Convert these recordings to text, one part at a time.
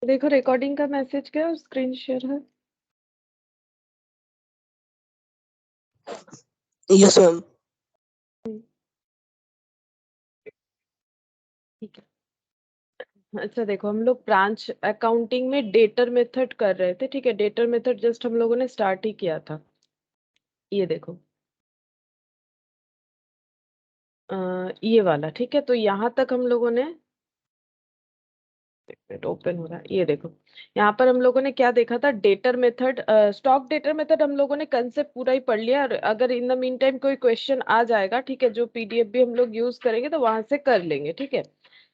देखो रिकॉर्डिंग का मैसेज क्या है, स्क्रीन शेयर है। Yes ma'am. ठीक है। अच्छा देखो, हम लोग ब्रांच अकाउंटिंग में डेटर मेथड कर रहे थे। ठीक है, डेटर मेथड जस्ट हम लोगों ने स्टार्ट ही किया था। ये देखो, ये वाला। ठीक है, तो यहाँ तक हम लोगों ने ओपन हो रहा है। ये देखो, यहाँ पर हम लोगों ने क्या देखा था, debtor method, stock debtor method हम लोगों ने कंसेप्ट पूरा ही पढ़ लिया। और अगर इन द मीन टाइम कोई क्वेश्चन आ जाएगा, ठीक है, जो पीडीएफ भी हम लोग यूज करेंगे तो वहां से कर लेंगे। ठीक है।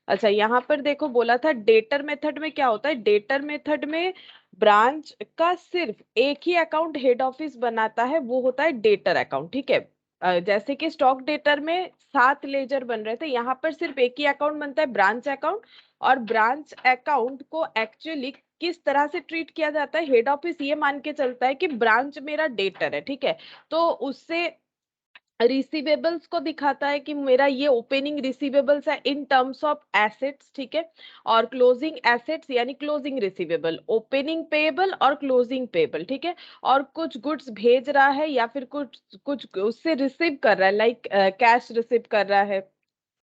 अच्छा, यहाँ पर देखो बोला था डेटर मेथड में क्या होता है। डेटर मेथड में ब्रांच का सिर्फ एक ही अकाउंट हेड ऑफिस बनाता है, वो होता है डेटर अकाउंट। ठीक है। जैसे कि स्टॉक डेटर में 7 लेजर बन रहे थे, यहाँ पर सिर्फ एक ही अकाउंट बनता है, ब्रांच अकाउंट। और ब्रांच अकाउंट को एक्चुअली किस तरह से ट्रीट किया जाता है, हेड ऑफिस ये मान के चलता है कि ब्रांच मेरा डेटर है। ठीक है, तो उससे रिसीवेबल्स को दिखाता है कि मेरा ये ओपनिंग रिसीवेबल्स है इन टर्म्स ऑफ एसेट्स। ठीक है, और क्लोजिंग एसेट्स यानी क्लोजिंग रिसीवेबल, ओपनिंग पेएबल और क्लोजिंग पेएबल। ठीक है, और कुछ गुड्स भेज रहा है या फिर कुछ कुछ उससे रिसीव कर रहा है, लाइक कैश रिसीव कर रहा है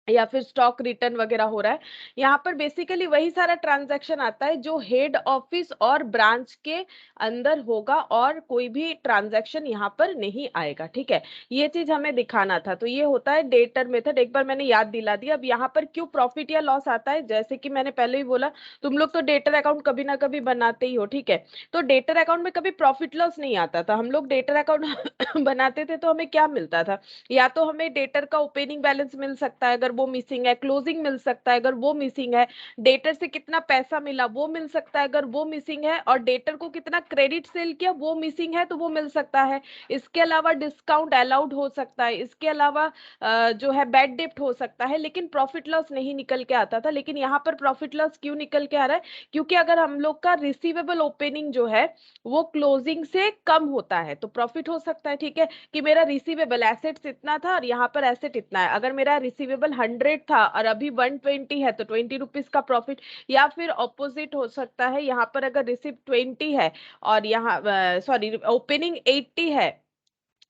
या फिर स्टॉक रिटर्न वगैरह हो रहा है। यहाँ पर बेसिकली वही सारा ट्रांजैक्शन आता है जो हेड ऑफिस और ब्रांच के अंदर होगा, और कोई भी ट्रांजैक्शन यहाँ पर नहीं आएगा। ठीक है, ये चीज हमें दिखाना था। तो ये होता है डेटर मेथड, एक बार मैंने याद दिला दिया। अब यहाँ पर क्यों प्रॉफिट या लॉस आता है, जैसे कि मैंने पहले ही बोला, तुम लोग तो डेटर अकाउंट कभी ना कभी बनाते ही हो। ठीक है, तो डेटर अकाउंट में कभी प्रॉफिट लॉस नहीं आता था। हम लोग डेटर अकाउंट बनाते थे तो हमें क्या मिलता था, या तो हमें डेटर का ओपनिंग बैलेंस मिल सकता है अगर वो मिसिंग है, क्लोजिंग मिल सकता है अगर वो मिसिंग है, डेटर से कितना पैसा मिला वो मिल सकता है अगर वो मिसिंग है, और डेटर को कितना क्रेडिट सेल किया वो मिसिंग है तो वो मिल सकता है। इसके अलावा डिस्काउंट अलाउड हो सकता है, इसके अलावा जो है बैड डेप्ट हो सकता है, लेकिन प्रॉफिट लॉस नहीं निकल के आता था। लेकिन यहाँ पर प्रॉफिट लॉस क्यों निकल के आ रहा है, क्योंकि अगर हम लोग का रिसीवेबल ओपनिंग जो है वो क्लोजिंग से कम होता है तो प्रॉफिट हो सकता है। ठीक है, कि मेरा रिसीवेबल एसेट्स इतना था और यहाँ पर एसेट इतना है, अगर मेरा रिसीवेबल 100 था और अभी 120 है तो 20 रुपीज का प्रॉफिट। या फिर ऑपोजिट हो सकता है, यहाँ पर अगर रिसिप्ट 20 है और यहाँ सॉरी ओपनिंग 80 है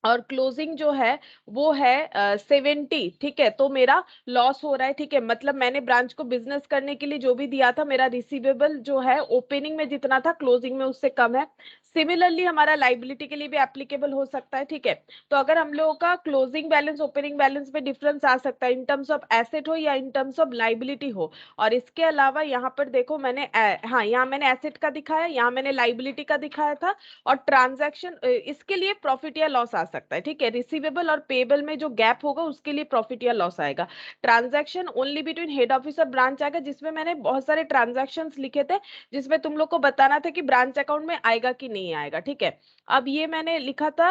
और क्लोजिंग जो है वो है 70। ठीक है, तो मेरा लॉस हो रहा है। ठीक है, मतलब मैंने ब्रांच को बिजनेस करने के लिए जो भी दिया था, मेरा रिसीवेबल जो है ओपनिंग में जितना था क्लोजिंग में उससे कम है। सिमिलरली हमारा लाइबिलिटी के लिए भी एप्लीकेबल हो सकता है। ठीक है, तो अगर हम लोगों का क्लोजिंग बैलेंस ओपनिंग बैलेंस में डिफरेंस आ सकता है इन टर्म्स ऑफ एसेट हो या इन टर्म्स ऑफ लाइबिलिटी हो। और इसके अलावा यहाँ पर देखो मैंने हाँ, यहाँ मैंने एसेट का दिखाया, यहाँ मैंने लाइबिलिटी का दिखाया था। और ट्रांजैक्शन इसके लिए प्रॉफिट या लॉस आ सकता है। ठीक है, रिसीवेबल और पेबल में जो गैप होगा उसके लिए प्रॉफिट या लॉस आएगा। Transaction only between head office और ब्रांच आएगा, जिसमें मैंने बहुत सारे ट्रांजैक्शंस लिखे थे जिसमें तुम लोग को बताना था कि ब्रांच अकाउंट में आएगा कि नहीं आएगा। ठीक है, अब ये मैंने लिखा था,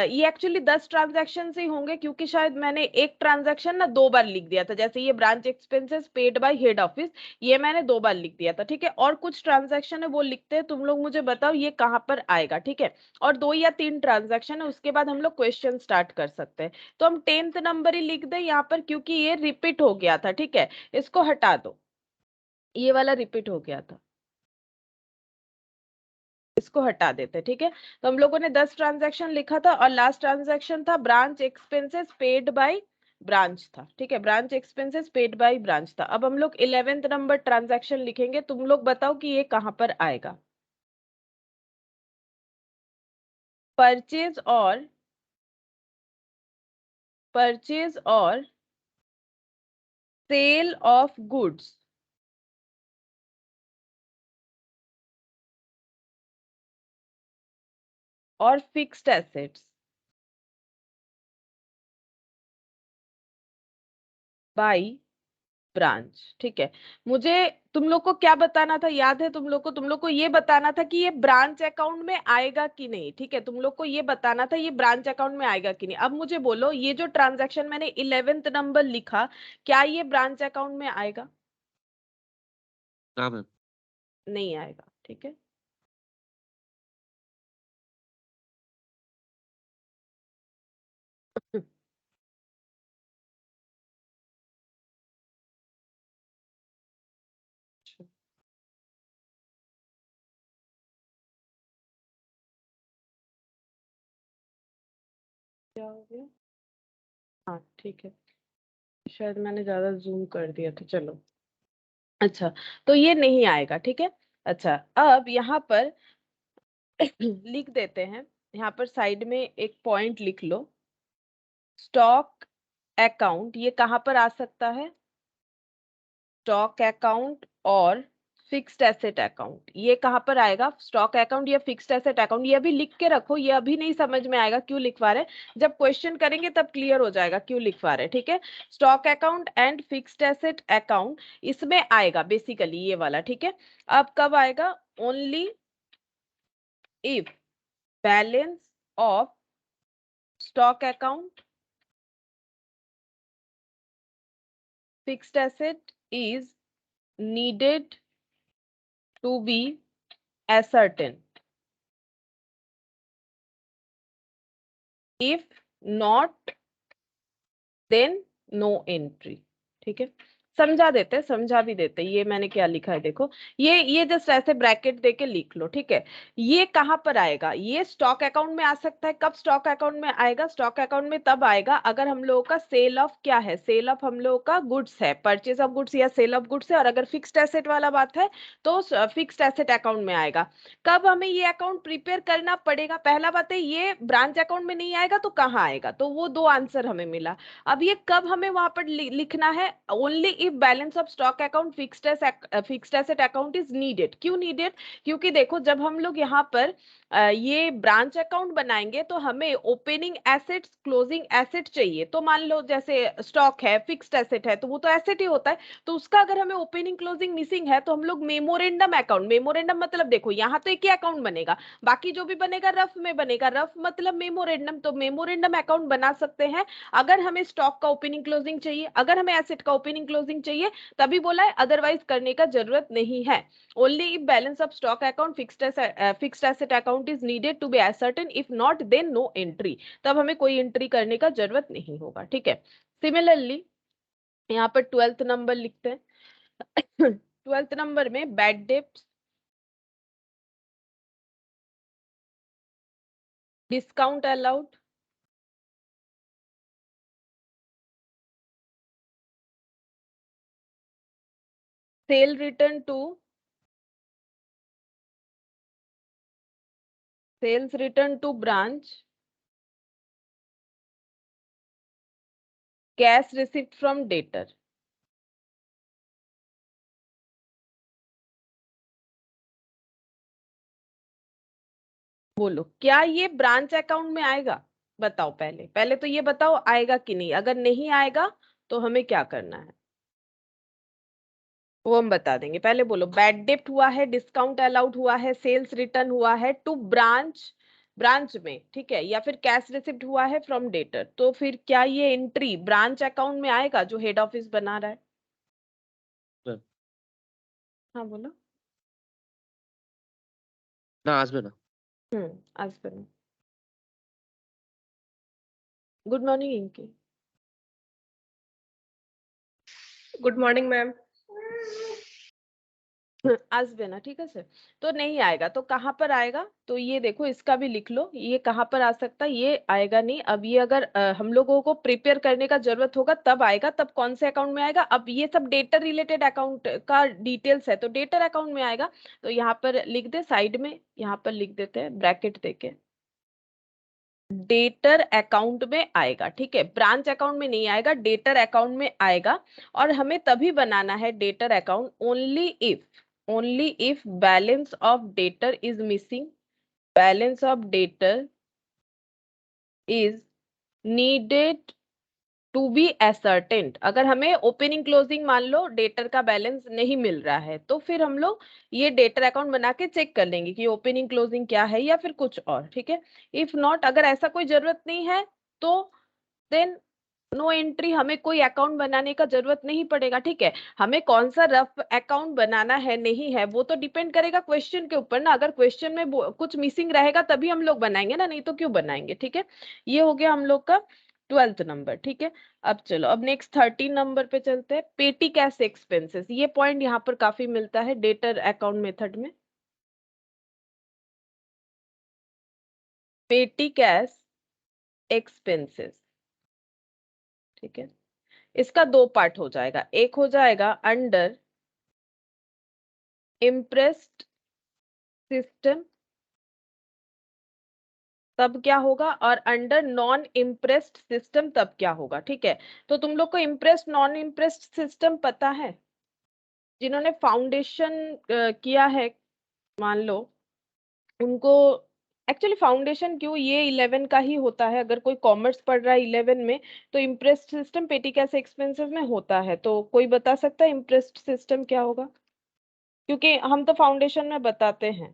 ये एक्चुअली 10 ट्रांजैक्शन ही होंगे, क्योंकि शायद मैंने एक ट्रांजैक्शन ना 2 बार लिख दिया था। जैसे ये branch expenses paid by head office, ये मैंने 2 बार लिख दिया था। ठीक है, और कुछ ट्रांजैक्शन है वो लिखते हैं, तुम लोग मुझे बताओ ये कहाँ पर आएगा। ठीक है, और 2 या 3 ट्रांजैक्शन है, उसके बाद हम लोग क्वेश्चन स्टार्ट कर सकते हैं। तो हम 10th नंबर ही लिख दें यहाँ पर, क्योंकि ये रिपीट हो गया था। ठीक है, इसको हटा दो, ये वाला रिपीट हो गया था, इसको हटा देते। ठीक है, तो हम लोगों ने 10 ट्रांजैक्शन लिखा था और लास्ट ट्रांजैक्शन था branch expenses paid by branch था। ठीक है, branch expenses paid by branch था। अब हम लोग 11th नंबर ट्रांजैक्शन लिखेंगे, तुम लोग बताओ कि ये कहां पर आएगा। परचेज और सेल ऑफ गुड्स और फिक्स्ड एसेट्स बाय ब्रांच। ठीक है, मुझे तुम लोग को क्या बताना था याद है, तुम लोग को ये बताना था कि ये ब्रांच अकाउंट में आएगा कि नहीं। ठीक है, तुम लोग को ये बताना था ये ब्रांच अकाउंट में आएगा कि नहीं। अब मुझे बोलो, ये जो ट्रांजैक्शन मैंने 11th नंबर लिखा, क्या ये ब्रांच अकाउंट में आएगा? हाँ मैम। नहीं आएगा। ठीक है, क्या हो गया? हाँ ठीक है, शायद मैंने ज्यादा जूम कर दिया था, चलो। अच्छा, तो ये नहीं आएगा, ठीक है। अच्छा, अब यहाँ पर लिख देते हैं, यहाँ पर साइड में एक पॉइंट लिख लो। स्टॉक अकाउंट ये कहाँ पर आ सकता है? स्टॉक अकाउंट और फिक्स्ड एसेट अकाउंट, ये कहाँ पर आएगा? स्टॉक अकाउंट या फिक्स्ड एसेट अकाउंट, ये अभी लिख के रखो, ये अभी नहीं समझ में आएगा क्यों लिखवा रहे, जब क्वेश्चन करेंगे तब क्लियर हो जाएगा क्यों लिखवा रहे, ठीक है। Stock account and fixed asset account इसमें आएगा बेसिकली ये वाला, ठीक है। अब कब आएगा? Only if balance of stock account fixed asset is needed to be ascertained. If not, then no entry. ठीक है, समझा देते, समझा भी देते, ये मैंने क्या लिखा है देखो, ये जस्ट ऐसे ब्रैकेट देके लिख लो, ठीक है। ये कहां पर आएगा? ये स्टॉक अकाउंट में आ सकता है। कब स्टॉक अकाउंट में आएगा? स्टॉक अकाउंट में तब आएगा अगर हम लोगों का सेल ऑफ क्या है, सेल ऑफ हम लोगों का गुड्स है, परचेज ऑफ गुड्स या सेल ऑफ गुड्स है, और अगर फिक्स्ड एसेट वाला बात है तो फिक्स्ड एसेट अकाउंट में आएगा। कब हमें ये अकाउंट प्रिपेयर करना पड़ेगा? पहला बात है, ये ब्रांच अकाउंट में नहीं आएगा तो कहाँ आएगा? तो वो दो आंसर हमें मिला। अब ये कब हमें वहां पर लिखना है? Only if balance of stock account fixed asset account is needed. क्यों नीडेड? क्योंकि देखो, जब हम लोग यहाँ पर ये ब्रांच अकाउंट बनाएंगे तो हमें ओपनिंग एसेट्स क्लोजिंग एसेट चाहिए। तो मान लो जैसे स्टॉक है, फिक्स्ड एसेट है, तो वो तो एसेट ही होता है, तो उसका अगर हमें ओपनिंग क्लोजिंग मिसिंग है तो हम लोग मेमोरेंडम अकाउंट, मेमोरेंडम मतलब देखो यहाँ तो एक ही अकाउंट बनेगा, बाकी जो भी बनेगा रफ में बनेगा, रफ मतलब मेमोरेंडम, तो मेमोरेंडम अकाउंट बना सकते हैं अगर हमें स्टॉक का ओपनिंग क्लोजिंग चाहिए, अगर हमें एसेट का ओपनिंग क्लोजिंग चाहिए तभी बोला है, अदरवाइज करने का जरूरत नहीं है। Only if balance of stock account fixed asset account is needed to be ascertain, if not then no entry, तब हमें कोई एंट्री करने का जरूरत नहीं होगा, ठीक है। सिमिलरली यहाँ पर 12th नंबर लिखते हैं। 12th नंबर में bad debts, discount allowed, sale return to sales return to branch, cash receipt from debtor. बोलो क्या ये ब्रांच अकाउंट में आएगा? बताओ, पहले पहले तो ये बताओ आएगा कि नहीं। अगर नहीं आएगा तो हमें क्या करना है वो हम बता देंगे। पहले बोलो, बैड डेप्ट हुआ है, डिस्काउंट अलाउड हुआ है, सेल्स रिटर्न हुआ है टू ब्रांच, ब्रांच में, ठीक है, या फिर कैश रिसिप्ट हुआ है फ्रॉम डेटर, तो फिर क्या ये एंट्री ब्रांच अकाउंट में आएगा जो हेड ऑफिस बना रहा है? मैम। हाँ बोलो। ना आज में ना। आज बनो। गुड मॉर्निंग इनकी। Good morning ma'am. आज देना, ठीक है सर। तो नहीं आएगा तो कहाँ पर आएगा? तो ये देखो, इसका भी लिख लो, ये कहाँ पर आ सकता है? ये आएगा नहीं। अब ये अगर हम लोगों को प्रिपेयर करने का जरूरत होगा तब आएगा। तब कौन से अकाउंट में आएगा? अब ये सब डेटर रिलेटेड अकाउंट का डिटेल्स है तो डेटर अकाउंट में आएगा। तो यहाँ पर लिख दे साइड में, यहाँ पर लिख देते हैं ब्रैकेट देके, डेटर अकाउंट में आएगा, ठीक है। ब्रांच अकाउंट में नहीं आएगा, डेटर अकाउंट में आएगा। और हमें तभी बनाना है debtor account only if balance of debtor is missing, balance of debtor is needed to be ascertained। अगर हमें ओपनिंग क्लोजिंग मान लो डेटर का बैलेंस नहीं मिल रहा है तो फिर हम लोग ये डेटर अकाउंट बना के चेक कर लेंगे कि ओपनिंग क्लोजिंग क्या है या फिर कुछ और, ठीक है। इफ नॉट, अगर ऐसा कोई जरूरत नहीं है तो देन नो एंट्री, हमें कोई अकाउंट बनाने का जरूरत नहीं पड़ेगा, ठीक है। हमें कौन सा रफ अकाउंट बनाना है नहीं है वो तो डिपेंड करेगा क्वेश्चन के ऊपर ना। अगर क्वेश्चन में कुछ मिसिंग रहेगा तभी हम लोग बनाएंगे ना, नहीं तो क्यों बनाएंगे, ठीक है। ये हो गया हम लोग का 12th नंबर, ठीक है। अब चलो, अब नेक्स्ट 13 नंबर पे चलते हैं, पेटी कैश एक्सपेंसेस। ये पॉइंट यहाँ पर काफी मिलता है डेटर अकाउंट मेथड में। पेटी कैश एक्सपेंसेस, ठीक है। इसका दो पार्ट हो जाएगा, एक हो जाएगा अंडर इम्प्रेस्ड सिस्टम, तब क्या होगा, और अंडर नॉन इम्प्रेस्ड सिस्टम तब क्या होगा, ठीक है। तो तुम लोग को इम्प्रेस्ड नॉन इम्प्रेस्ड सिस्टम पता है? जिन्होंने फाउंडेशन किया है मान लो, उनको एक्चुअली फाउंडेशन क्यों, ये 11 का ही होता है। अगर कोई कॉमर्स पढ़ रहा है 11 में, तो इम्प्रेस्ड सिस्टम पेटी कैसे एक्सपेंसिव में होता है। तो कोई बता सकता है इम्प्रेस्ड सिस्टम क्या होगा? क्योंकि हम तो फाउंडेशन में बताते हैं।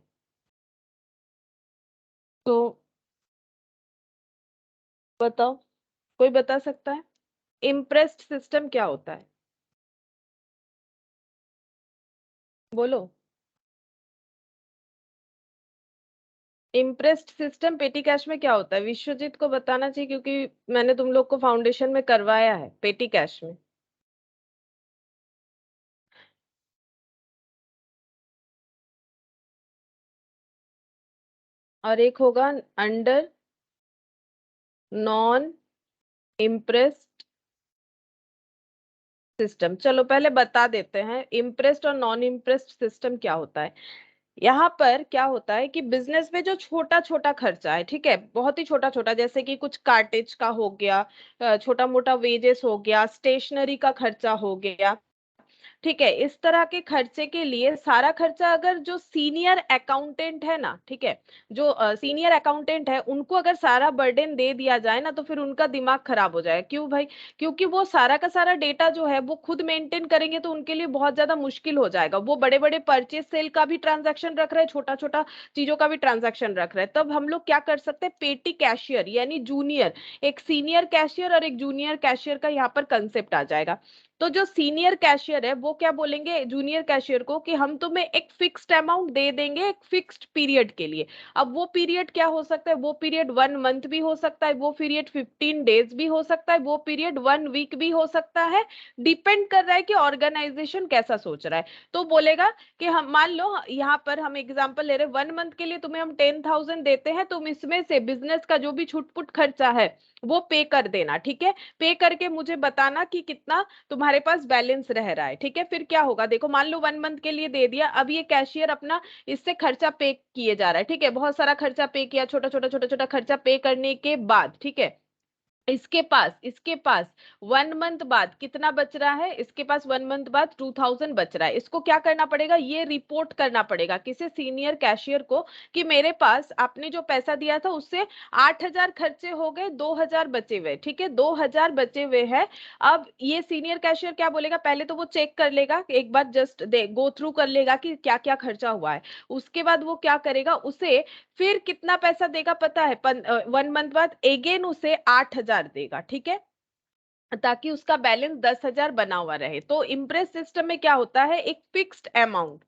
तो बताओ, कोई बता सकता है इम्प्रेस्ड सिस्टम क्या होता है? बोलो। इम्प्रेस्ड सिस्टम पेटी कैश में क्या होता है? विश्वजीत को बताना चाहिए, क्योंकि मैंने तुम लोग को फाउंडेशन में करवाया है पेटी कैश में। और एक होगा अंडर नॉन इम्प्रेस्ड सिस्टम। चलो पहले बता देते हैं इम्प्रेस्ड और नॉन इम्प्रेस्ड सिस्टम क्या होता है। यहाँ पर क्या होता है कि बिजनेस में जो छोटा छोटा खर्चा है, ठीक है, बहुत ही छोटा छोटा, जैसे कि कुछ कार्टेज का हो गया, छोटा मोटा वेजेस हो गया, स्टेशनरी का खर्चा हो गया, ठीक है, इस तरह के खर्चे के लिए सारा खर्चा अगर जो सीनियर अकाउंटेंट है ना, ठीक है, जो सीनियर अकाउंटेंट है, उनको अगर सारा बर्डन दे दिया जाए ना, तो फिर उनका दिमाग खराब हो जाएगा। क्यों भाई? क्योंकि वो सारा का सारा डेटा जो है वो खुद मेंटेन करेंगे, तो उनके लिए बहुत ज्यादा मुश्किल हो जाएगा। वो बड़े बड़े परचेज सेल का भी ट्रांजैक्शन रख रहे हैं, छोटा छोटा चीजों का भी ट्रांजैक्शन रख रहे हैं। तब हम लोग क्या कर सकते हैं, पेटी कैशियर यानी जूनियर, एक सीनियर कैशियर और एक जूनियर कैशियर का यहाँ पर कंसेप्ट आ जाएगा। तो जो सीनियर कैशियर है वो क्या बोलेंगे जूनियर कैशियर को कि हम तुम्हें एक फिक्स्ड अमाउंट दे देंगे एक फिक्स्ड पीरियड के लिए। अब वो पीरियड क्या हो सकता है? वो पीरियड 1 मंथ भी हो सकता है, वो पीरियड 15 डेज भी हो सकता है, वो पीरियड 1 वीक भी हो सकता है। डिपेंड कर रहा है कि ऑर्गेनाइजेशन कैसा सोच रहा है। तो बोलेगा कि हम मान लो यहाँ पर हम एग्जाम्पल ले रहे हैं, 1 मंथ के लिए तुम्हें हम 10,000 देते हैं, तुम इसमें से बिजनेस का जो भी छुटपुट खर्चा है वो पे कर देना, ठीक है। पे करके मुझे बताना कि कितना तुम्हारे पास बैलेंस रह रहा है, ठीक है। फिर क्या होगा, देखो मान लो 1 मंथ के लिए दे दिया, अब ये कैशियर अपना इससे खर्चा पे किए जा रहा है, ठीक है, बहुत सारा खर्चा पे किया, छोटा छोटा छोटा छोटा खर्चा पे करने के बाद, ठीक है, इसके पास 1 मंथ बाद कितना बच रहा है, इसके पास 1 मंथ बाद 2,000 बच रहा है। इसको क्या करना पड़ेगा, ये रिपोर्ट करना पड़ेगा किसी सीनियर कैशियर को कि मेरे पास आपने जो पैसा दिया था उससे 8,000 खर्चे हो गए, 2,000 बचे हुए, ठीक है, 2,000 बचे हुए हैं। अब ये सीनियर कैशियर क्या बोलेगा, पहले तो वो चेक कर लेगा एक बार, जस्ट दे गो थ्रू कर लेगा कि क्या क्या खर्चा हुआ है। उसके बाद वो क्या करेगा, उसे फिर कितना पैसा देगा पता है, 1 मंथ बाद अगेन उसे 8,000 देगा, ठीक है, ताकि उसका बैलेंस 10,000 बना हुआ रहे। तो इम्प्रेस सिस्टम में क्या होता है, एक फिक्स्ड अमाउंट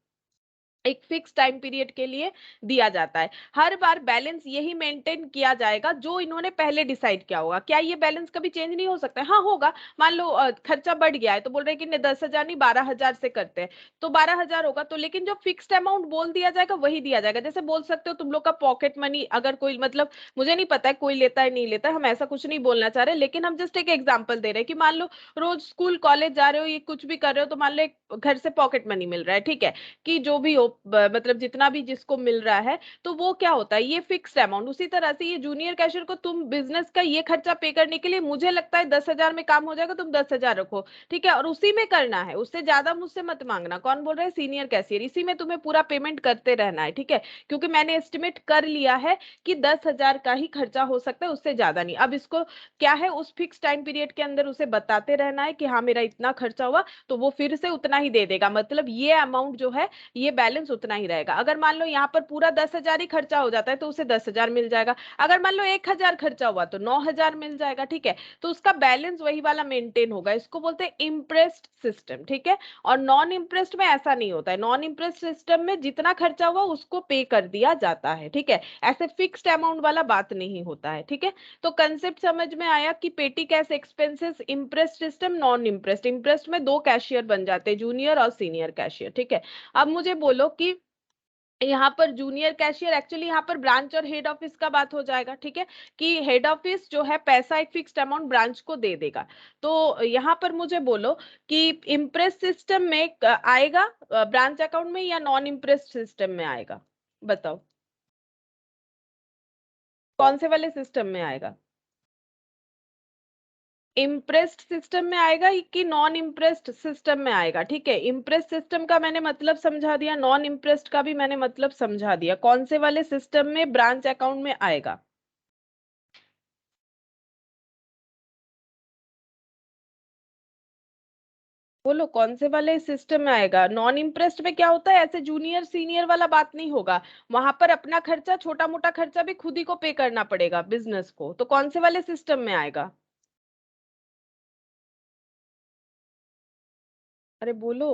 एक फिक्स टाइम पीरियड के लिए दिया जाता है। हर बार बैलेंस यही मेंटेन किया जाएगा जो इन्होंने पहले डिसाइड किया होगा। क्या ये बैलेंस कभी चेंज नहीं हो सकता है? हाँ होगा। मान लो खर्चा बढ़ गया है तो बोल रहे हैं कि नहीं 10,000 नहीं 12,000 से करते हैं, तो 12,000 होगा। तो लेकिन जो फिक्स्ड अमाउंट बोल दिया जाएगा वही दिया जाएगा। जैसे बोल सकते हो तुम लोग का पॉकेट मनी, अगर कोई मतलब मुझे नहीं पता है कोई लेता है नहीं लेता है, हम ऐसा कुछ नहीं बोलना चाह रहे, लेकिन हम जस्ट एक एग्जाम्पल दे रहे हैं कि मान लो रोज स्कूल कॉलेज जा रहे हो, ये कुछ भी कर रहे हो, तो मान लो एक घर से पॉकेट मनी मिल रहा है, ठीक है, कि जो भी हो मतलब जितना भी जिसको मिल रहा है, तो वो क्या होता है, ये फिक्स्ड अमाउंट। उसी तरह से ये जूनियर कैशियर को तुम बिजनेस का ये खर्चा पे करने के लिए मुझे लगता है 10,000 में काम हो जाएगा, तुम 10,000 रखो, ठीक है, और उसी में करना है, उससे ज्यादा मुझसे मत मांगना। कौन बोल रहे हैं? Senior cashier. इसी में तुम्हें पूरा पेमेंट करते रहना है, ठीक है, क्योंकि मैंने एस्टिमेट कर लिया है कि 10,000 का ही खर्चा हो सकता है, उससे ज्यादा नहीं। अब इसको क्या है, उस फिक्स टाइम पीरियड के अंदर उसे बताते रहना है कि हाँ मेरा इतना खर्चा हुआ, तो वो फिर से उतना ही दे देगा। मतलब ये अमाउंट जो है ये बैलेंस उतना ही रहेगा। अगर मान लो यहाँ पर पूरा 10,000 ही खर्चा हो जाता है तो उसे 10,000 मिल जाएगा। अगर मान लो 1,000 खर्चा हुआ तो 9,000 मिल जाएगा, ठीक है, तो उसका बैलेंस वही वाला मेंटेन होगा। इसको बोलते हैं इम्प्रेस्ड सिस्टम, ठीक है। और नॉन इम्प्रेस्ड में ऐसा नहीं होता है। नॉन इम्प्रेस्ड सिस्टम में जितना खर्चा हुआ उसको पे कर दिया जाता है, ठीक है, ऐसे फिक्स्ड अमाउंट वाला बात नहीं होता है, ठीक है। तो कंसेप्ट समझ में आया कि पेटी cash expenses, impressed system, non impressed. Impressed में दो कैशियर बन जाते हैं, जूनियर और सीनियर कैशियर, ठीक है। अब मुझे बोलो कि यहाँ पर जूनियर कैशियर, एक्चुअली यहाँ पर ब्रांच और हेड ऑफिस का बात हो जाएगा, ठीक है, कि हेड ऑफिस जो है पैसा एक फिक्स्ड अमाउंट ब्रांच को दे देगा। तो यहाँ पर मुझे बोलो कि इम्प्रेस सिस्टम में आएगा ब्रांच अकाउंट में या नॉन इम्प्रेस सिस्टम में आएगा, बताओ कौन से वाले सिस्टम में आएगा? इम्प्रेस्ड सिस्टम में आएगा कि नॉन इम्प्रेस्ड सिस्टम में आएगा? ठीक है, इम्प्रेस्ड सिस्टम का मैंने मतलब समझा दिया, नॉन इम्प्रेस्ड का भी मैंने मतलब समझा दिया। कौन से वाले सिस्टम में ब्रांच अकाउंट में आएगा? बोलो कौन से वाले सिस्टम में आएगा? नॉन इम्प्रेस्ड में क्या होता है, ऐसे जूनियर सीनियर वाला बात नहीं होगा, वहां पर अपना खर्चा, छोटा मोटा खर्चा भी खुद ही को पे करना पड़ेगा बिजनेस को। तो कौन से वाले सिस्टम में आएगा? अरे बोलो।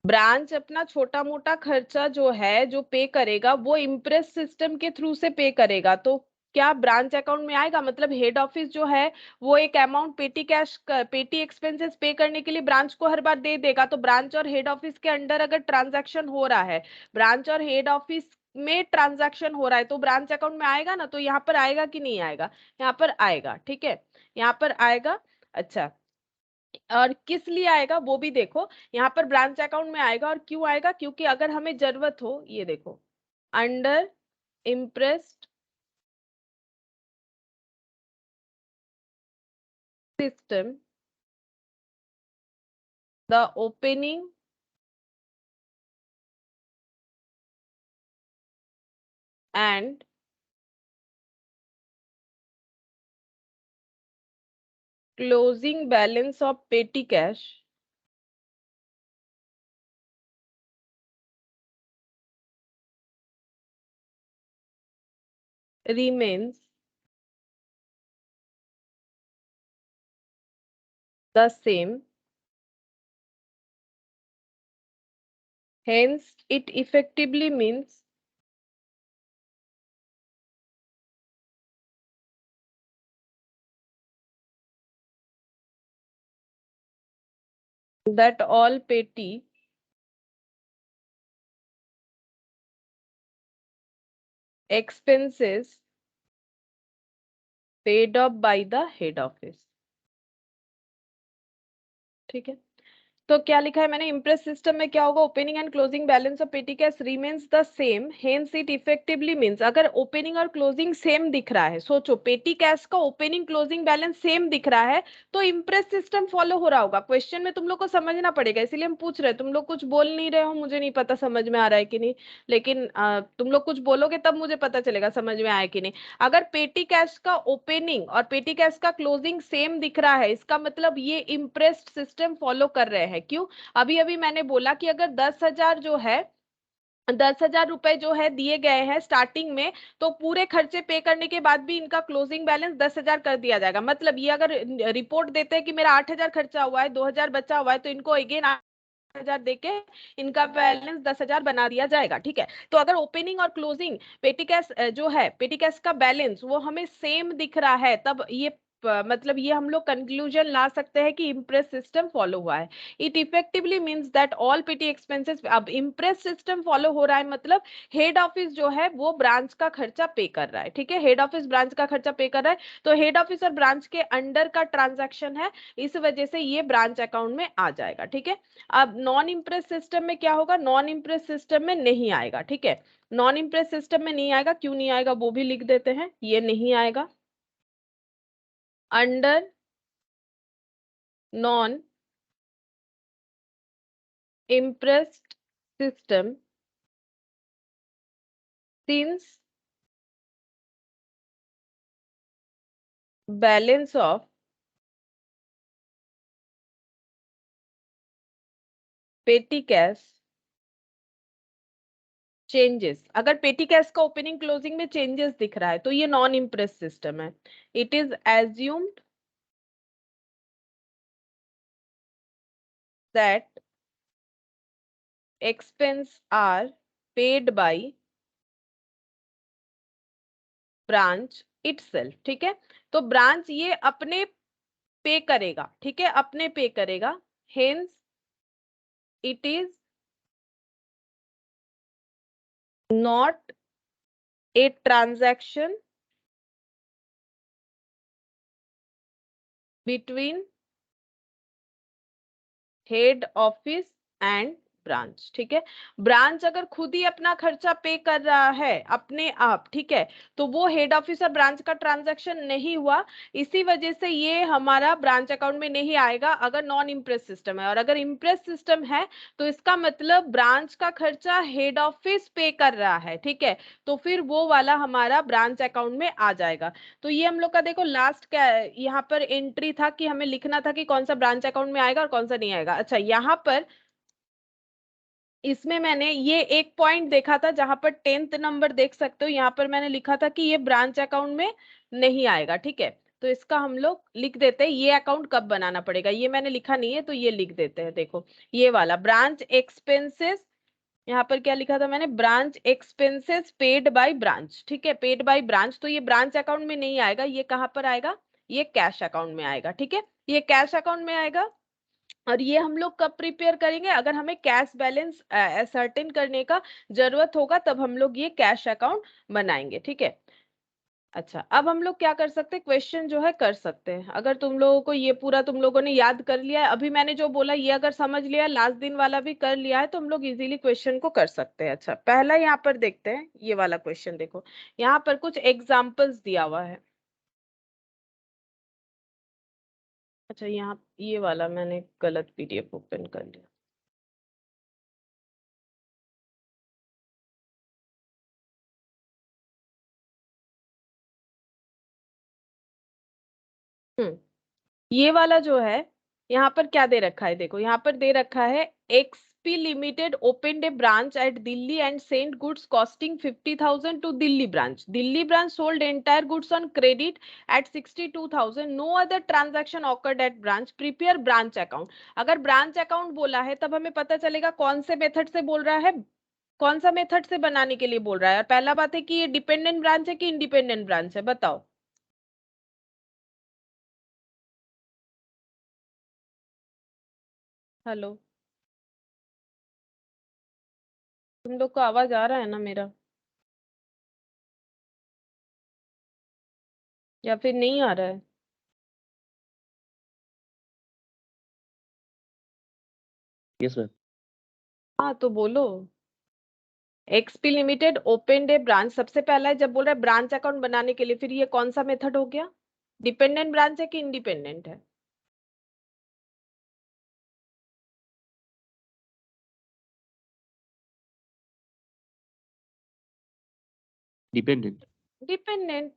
ब्रांच अपना छोटा मोटा खर्चा जो है जो पे करेगा वो इम्प्रेस सिस्टम के थ्रू से पे करेगा, तो क्या ब्रांच अकाउंट में आएगा? मतलब हेड ऑफिस जो है वो एक अमाउंट पेटी कैश, पेटी एक्सपेंसेस पे करने के लिए ब्रांच को हर बार दे देगा। तो ब्रांच और हेड ऑफिस के अंडर अगर ट्रांजैक्शन हो रहा है, ब्रांच और हेड ऑफिस में ट्रांजैक्शन हो रहा है, तो ब्रांच अकाउंट में आएगा ना। तो यहाँ पर आएगा कि नहीं आएगा? यहाँ पर आएगा, ठीक है, यहाँ पर आएगा। अच्छा, और किस लिए आएगा वो भी देखो, यहाँ पर ब्रांच अकाउंट में आएगा। और क्यों आएगा? क्योंकि अगर हमें जरूरत हो, ये देखो, under impressed system the opening and closing balance of पेटी cash remains the same, hence it effectively means that all petty expenses paid up by the head office। ठीक है, तो क्या लिखा है मैंने? इम्प्रेस सिस्टम में क्या होगा? Opening and closing balance of पेटी cash remains the same, hence it effectively means. अगर ओपनिंग और क्लोजिंग सेम दिख रहा है, सोचो पेटी कैश का ओपनिंग क्लोजिंग बैलेंस सेम दिख रहा है, तो इम्प्रेस सिस्टम फॉलो हो रहा होगा। क्वेश्चन में तुम लोग को समझना पड़ेगा, इसीलिए हम पूछ रहे हैं। तुम लोग कुछ बोल नहीं रहे हो, मुझे नहीं पता समझ में आ रहा है कि नहीं, लेकिन तुम लोग कुछ बोलोगे तब मुझे पता चलेगा समझ में आया कि नहीं। अगर पेटी कैश का ओपनिंग और पेटी कैश का क्लोजिंग सेम दिख रहा है, इसका मतलब ये इम्प्रेस्ड सिस्टम फॉलो कर रहे हैं। क्यों? अभी अभी मैंने बोला कि अगर 10,000 जो है, 10,000 रुपए जो है दिए गए हैं स्टार्टिंग में, तो पूरे खर्चे पे करने के बाद भी इनका क्लोजिंग बैलेंस 10,000 कर दिया जाएगा। मतलब ये अगर रिपोर्ट देते हैं कि मेरा 8,000 खर्चा हुआ है, 2,000 बचा हुआ है, तो इनको अगेन 8,000 देके इनका बैलेंस 10,000 बना दिया जाएगा। ठीक है, तो अगर ओपनिंग और क्लोजिंग पेटी कैश जो है, पेटी कैश का बैलेंस वो हमें सेम दिख रहा है, तब ये मतलब ये हम लोग कंक्लूजन ला सकते हैं कि इम्प्रेस सिस्टम फॉलो हुआ है। It effectively means that all पेटी एक्सपेंसेस, अब इम्प्रेस सिस्टम फॉलो हो रहा है मतलब हेड ऑफिस जो है वो ब्रांच का खर्चा पे कर रहा है। ठीक है, हेड ऑफिस ब्रांच का खर्चा पे कर रहा है, तो हेड ऑफिस और ब्रांच के अंडर का ट्रांजैक्शन है, इस वजह से ये ब्रांच अकाउंट में आ जाएगा। ठीक है, अब नॉन इम्प्रेस सिस्टम में क्या होगा? नॉन इम्प्रेस सिस्टम में नहीं आएगा। ठीक है, नॉन इम्प्रेस सिस्टम में नहीं आएगा। क्यों नहीं आएगा वो भी लिख देते हैं, ये नहीं आएगा। Under non impressed system, since balance of पेटी कैश चेंजेस, अगर पेटी कैश का ओपनिंग क्लोजिंग में चेंजेस दिख रहा है तो ये नॉन इम्प्रेस सिस्टम है। It is assumed that expense are paid by branch itself. ठीक है, तो ब्रांच ये अपने पे करेगा, ठीक है, अपने पे करेगा। hence it is not a transaction between head office and branch. ठीक है, ब्रांच अगर खुद ही अपना खर्चा पे कर रहा है अपने आप, ठीक है, तो वो हेड ऑफिस और ब्रांच का ट्रांजैक्शन नहीं हुआ, इसी वजह से ये हमारा ब्रांच अकाउंट में नहीं आएगा अगर नॉन इम्प्रेस सिस्टम है। और अगर इम्प्रेस सिस्टम है तो इसका मतलब ब्रांच का खर्चा हेड ऑफिस पे कर रहा है, ठीक है, तो फिर वो वाला हमारा ब्रांच अकाउंट में आ जाएगा। तो ये हम लोग का देखो लास्ट क्या यहाँ पर एंट्री था कि हमें लिखना था कि कौन सा ब्रांच अकाउंट में आएगा और कौन सा नहीं आएगा। अच्छा, यहाँ पर इसमें मैंने ये एक पॉइंट देखा था जहां पर 10th नंबर देख सकते हो, यहाँ पर मैंने लिखा था कि ये ब्रांच अकाउंट में नहीं आएगा। ठीक है, तो इसका हम लोग लिख देते हैं ये अकाउंट कब बनाना पड़ेगा, ये मैंने लिखा नहीं है तो ये लिख देते हैं। देखो ये वाला ब्रांच एक्सपेंसेस, यहाँ पर क्या लिखा था मैंने, branch expenses paid by branch. ठीक है, पेड बाय ब्रांच, तो ये ब्रांच अकाउंट में नहीं आएगा, ये कहां पर आएगा, ये कैश अकाउंट में आएगा। ठीक है, ये कैश अकाउंट में आएगा। और ये हम लोग कब प्रिपेयर करेंगे, अगर हमें कैश बैलेंस असर्टेन करने का जरूरत होगा तब हम लोग ये कैश अकाउंट बनाएंगे। ठीक है, अच्छा अब हम लोग क्या कर सकते हैं, क्वेश्चन जो है कर सकते हैं। अगर तुम लोगों को ये पूरा तुम लोगों ने याद कर लिया है, अभी मैंने जो बोला ये अगर समझ लिया, लास्ट दिन वाला भी कर लिया है, तो हम लोग इजीली क्वेश्चन को कर सकते हैं। अच्छा पहला यहाँ पर देखते हैं ये वाला क्वेश्चन, देखो यहाँ पर कुछ एग्जाम्पल्स दिया हुआ है। अच्छा यहाँ ये वाला मैंने गलत पीडीएफ ओपन कर लिया। ये वाला जो है यहाँ पर क्या दे रखा है, देखो यहाँ पर दे रखा है XP limited opened a branch at Delhi and sent goods costing 50,000 to Delhi branch. Delhi branch sold entire goods on credit at 62,000। No other transaction occurred at branch. Prepare branch account. अगर ब्रांच अकाउंट बोला है तब हमें पता चलेगा कौन से मेथड से बोल रहा है, कौन सा मेथड से बनाने के लिए बोल रहा है। और पहला बात है कि ये डिपेंडेंट ब्रांच है कि इंडिपेंडेंट ब्रांच है, बताओ। हेलो, तुम लोग को आवाज आ रहा है ना मेरा, या फिर नहीं आ रहा है? Yes ma'am. हाँ तो बोलो। XP limited open day branch सबसे पहला है, जब बोल रहा है ब्रांच अकाउंट बनाने के लिए, फिर ये कौन सा मेथड हो गया, डिपेंडेंट ब्रांच है कि इंडिपेंडेंट है? डिपेंडेंट। डिपेंडेंट।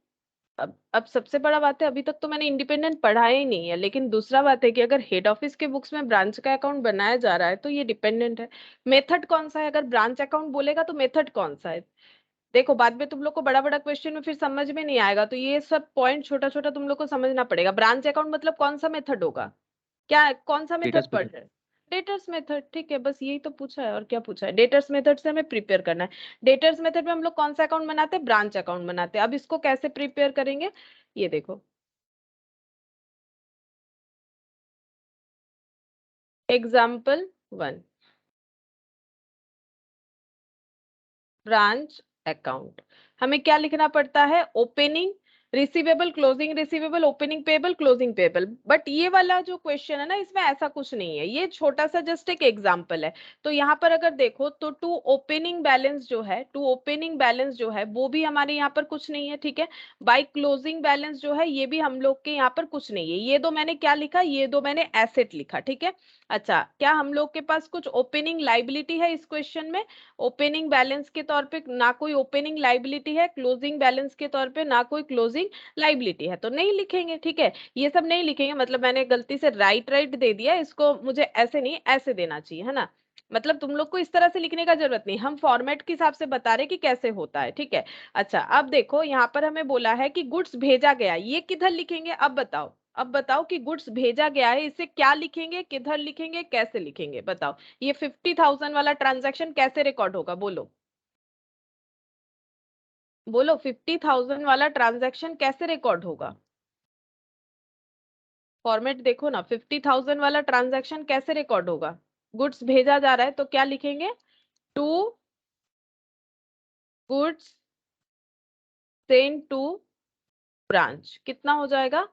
अब सबसे बड़ा बात है, अभी तक तो मैंने इंडिपेंडेंट पढ़ाया ही नहीं है, लेकिन दूसरा बात है कि अगर हेड ऑफिस के बुक्स में ब्रांच का अकाउंट बनाया जा रहा है तो ये डिपेंडेंट है। मेथड कौन सा है, अगर ब्रांच अकाउंट बोलेगा तो मेथड कौन सा है? देखो बाद में तुम लोग को बड़ा बड़ा क्वेश्चन में फिर समझ में नहीं आएगा, तो ये सब पॉइंट छोटा छोटा तुम लोग को समझना पड़ेगा। ब्रांच अकाउंट मतलब कौन सा मेथड होगा, क्या कौन सा मेथड डेटास पढ़ पे। रहे हैं? Debtors method. ठीक है, बस यही तो पूछा है और क्या पूछा है, डेटर्स मेथड से हमें प्रिपेयर करना है। डेटर्स मेथड में हम लोग कौन सा अकाउंट बनाते हैं, ब्रांच अकाउंट बनाते हैं। अब इसको कैसे प्रिपेयर करेंगे, ये देखो एग्जाम्पल 1, ब्रांच अकाउंट। हमें क्या लिखना पड़ता है, opening receivable, closing receivable, opening payable, closing payable. But ये वाला जो क्वेश्चन है ना, इसमें ऐसा कुछ नहीं है, ये छोटा सा जस्ट एक एग्जांपल है। तो यहाँ पर अगर देखो तो टू ओपनिंग बैलेंस जो है, टू ओपनिंग बैलेंस जो है वो भी हमारे यहाँ पर कुछ नहीं है। ठीक है, बाय क्लोजिंग बैलेंस जो है ये भी हम लोग के यहाँ पर कुछ नहीं है। ये दो मैंने क्या लिखा, ये दो मैंने एसेट लिखा। ठीक है, अच्छा क्या हम लोग के पास कुछ ओपनिंग लाइबिलिटी है इस क्वेश्चन में? ओपनिंग बैलेंस के तौर पे ना कोई ओपनिंग लाइबिलिटी है, क्लोजिंग बैलेंस के तौर पे ना कोई क्लोजिंग लाइबिलिटी है, तो नहीं लिखेंगे। ठीक है, ये सब नहीं लिखेंगे, मतलब मैंने गलती से राइट राइट दे दिया, इसको मुझे ऐसे नहीं ऐसे देना चाहिए, है ना। मतलब तुम लोग को इस तरह से लिखने का जरूरत नहीं, हम फॉर्मेट के हिसाब से बता रहे कि कैसे होता है। ठीक है, अच्छा अब देखो यहाँ पर हमें बोला है कि गुड्स भेजा गया, ये किधर लिखेंगे, अब बताओ। अब बताओ कि गुड्स भेजा गया है, इसे क्या लिखेंगे, किधर लिखेंगे, कैसे लिखेंगे, बताओ। ये 50,000 वाला ट्रांजैक्शन कैसे रिकॉर्ड होगा, बोलो बोलो, 50,000 वाला ट्रांजैक्शन कैसे रिकॉर्ड होगा? फॉर्मेट देखो ना, 50,000 वाला ट्रांजैक्शन कैसे रिकॉर्ड होगा? गुड्स भेजा जा रहा है तो क्या लिखेंगे? To goods send to branch, कितना हो जाएगा?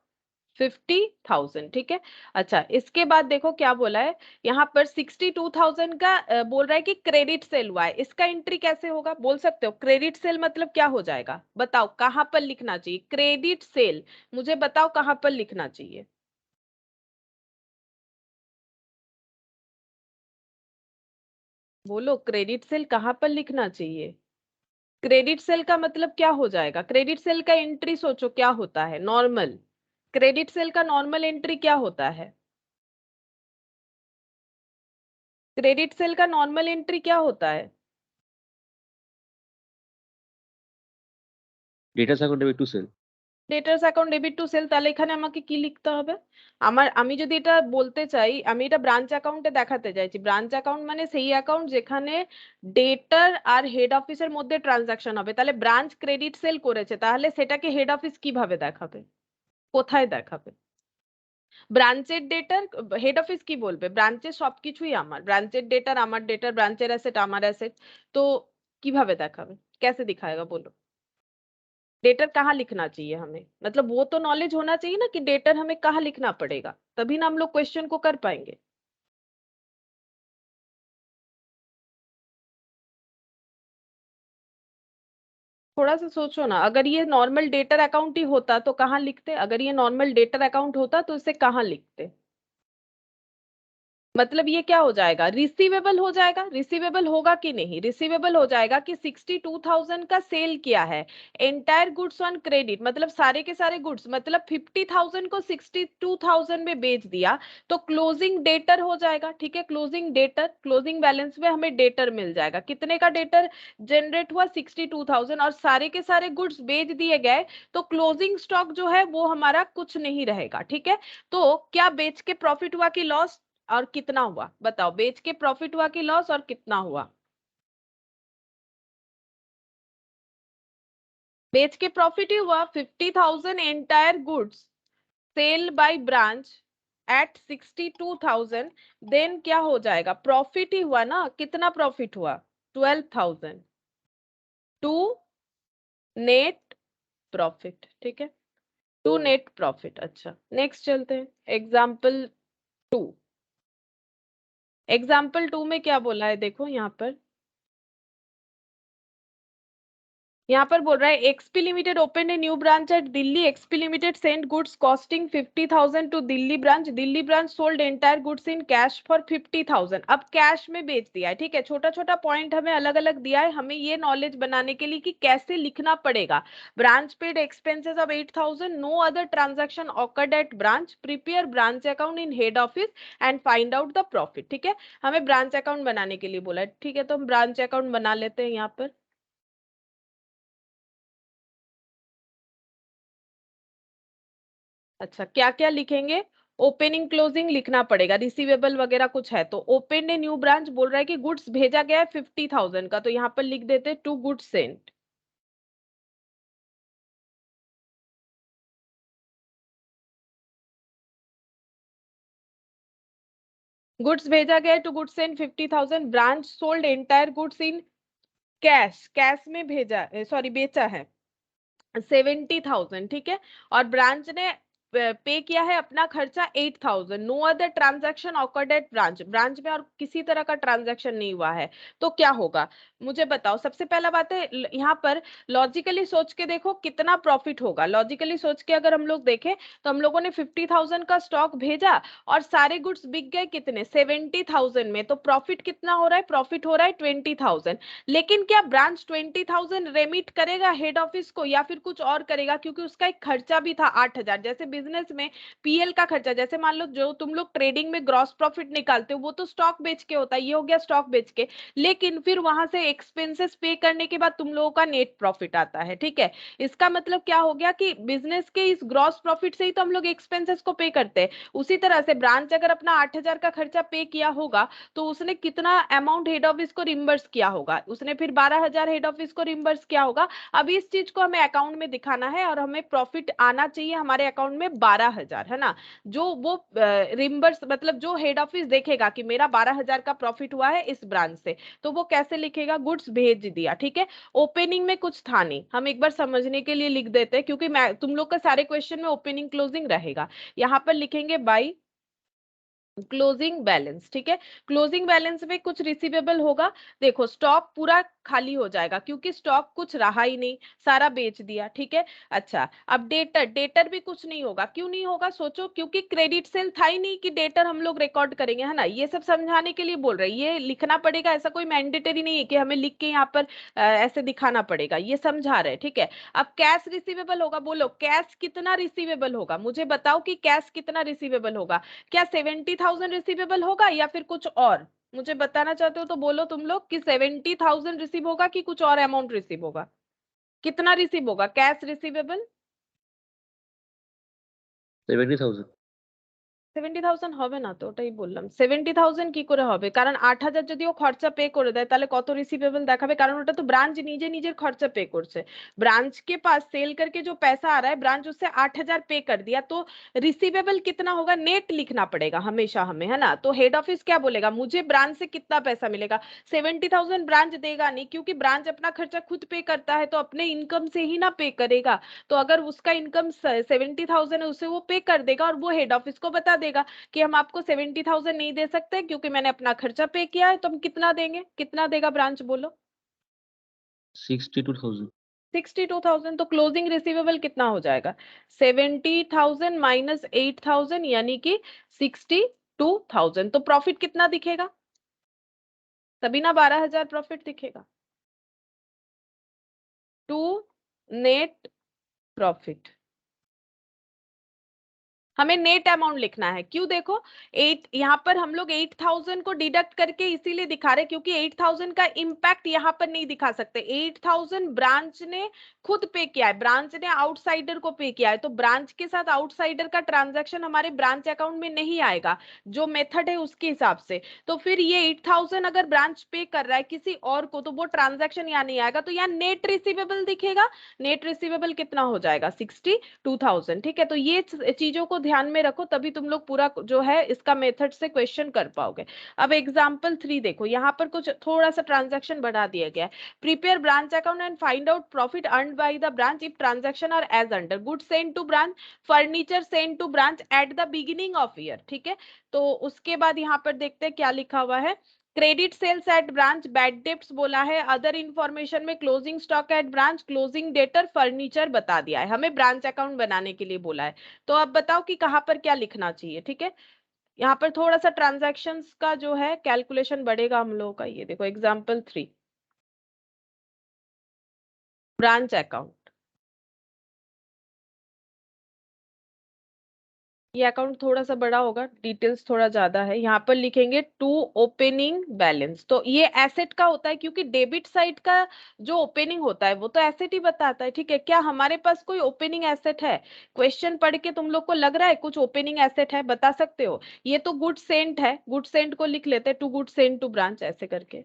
50,000, ठीक है। अच्छा, इसके बाद देखो क्या बोला है यहाँ पर, 62,000 का बोल रहा है कि क्रेडिट सेल हुआ है। इसका एंट्री कैसे होगा बोल सकते हो? क्रेडिट सेल मतलब क्या हो जाएगा बताओ, कहां पर लिखना चाहिए क्रेडिट सेल? मुझे बताओ कहां पर लिखना चाहिए? बोलो, क्रेडिट सेल कहां पर लिखना चाहिए? क्रेडिट सेल का मतलब क्या हो जाएगा? क्रेडिट सेल का एंट्री सोचो क्या होता है नॉर्मल? क्रेडिट सेल का नॉर्मल एंट्री क्या होता है? क्रेडिट सेल का नॉर्मल एंट्री क्या होता है? Debtors account debit to sale. Debtors account debit to sale, তাহলে এখানে আমাকে কি লিখতে হবে? আমি যদি এটা বলতে চাই, আমি এটা ব্রাঞ্চ অ্যাকাউন্টে দেখাতে চাইছি। ব্রাঞ্চ অ্যাকাউন্ট মানে সেই অ্যাকাউন্ট যেখানে ডেটার আর হেড অফিসের মধ্যে ট্রানজাকশন হবে। তাহলে ব্রাঞ্চ ক্রেডিট সেল করেছে, তাহলে সেটাকে হেড অফিস কিভাবে দেখাবে? কোথায় দেখাবে? ব্রাঞ্চের ডেটার হেড অফিস কি বলবে? ব্রাঞ্চের সবকিছুই আমার, ব্রাঞ্চের ডেটার আমার ডেটার, ব্রাঞ্চের অ্যাসেট আমার অ্যাসেট। তো কিভাবে দেখাবে? कैसे दिखाएगा बोलो? डेटर कहाँ लिखना चाहिए हमें? मतलब वो तो नॉलेज होना चाहिए ना कि डेटर हमें कहाँ लिखना पड़ेगा, तभी ना हम लोग क्वेश्चन को कर पाएंगे। थोड़ा सा सोचो ना, अगर ये नॉर्मल डेटर अकाउंट ही होता तो कहाँ लिखते? अगर ये नॉर्मल डेटर अकाउंट होता तो इसे कहाँ लिखते? मतलब ये क्या हो जाएगा? रिसीवेबल हो जाएगा। रिसीवेबल होगा कि नहीं? रिसीवेबल हो जाएगा कि 62,000 का सेल किया है, एंटायर गुड्स ऑन क्रेडिट, मतलब सारे के सारे गुड्स, मतलब 50,000 को 62,000 में बेच दिया तो क्लोजिंग डेटर हो जाएगा। ठीक है, क्लोजिंग डेटर, क्लोजिंग बैलेंस में हमें डेटर मिल जाएगा। कितने का डेटर जनरेट हुआ? 62,000, और सारे के सारे गुड्स बेच दिए गए तो क्लोजिंग स्टॉक जो है वो हमारा कुछ नहीं रहेगा। ठीक है, तो क्या बेच के प्रॉफिट हुआ कि लॉस, और कितना हुआ बताओ? बेच के प्रॉफिट हुआ कि लॉस, और कितना हुआ? बेच के प्रॉफिट ही हुआ। 50,000 entire goods sale by branch at 62,000, then क्या हो जाएगा? प्रॉफिट ही हुआ ना। कितना प्रॉफिट हुआ? 12,000 टू नेट प्रॉफिट। ठीक है, टू नेट प्रॉफिट। अच्छा, नेक्स्ट चलते हैं, एग्जाम्पल 2। एग्जाम्पल 2 में क्या बोला है देखो यहाँ पर बोल रहा है XP limited open a new branch at Delhi. XP limited send goods costing 50,000 to Delhi branch. Delhi branch sold entire goods in cash for 50,000। अब कैश में बेच दिया है। ठीक है, छोटा छोटा पॉइंट हमें अलग अलग दिया है, हमें ये नॉलेज बनाने के लिए कि कैसे लिखना पड़ेगा। Branch paid expenses of 8,000, no other transaction occurred at branch, prepare branch account in head office and find out the profit. ठीक है, हमें ब्रांच अकाउंट बनाने के लिए बोला है। ठीक है, तो हम ब्रांच अकाउंट बना लेते हैं यहाँ पर। अच्छा, क्या क्या लिखेंगे? ओपनिंग क्लोजिंग लिखना पड़ेगा, रिसीवेबल वगैरह कुछ है तो। ओपन ए न्यू ब्रांच बोल रहा है कि गुड्स भेजा गया है 50,000 का, तो यहाँ पर लिख देते टू गुड्स सेंट। गुड्स भेजा गया है to goods sent 50,000। Branch sold entire goods in cash, cash में भेजा, सॉरी बेचा है 70,000। ठीक है, और ब्रांच ने पे किया है अपना खर्चा 8,000। No other transaction occurred at branch, branch में और किसी तरह का ट्रांजैक्शन नहीं हुआ है, तो क्या होगा मुझे बताओ? सबसे पहला बात है यहाँ पर लॉजिकली सोच के देखो कितना प्रॉफिट होगा। लॉजिकली सोच के अगर हम लोग देखें तो हम लोगों ने 50,000 का स्टॉक भेजा और सारे गुड्स बिक गए कितने? 70,000 में, तो प्रॉफिट कितना हो रहा है? प्रॉफिट हो रहा है 20,000। लेकिन क्या ब्रांच 20,000 रेमिट करेगा हेड ऑफिस को या फिर कुछ और करेगा? क्योंकि उसका एक खर्चा भी था 8,000। जैसे बिजनेस में पीएल का खर्चा, जैसे मान लो जो तुम लोग ट्रेडिंग में ग्रॉस प्रॉफिट निकालते हो वो तो स्टॉक बेच के होता है, ये हो गया स्टॉक बेच के। लेकिन फिर वहां से एक्सपेंसेस पे करने के बाद तुम लोगों का नेट प्रॉफिट आता है, ठीक है। इसका मतलब क्या हो गया कि बिजनेस के इस ग्रॉस प्रॉफिट से ही तो हम लोग एक्सपेंसेस को पे करते हैं। उसी तरह से ब्रांच अगर अपना 8,000 का खर्चा पे किया होगा तो उसने कितना अमाउंट हेड ऑफिस को रिम्बर्स किया होगा, उसने फिर 12,000 हेड ऑफिस को रिम्बर्स किया होगा। अब इस चीज को हमें अकाउंट में दिखाना है और हमें प्रॉफिट आना चाहिए हमारे अकाउंट में 12,000, है ना। जो वो रिम्बर्स मतलब जो हेड ऑफिस देखेगा कि मेरा 12,000 का प्रॉफिट हुआ है इस ब्रांच से, तो वो कैसे लिखेगा, गुड्स भेज दिया, ठीक है। ओपनिंग में कुछ था नहीं, हम एक बार समझने के लिए लिख देते हैं क्योंकि मैं तुम लोग का सारे क्वेश्चन में ओपनिंग क्लोजिंग रहेगा। यहाँ पर लिखेंगे बाई क्लोजिंग बैलेंस, ठीक है। क्लोजिंग बैलेंस में कुछ रिसीवेबल होगा, देखो स्टॉक पूरा खाली हो जाएगा क्योंकि स्टॉक कुछ रहा ही नहीं, सारा बेच दिया, ठीक है। अच्छा, अब डेटर, डेटर भी कुछ नहीं होगा, क्यों नहीं होगा सोचो, क्योंकि क्रेडिट सेल था ही नहीं कि डेटर हम लोग रिकॉर्ड करेंगे, है ना। ये सब समझाने के लिए बोल रहे हैं, ये लिखना पड़ेगा, ऐसा कोई मैंडेटरी नहीं है कि हमें लिख के यहाँ पर ऐसे दिखाना पड़ेगा, ये समझा रहे हैं, ठीक है। अब कैश रिसीवेबल होगा, बोलो कैश कितना रिसीवेबल होगा, मुझे बताओ कि कैश कितना रिसीवेबल होगा। क्या 70,000 रिसीवेबल होगा या फिर कुछ और, मुझे बताना चाहते हो तो बोलो तुम लोग कि 70,000 रिसीव होगा कि कुछ और अमाउंट रिसीव होगा, कितना रिसीव होगा कैश रिसीवेबल। 70,000 70,000 হবে না তো, ওটাই বললাম 70,000 কি করে হবে, কারণ 8,000 যদি ও খরচা পে করে দেয় তাহলে কত রিসিভেবল দেখাবে, কারণ ওটা তো ব্রাঞ্চ নিজে নিজের খরচা पे করছে। ब्रांच के पास सेल करके जो पैसा आ रहा है ब्रांच उससे 8,000 पे कर दिया, तो रिसीवेबल कितना होगा नेट लिखना पड़ेगा हमेशा हमें, है ना। तो हेड ऑफिस क्या बोलेगा, मुझे ब्रांच से कितना पैसा मिलेगा, 70,000 ब्रांच देगा नहीं क्योंकि ब्रांच अपना खर्चा खुद पे करता है तो अपने इनकम से ही ना पे करेगा। तो अगर उसका इनकम 70,000 है उसे वो पे कर देगा और वो हेड ऑफिस को बता देगा कि हम आपको 70,000 नहीं दे सकते क्योंकि मैंने अपना खर्चा पे किया है, तो हम कितना देंगे, कितना देगा ब्रांच बोलो। 62,000 62,000, तो क्लोजिंग रिसीवेबल कितना हो जाएगा, 70,000 माइनस 8,000 यानी कि 62,000। तो प्रॉफिट कितना दिखेगा, तभी ना 12,000 प्रॉफिट दिखेगा। टू नेट प्रॉफिट, हमें नेट अमाउंट लिखना है, क्यों देखो 8 यहाँ पर हम लोग 8,000 को डिडक्ट करके इसीलिए दिखा रहे क्योंकि 8,000 का इंपैक्ट यहाँ पर नहीं दिखा सकते। 8,000 ब्रांच ने खुद पे किया है, ब्रांच ने आउटसाइडर को पे किया है, तो ब्रांच के साथ आउटसाइडर का ट्रांजैक्शन हमारे ब्रांच अकाउंट में नहीं आएगा जो मेथड है उसके हिसाब से। तो फिर ये 8,000 अगर ब्रांच पे कर रहा है किसी और को तो वो ट्रांजैक्शन यहाँ नहीं आएगा, तो यहाँ नेट रिसीवेबल दिखेगा। नेट रिसीवेबल कितना हो जाएगा 62,000, ठीक है। तो ये चीजों को ध्यान में रखो तभी तुम लोग पूरा जो है इसका मेथड से क्वेश्चन कर पाओगे। अब एग्जांपल 3 देखो, यहाँ पर कुछ थोड़ा सा ट्रांजैक्शन बढ़ा दिया गया है। Prepare branch account and find out profit earned by the branch if transaction are as under good send to branch, furniture send to branch at the beginning of year, ठीक है। तो उसके बाद यहाँ पर देखते हैं क्या लिखा हुआ है, credit sales at branch, bad debts बोला है, अदर इंफॉर्मेशन में closing stock at branch, closing debtor, furniture बता दिया है, हमें ब्रांच अकाउंट बनाने के लिए बोला है। तो अब बताओ कि कहाँ पर क्या लिखना चाहिए, ठीक है। यहाँ पर थोड़ा सा ट्रांजैक्शंस का जो है कैलकुलेशन बढ़ेगा हम लोगों का, ये देखो एग्जाम्पल 3 ब्रांच अकाउंट, ये अकाउंट थोड़ा सा बड़ा होगा, डिटेल्स थोड़ा ज्यादा है। यहाँ पर लिखेंगे टू ओपनिंग बैलेंस, तो ये एसेट का होता है क्योंकि डेबिट साइड का जो ओपनिंग होता है वो तो एसेट ही बताता है, ठीक है। क्या हमारे पास कोई ओपनिंग एसेट है, क्वेश्चन पढ़ के तुम लोग को लग रहा है कुछ ओपनिंग एसेट है, बता सकते हो। ये तो गुड सेंट है, गुड सेंट को लिख लेते to good sent to branch ऐसे करके।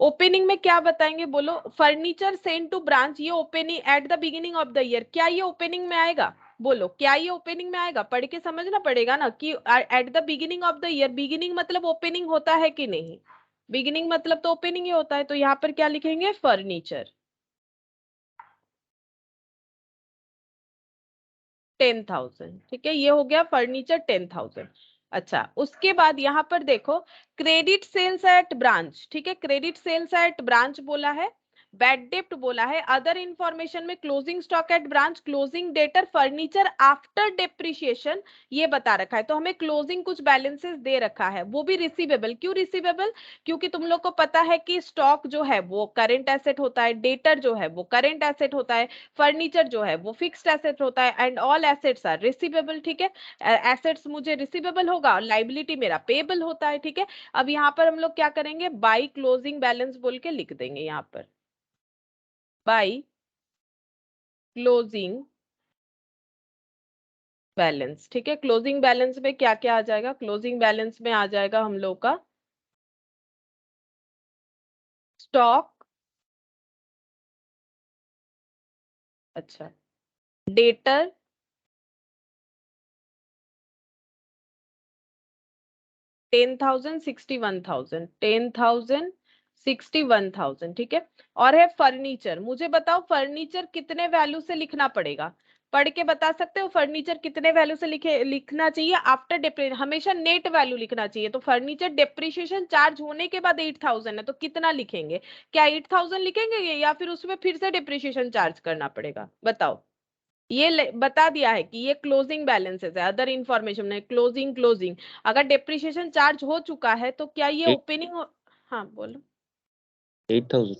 ओपनिंग में क्या बताएंगे बोलो, फर्नीचर सेंड टू ब्रांच, ये opening at the beginning of the year, क्या ये ओपनिंग में आएगा बोलो, क्या ये ओपनिंग में आएगा, पढ़ के समझना पड़ेगा ना कि eight the beginning of the year, beginning मतलब ओपनिंग होता है कि नहीं, बिगिनिंग मतलब तो ओपनिंग ही होता है। तो यहाँ पर क्या लिखेंगे, फर्नीचर 10,000, ठीक है, ये हो गया फर्नीचर 10,000। अच्छा, उसके बाद यहाँ पर देखो क्रेडिट सेल्स एट ब्रांच, ठीक है, क्रेडिट सेल्स एट ब्रांच बोला है, बैड डेप्ट बोला है, अदर इंफॉर्मेशन में closing stock at branch, closing debtor, furniture after depreciation ये बता रखा है। तो हमें क्लोजिंग कुछ बैलेंसेस दे रखा है, वो भी रिसीवेबल। क्यों रिसीवेबल? क्योंकि तुम लोग को पता है कि स्टॉक जो है वो करंट एसेट होता है, डेटर जो है वो करंट एसेट होता है, फर्नीचर जो है वो फिक्स्ड एसेट होता है, and all assets are receivable. ठीक है, एसेट्स मुझे रिसीवेबल होगा, लाइबिलिटी मेरा पेबल होता है। ठीक है, अब यहाँ पर हम लोग क्या करेंगे, बाई क्लोजिंग बैलेंस बोल के लिख देंगे यहाँ पर, बाई क्लोजिंग बैलेंस। ठीक है, क्लोजिंग बैलेंस में क्या क्या आ जाएगा, क्लोजिंग बैलेंस में आ जाएगा हम लोग का स्टॉक, अच्छा, डेटर, 10,000 61,000, 10,000 61,000। ठीक है, और है फर्नीचर। मुझे बताओ फर्नीचर कितने वैल्यू से लिखना पड़ेगा, पढ़ के बता सकते हो फर्नीचर कितने वैल्यू से लिखना चाहिए आफ्टर डेप्रिसिएशन? हमेशा नेट वैल्यू लिखना चाहिए। तो फर्नीचर डेप्रिसिएशन चार्ज होने के बाद 8,000 है, तो कितना लिखेंगे? क्या 8,000 लिखेंगे या फिर उसमें फिर से डेप्रिसिएशन चार्ज करना पड़ेगा? बताओ। ये बता दिया है कि ये क्लोजिंग बैलेंसेस है, अदर इंफॉर्मेशन में क्लोजिंग क्लोजिंग। अगर डेप्रिसिएशन चार्ज हो चुका है तो क्या ये ओपनिंग हाँ बोलो। 8,000।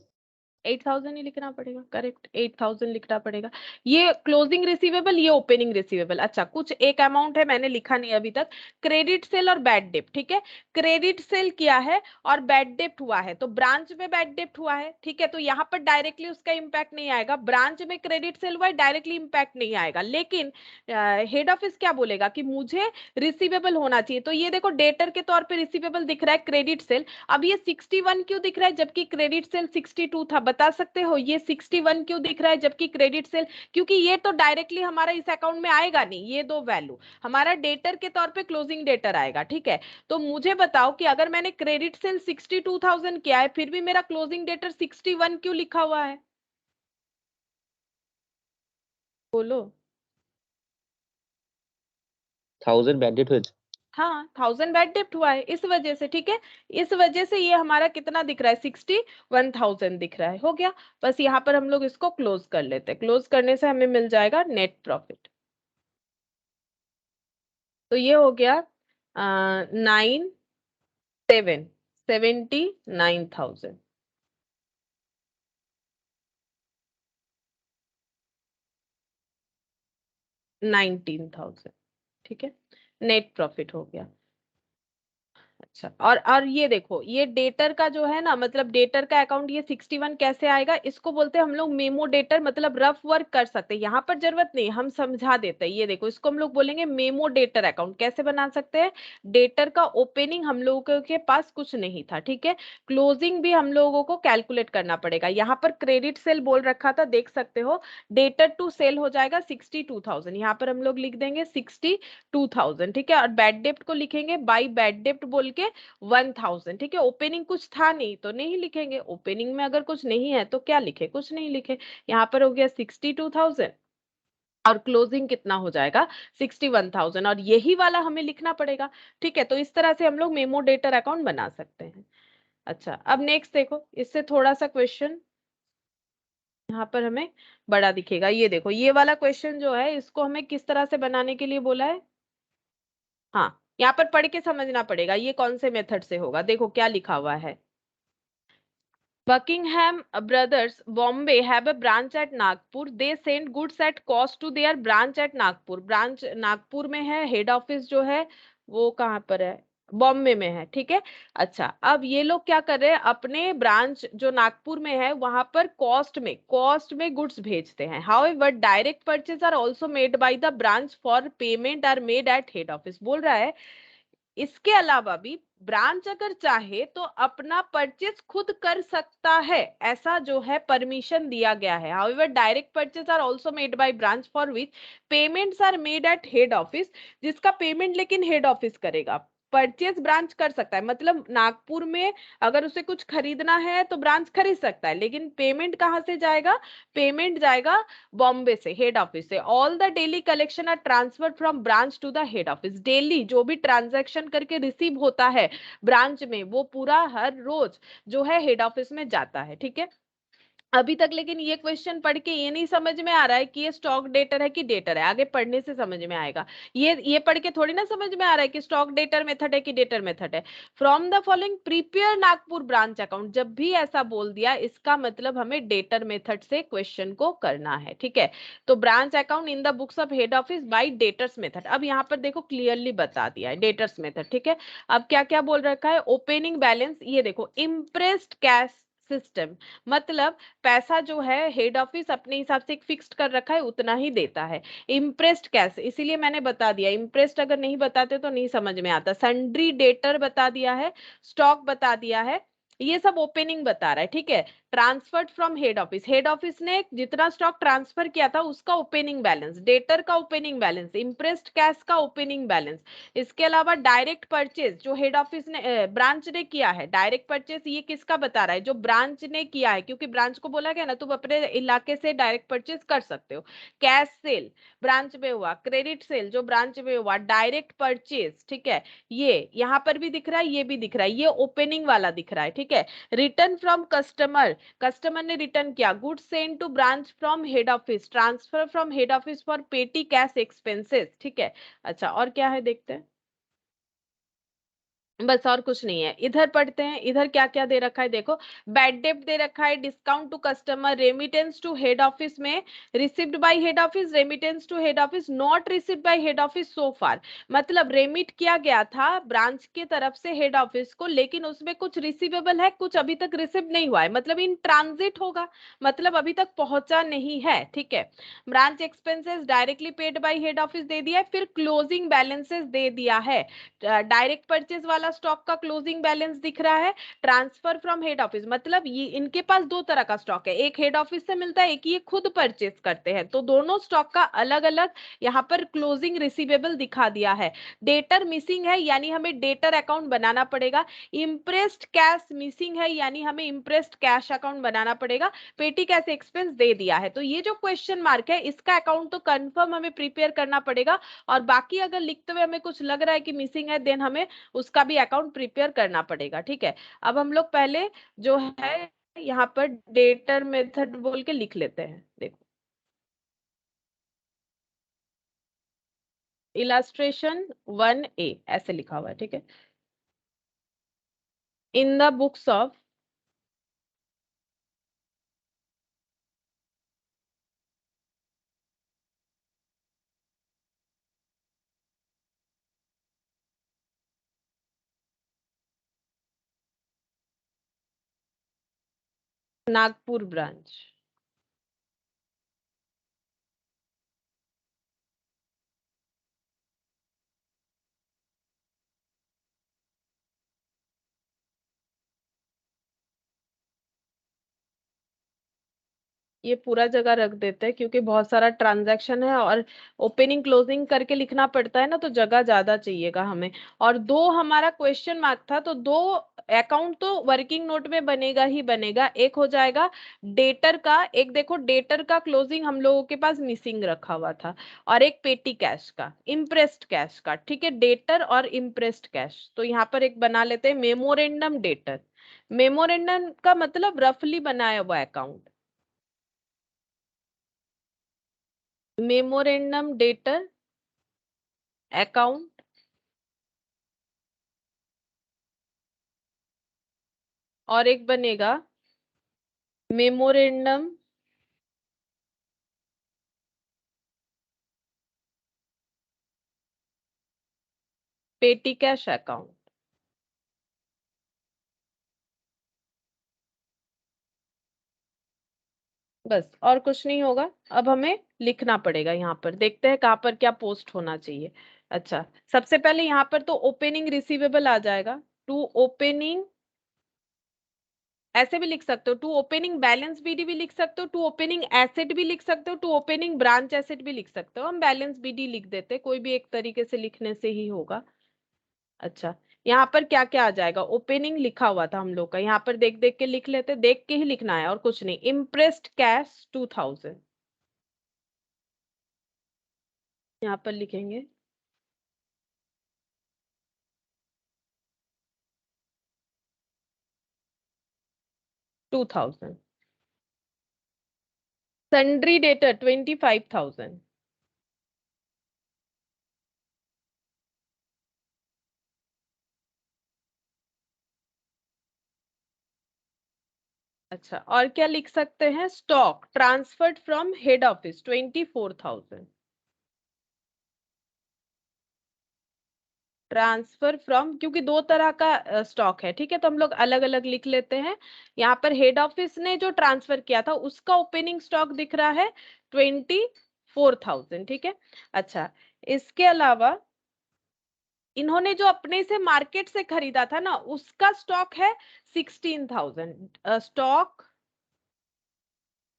8,000 ही लिखना पड़ेगा, करेक्ट, 8,000 लिखना पड़ेगा। ये क्लोजिंग रिसीवेबल, ये ओपनिंग रिसीवेबल। अच्छा, कुछ एक अमाउंट है मैंने लिखा नहीं अभी तक, क्रेडिट सेल और बैड डेप्ट। ठीक है, क्रेडिट सेल किया है और बैड डेप्ट हुआ है, तो ब्रांच में बैड डेप्ट हुआ है। ठीक है, तो यहाँ पर डायरेक्टली उसका इंपैक्ट नहीं आएगा, ब्रांच में क्रेडिट सेल हुआ है डायरेक्टली इंपैक्ट नहीं आएगा, लेकिन हेड ऑफिस क्या बोलेगा कि मुझे रिसीवेबल होना चाहिए। तो ये देखो डेटर के तौर पर रिसीवेबल दिख रहा है क्रेडिट सेल। अब ये 61 क्यों दिख रहा है जबकि क्रेडिट सेल 62 था? बता सकते हो ये 61 क्यों दिख रहा है जबकि क्रेडिट सेल? क्योंकि ये तो डायरेक्टली हमारा इस अकाउंट में आएगा नहीं, ये दो वैल्यू हमारा डेटर के तौर पे क्लोजिंग डेटर आएगा। ठीक है, तो मुझे बताओ कि अगर मैंने क्रेडिट सेल 62,000 किया है फिर भी मेरा क्लोजिंग डेटर 61 क्यों लिखा हुआ है? बोलो। 1000 बैंडेड हुए। हाँ, 1000 बैड डेप्ट हुआ है इस वजह से। ठीक है, इस वजह से ये हमारा कितना दिख रहा है, 61,000 दिख रहा है। हो गया, बस यहाँ पर हम लोग इसको क्लोज कर लेते हैं। क्लोज करने से हमें मिल जाएगा नेट प्रॉफिट। तो ये हो गया 79,000 19,000। ठीक है, नेट प्रॉफिट हो गया। अच्छा, और ये देखो, ये डेटर का जो है ना, मतलब डेटर का अकाउंट ये 61 कैसे आएगा, इसको बोलते हैं हम लोग मेमो डेटर, मतलब रफ वर्क कर सकते हैं। यहाँ पर जरूरत नहीं, हम समझा देते हैं। ये देखो, इसको हम लोग बोलेंगे मेमो डेटर अकाउंट। कैसे बना सकते हैं? डेटर का ओपनिंग हम लोगों के पास कुछ नहीं था, ठीक है, क्लोजिंग भी हम लोगों को कैलकुलेट करना पड़ेगा। यहाँ पर क्रेडिट सेल बोल रखा था, देख सकते हो, डेटर टू सेल हो जाएगा 62,000, यहाँ पर हम लोग लिख देंगे 62,000। ठीक है, और बैड डेप्ट को लिखेंगे बाई बैड डेप्ट बोल के 1,000। ठीक है, ओपनिंग कुछ था नहीं तो नहीं लिखेंगे, ओपनिंग में अगर कुछ नहीं है तो क्या लिखे, कुछ नहीं लिखे। यहाँ पर हो गया 62,000 और क्लोजिंग कितना हो जाएगा, 61,000, और यही वाला हमें लिखना पड़ेगा। ठीक है, तो इस तरह से हम लोग मेमो डेटर अकाउंट बना सकते हैं। अच्छा, अब नेक्स्ट देखो, इससे थोड़ा सा क्वेश्चन यहाँ पर हमें बड़ा दिखेगा। ये देखो, ये वाला क्वेश्चन जो है इसको हमें किस तरह से बनाने के लिए बोला है। हाँ, यहाँ पर पढ़ के समझना पड़ेगा ये कौन से मेथड से होगा। देखो क्या लिखा हुआ है, Buckingham Brothers Bombay have a branch at Nagpur. They send goods at cost to their branch at Nagpur. Branch Nagpur में है, हेड ऑफिस जो है वो कहाँ पर है, बॉम्बे में है। ठीक है, अच्छा, अब ये लोग क्या कर रहे हैं, अपने ब्रांच जो नागपुर में है वहां पर कॉस्ट में गुड्स भेजते हैं। However direct purchase are also made by the branch for payment are made at head office. बोल रहा है इसके अलावा भी ब्रांच अगर चाहे तो अपना परचेज खुद कर सकता है, ऐसा जो है परमिशन दिया गया है। However direct purchase are also made by branch for which payments are made at head office, जिसका पेमेंट लेकिन हेड ऑफिस करेगा। परचेज ब्रांच कर सकता है, मतलब नागपुर में अगर उसे कुछ खरीदना है तो ब्रांच खरीद सकता है, लेकिन पेमेंट कहाँ से जाएगा, पेमेंट जाएगा बॉम्बे से, हेड ऑफिस से। All the daily collection are transfer from branch to the head office. Daily जो भी ट्रांजैक्शन करके रिसीव होता है ब्रांच में वो पूरा हर रोज जो है हेड ऑफिस में जाता है। ठीक है, अभी तक लेकिन ये क्वेश्चन पढ़ के ये नहीं समझ में आ रहा है कि ये स्टॉक डेटर है कि डेटर है, आगे पढ़ने से समझ में आएगा। ये पढ़ के थोड़ी ना समझ में आ रहा है कि स्टॉक डेटर मेथड है कि डेटर मेथड है। From the following prepare Nagpur branch account, जब भी ऐसा बोल दिया इसका मतलब हमें डेटर मेथड से क्वेश्चन को करना है, ठीक है। तो branch account in the books of head office by debtors method, अब यहाँ पर देखो क्लियरली बता दिया है डेटर्स मेथड, ठीक है। अब क्या क्या बोल रखा है, ओपनिंग बैलेंस, ये देखो इम्प्रेस्ड कैश सिस्टम, मतलब पैसा जो है हेड ऑफिस अपने हिसाब से एक फिक्स्ड कर रखा है उतना ही देता है। इम्प्रेस्ड कैसे, इसीलिए मैंने बता दिया, इम्प्रेस्ड अगर नहीं बताते तो नहीं समझ में आता। सन्ड्री डेटर बता दिया है, स्टॉक बता दिया है, ये सब ओपनिंग बता रहा है, ठीक है। Transferred from head office, head office ने जितना स्टॉक ट्रांसफर किया था उसका ओपनिंग बैलेंस, डेटर का ओपनिंग बैलेंस, इम्प्रेस्ड कैश का ओपनिंग बैलेंस। इसके अलावा डायरेक्ट परचेज जो हेड ऑफिस ने ब्रांच ने किया है, डायरेक्ट परचेज ये किसका बता रहा है, जो ब्रांच ने किया है, क्योंकि ब्रांच को बोला गया ना तुम अपने इलाके से डायरेक्ट परचेज कर सकते हो। कैश सेल ब्रांच में हुआ, क्रेडिट सेल जो ब्रांच में हुआ, डायरेक्ट परचेज, ठीक है। ये यहां पर भी दिख रहा है, ये भी दिख रहा है, ये ओपनिंग वाला दिख रहा है, ठीक है। रिटर्न फ्रॉम कस्टमर, कस्टमर ने रिटर्न किया, goods send to branch from head office, transfer from head office for petty cash expenses, ठीक है। अच्छा और क्या है देखते हैं, बस और कुछ नहीं है। इधर पढ़ते हैं, इधर क्या क्या दे रखा है देखो, बैड डेप्ट दे रखा है, discount to customer, remittance to head office में received by head office, remittance to head office not received by head office so फार, मतलब रेमिट किया गया था ब्रांच के तरफ से हेड ऑफिस को, लेकिन उसमें कुछ रिसीवेबल है, कुछ अभी तक रिसीव नहीं हुआ है, मतलब इन ट्रांजिट होगा, मतलब अभी तक पहुंचा नहीं है, ठीक है। Branch expenses directly paid by head office दे दिया है, फिर क्लोजिंग बैलेंसेस दे दिया है, डायरेक्ट परचेज वाला स्टॉक का क्लोजिंग बैलेंस दिख रहा है, ट्रांसफर फ्रॉम हेड ऑफिस, मतलब ये इनके पास दो तरह का स्टॉक है, एक हेड ऑफिस से मिलता है, एक ये खुद परचेज करते हैं, तो दोनों स्टॉक का अलग अलग यहाँ पर क्लोजिंग रिसीवेबल दिखा दिया है। डेटर मिसिंग है यानी हमें डेटर अकाउंट बनाना पड़ेगा, इम्प्रेस्ड कैश मिसिंग है यानी हमें इम्प्रेस्ड कैश अकाउंट बनाना पड़ेगा, पेटी कैश एक्सपेंस दे दिया है, तो ये जो क्वेश्चन मार्क है इसका अकाउंट तो कंफर्म हमें प्रिपेयर करना पड़ेगा, और बाकी अगर लिखते हुए हमें कुछ लग रहा है कि मिसिंग है देन हमें उसका भी अकाउंट प्रिपेयर करना पड़ेगा, ठीक है। अब हम लोग पहले जो है यहाँ पर डेटर मेथड बोल के लिख लेते हैं, देखो इलास्ट्रेशन 1A ऐसे लिखा हुआ है, ठीक है। In the books of Nagpur branch, ये पूरा जगह रख देते हैं क्योंकि बहुत सारा ट्रांजैक्शन है और ओपनिंग क्लोजिंग करके लिखना पड़ता है ना, तो जगह ज्यादा चाहिएगा हमें। और दो हमारा क्वेश्चन मार्क था, तो दो अकाउंट तो वर्किंग नोट में बनेगा ही बनेगा, एक हो जाएगा डेटर का, एक देखो डेटर का क्लोजिंग हम लोगों के पास मिसिंग रखा हुआ था, और एक पेटी कैश का, इम्प्रेस्ड कैश का, ठीक है, डेटर और इम्प्रेस्ड कैश, तो यहाँ पर एक बना लेते हैं मेमोरेंडम डेटर, मेमोरेंडम का मतलब रफली बनाया हुआ अकाउंट, मेमोरेंडम डेटर अकाउंट, और एक बनेगा मेमोरेंडम पेटी कैश अकाउंट, बस और कुछ नहीं होगा। अब हमें लिखना पड़ेगा, यहाँ पर देखते हैं कहाँ पर क्या पोस्ट होना चाहिए। अच्छा सबसे पहले यहाँ पर तो ओपनिंग रिसीवेबल आ जाएगा, टू ओपनिंग, ऐसे भी लिख सकते हो, टू ओपनिंग बैलेंस बीडी भी लिख सकते हो, टू ओपनिंग एसेट भी लिख सकते हो, टू ओपनिंग ब्रांच एसेट भी लिख सकते हो, हम बैलेंस बीडी लिख देते हैं, कोई भी एक तरीके से लिखने से ही होगा। अच्छा यहाँ पर क्या क्या आ जाएगा, ओपनिंग लिखा हुआ था हम लोग का, यहाँ पर देख देख के लिख लेते, देख के ही लिखना है और कुछ नहीं, इम्प्रेस्ड कैश 2000, यहाँ पर लिखेंगे 2000, सन्ड्री डेटर 25,000। अच्छा, और क्या लिख सकते हैं? Stock transferred from head office 24,000। Transfer from, क्योंकि दो तरह का स्टॉक है, ठीक है, तो हम लोग अलग अलग लिख लेते हैं। यहाँ पर हेड ऑफिस ने जो ट्रांसफर किया था उसका ओपनिंग स्टॉक दिख रहा है 24,000, ठीक है। अच्छा, इसके अलावा इन्होंने जो अपने से मार्केट से खरीदा था ना, उसका स्टॉक है 16,000। Stock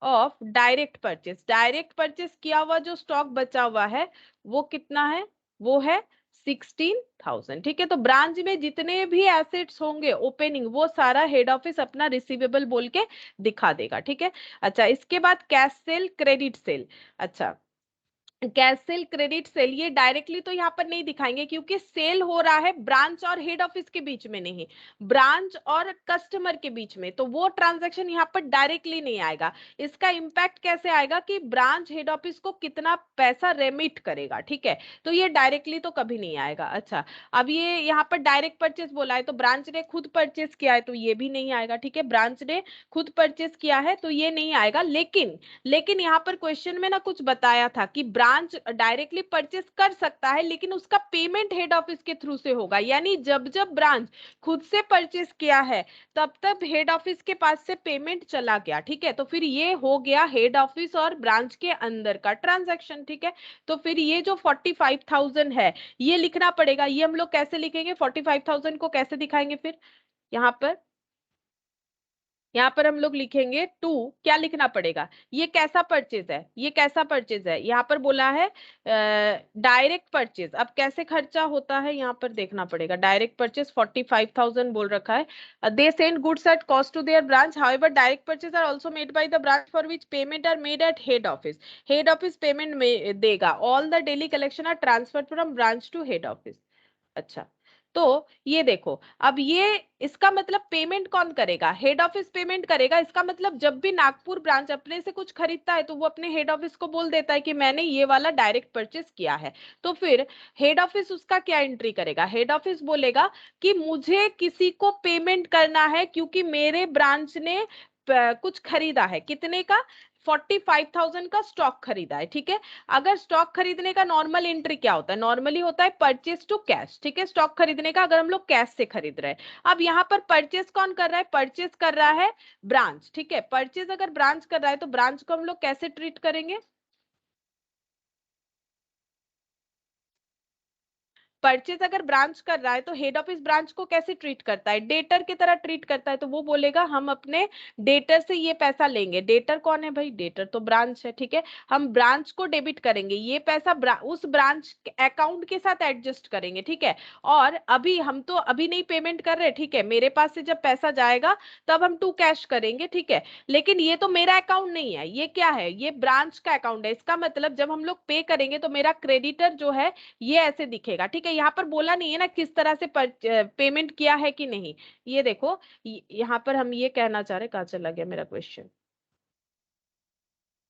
of direct purchase, direct purchase किया हुआ जो स्टॉक बचा हुआ है वो कितना है? वो है 16,000, ठीक है। तो ब्रांच में जितने भी एसेट्स होंगे ओपनिंग, वो सारा हेड ऑफिस अपना रिसीवेबल बोल के दिखा देगा, ठीक है। अच्छा, इसके बाद कैश सेल, क्रेडिट सेल। अच्छा, कैश सेल, क्रेडिट सेल, ये डायरेक्टली तो यहाँ पर नहीं दिखाएंगे क्योंकि सेल हो रहा है ब्रांच और हेड ऑफिस के बीच में, नहीं ब्रांच और कस्टमर के बीच में, तो वो ट्रांजैक्शन यहाँ पर डायरेक्टली नहीं आएगा। इसका इम्पैक्ट कैसे आएगा कि ब्रांच हेड ऑफिस को कितना पैसा रेमिट करेगा, ठीक है, तो ये डायरेक्टली तो कभी नहीं आएगा। अच्छा, अब ये यहाँ पर डायरेक्ट परचेस बोला है तो ब्रांच ने खुद परचेस किया है तो ये भी नहीं आएगा, ठीक है, ब्रांच ने खुद परचेस किया है तो ये नहीं आएगा। लेकिन यहाँ पर क्वेश्चन में ना कुछ बताया था कि ब्रांच डायरेक्टली परचेस कर सकता है लेकिन उसका पेमेंट हेड ऑफिस के थ्रू से होगा, यानी जब जब ब्रांच खुद से परचेस किया है तब तब हेड ऑफिस के पास से पेमेंट चला गया, ठीक है, तो फिर ये हो गया हेड ऑफिस और ब्रांच के अंदर का ट्रांजैक्शन, ठीक है। तो फिर ये जो 45,000 है ये लिखना पड़ेगा। ये हम लोग कैसे लिखेंगे? 45,000 को कैसे दिखाएंगे फिर? यहाँ पर हम लोग लिखेंगे टू, क्या लिखना पड़ेगा? ये कैसा परचेज है? ये कैसा परचेज है? यहाँ पर बोला है डायरेक्ट परचेज। अब कैसे खर्चा होता है यहाँ पर देखना पड़ेगा। डायरेक्ट परचेज 45,000 बोल रखा है। They send goods at cost to their branch, however direct purchase are also made by the branch for which payment are made at head office. Head office payment में देगा। All the daily collection are transferred from branch to head office. अच्छा, तो ये देखो, अब ये इसका मतलब पेमेंट कौन करेगा? हेड ऑफिस पेमेंट करेगा। इसका मतलब जब भी नागपुर ब्रांच अपने से कुछ खरीदता है तो वो अपने हेड ऑफिस को बोल देता है कि मैंने ये वाला डायरेक्ट परचेस किया है। तो फिर हेड ऑफिस उसका क्या एंट्री करेगा? हेड ऑफिस बोलेगा कि मुझे किसी को पेमेंट करना है क्योंकि मेरे ब्रांच ने कुछ खरीदा है। कितने का? 45,000 का स्टॉक खरीदा है, ठीक है। अगर स्टॉक खरीदने का नॉर्मल एंट्री क्या होता है? नॉर्मली होता है परचेस टू कैश, ठीक है, स्टॉक खरीदने का अगर हम लोग कैश से खरीद रहे हैं। अब यहाँ पर परचेस कौन कर रहा है? परचेस कर रहा है ब्रांच, ठीक है। परचेस अगर ब्रांच कर रहा है तो ब्रांच को हम लोग कैसे ट्रीट करेंगे? परचेज अगर ब्रांच कर रहा है तो हेड ऑफिस ब्रांच को कैसे ट्रीट करता है? डेटर की तरह ट्रीट करता है। तो वो बोलेगा हम अपने डेटर से ये पैसा लेंगे। डेटर कौन है भाई? डेटर तो ब्रांच है, ठीक है। हम ब्रांच को डेबिट करेंगे, ये पैसा उस ब्रांच अकाउंट के साथ एडजस्ट करेंगे, ठीक है। और अभी हम तो अभी नहीं पेमेंट कर रहे, ठीक है, मेरे पास से जब पैसा जाएगा तब हम टू कैश करेंगे, ठीक है। लेकिन ये तो मेरा अकाउंट नहीं है, ये क्या है? ये ब्रांच का अकाउंट है। इसका मतलब जब हम लोग पे करेंगे तो मेरा क्रेडिटर जो है ये ऐसे दिखेगा, ठीक है। यहाँ पर बोला नहीं है ना किस तरह से पेमेंट किया है कि नहीं। ये देखो, यहाँ पर हम ये कहना चाह रहे, कहाँ चला गया मेरा क्वेश्चन?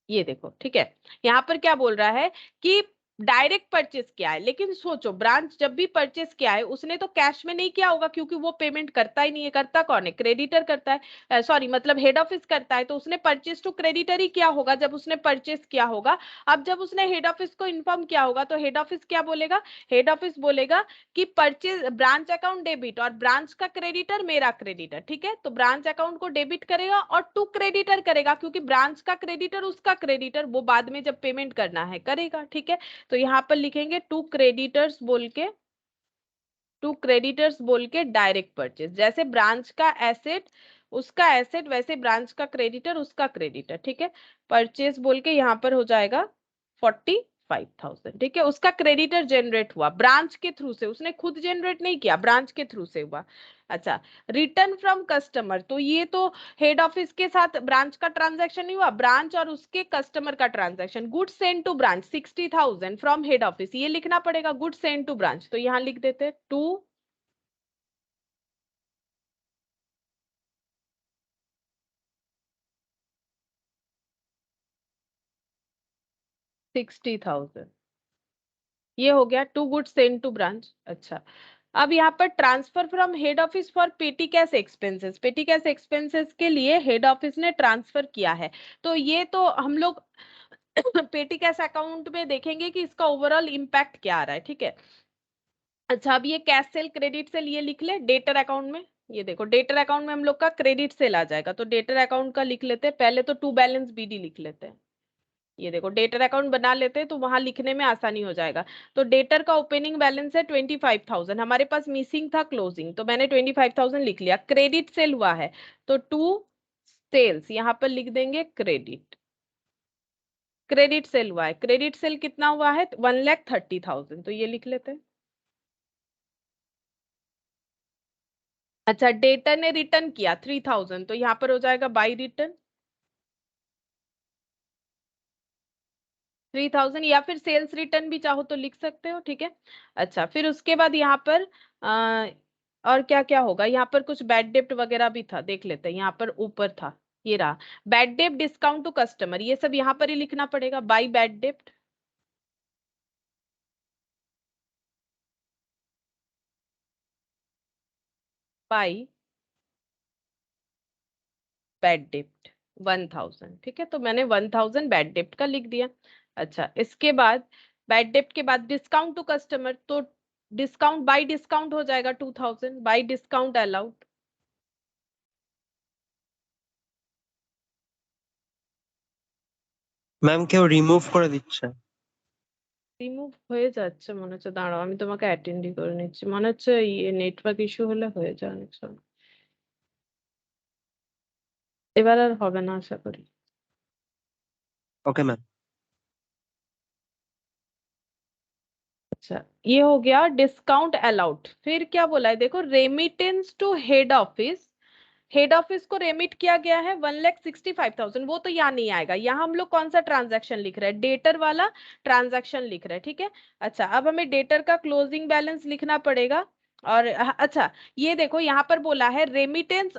ये देखो, ठीक है, यहाँ पर क्या बोल रहा है कि डायरेक्ट परचेस किया है। लेकिन सोचो, ब्रांच जब भी परचेस किया है उसने तो कैश में नहीं किया होगा क्योंकि वो पेमेंट करता ही नहीं है। करता कौन है? क्रेडिटर करता है, सॉरी मतलब हेड ऑफिस करता है। तो उसने परचेस टू क्रेडिटर ही किया होगा जब उसने परचेस किया होगा। अब जब उसने हेड ऑफिस को इन्फॉर्म किया होगा तो हेड ऑफिस क्या बोलेगा? हेड ऑफिस बोलेगा कि परचेज ब्रांच अकाउंट डेबिट, और ब्रांच का क्रेडिटर मेरा क्रेडिटर, ठीक है। तो ब्रांच अकाउंट को डेबिट करेगा और टू क्रेडिटर करेगा क्योंकि ब्रांच का क्रेडिटर उसका क्रेडिटर वो बाद में जब पेमेंट करना है करेगा, ठीक है। तो यहां पर लिखेंगे टू क्रेडिटर्स बोल के डायरेक्ट परचेज। जैसे ब्रांच का एसेट उसका एसेट, वैसे ब्रांच का क्रेडिटर उसका क्रेडिटर, ठीक है। परचेज बोल के यहाँ पर हो जाएगा 45,000, ठीक है। उसका क्रेडिटर जनरेट हुआ ब्रांच के थ्रू से, उसने खुद जनरेट नहीं किया, ब्रांच के थ्रू से हुआ। अच्छा, रिटर्न फ्रॉम कस्टमर, तो ये तो हेड ऑफिस के साथ ब्रांच का ट्रांजैक्शन नहीं हुआ, ब्रांच और उसके कस्टमर का transaction. Good send to branch 60,000 from head office, ये लिखना पड़ेगा गुड सेंड टू ब्रांच। तो यहाँ लिख देते टू 60,000। ये हो गया to goods send to branch. अच्छा, अब यहाँ पर transfer from head office for petty cash expenses, petty cash expenses के लिए हेड ऑफिस ने ट्रांसफर किया है। तो ये तो हम लोग पेटी कैश अकाउंट में देखेंगे कि इसका ओवरऑल इम्पैक्ट क्या आ रहा है, ठीक है। अच्छा, अब ये कैश सेल क्रेडिट सेल ये लिख ले डेटर अकाउंट में। ये देखो डेटर अकाउंट में हम लोग का क्रेडिट सेल आ जाएगा, तो डेटर अकाउंट का लिख लेते हैं पहले, तो टू बैलेंस बीडी लिख लेते हैं। ये देखो डेटर अकाउंट बना लेते हैं तो वहां लिखने में आसानी हो जाएगा। तो डेटर का ओपनिंग बैलेंस है 25,000, हमारे पास मिसिंग था क्लोजिंग, तो मैंने 25,000 लिख लिया। क्रेडिट सेल हुआ है तो टू सेल्स यहाँ पर लिख देंगे क्रेडिट। क्रेडिट सेल हुआ है, क्रेडिट सेल कितना हुआ है 1,30,000, तो ये लिख लेते हैं। अच्छा, डेटर ने रिटर्न किया 3,000, तो यहाँ पर हो जाएगा बाई रिटर्न 3,000, या फिर सेल्स रिटर्न भी चाहो तो लिख सकते हो, ठीक है। अच्छा, फिर उसके बाद यहाँ पर और क्या क्या होगा, यहाँ पर कुछ बैड डेप्ट वगैरह भी था, देख लेते हैं। यहाँ पर ऊपर था, ये रहा बैड डेप्ट डिस्काउंट टू कस्टमर, ये सब यहाँ पर ही लिखना पड़ेगा बाई बैड डेप्ट। बाई बैड डेप्ट 1,000, ठीक है। तो मैंने 1,000 बैड डेप्ट का लिख दिया। अच्छा, इसके बाद बैड डेप्ट के बाद डिस्काउंट टू कस्टमर, तो डिस्काउंट बाई डिस्काउंट हो जाएगा 2,000 बाई डिस्काउंट अलाउड। ম্যাম কেউ রিমুভ করে দিচ্ছে। রিমুভ হয়ে যাচ্ছে মনে হচ্ছে, দাঁড়াও আমি তোমাকে অ্যাটেন্ডই করে নিচ্ছি, মনে হচ্ছে ইয়ে নেটওয়ার্ক ইস্যু হলে হয়ে যায় অনেক সময়। এবার আর হবে না আশা করি। Okay ma'am. अच्छा, ये हो गया डिस्काउंट अलाउड। फिर क्या बोला है देखो, remittance to head office, head office को रेमिट किया गया है 1,65,000, वो तो यहाँ नहीं आएगा। यहाँ हम लोग कौन सा ट्रांजैक्शन लिख रहे हैं, डेटर वाला ट्रांजैक्शन लिख रहे हैं, ठीक है। अच्छा, अब हमें डेटर का क्लोजिंग बैलेंस लिखना पड़ेगा। और अच्छा, ये देखो यहाँ पर बोला है रेमिटेंस,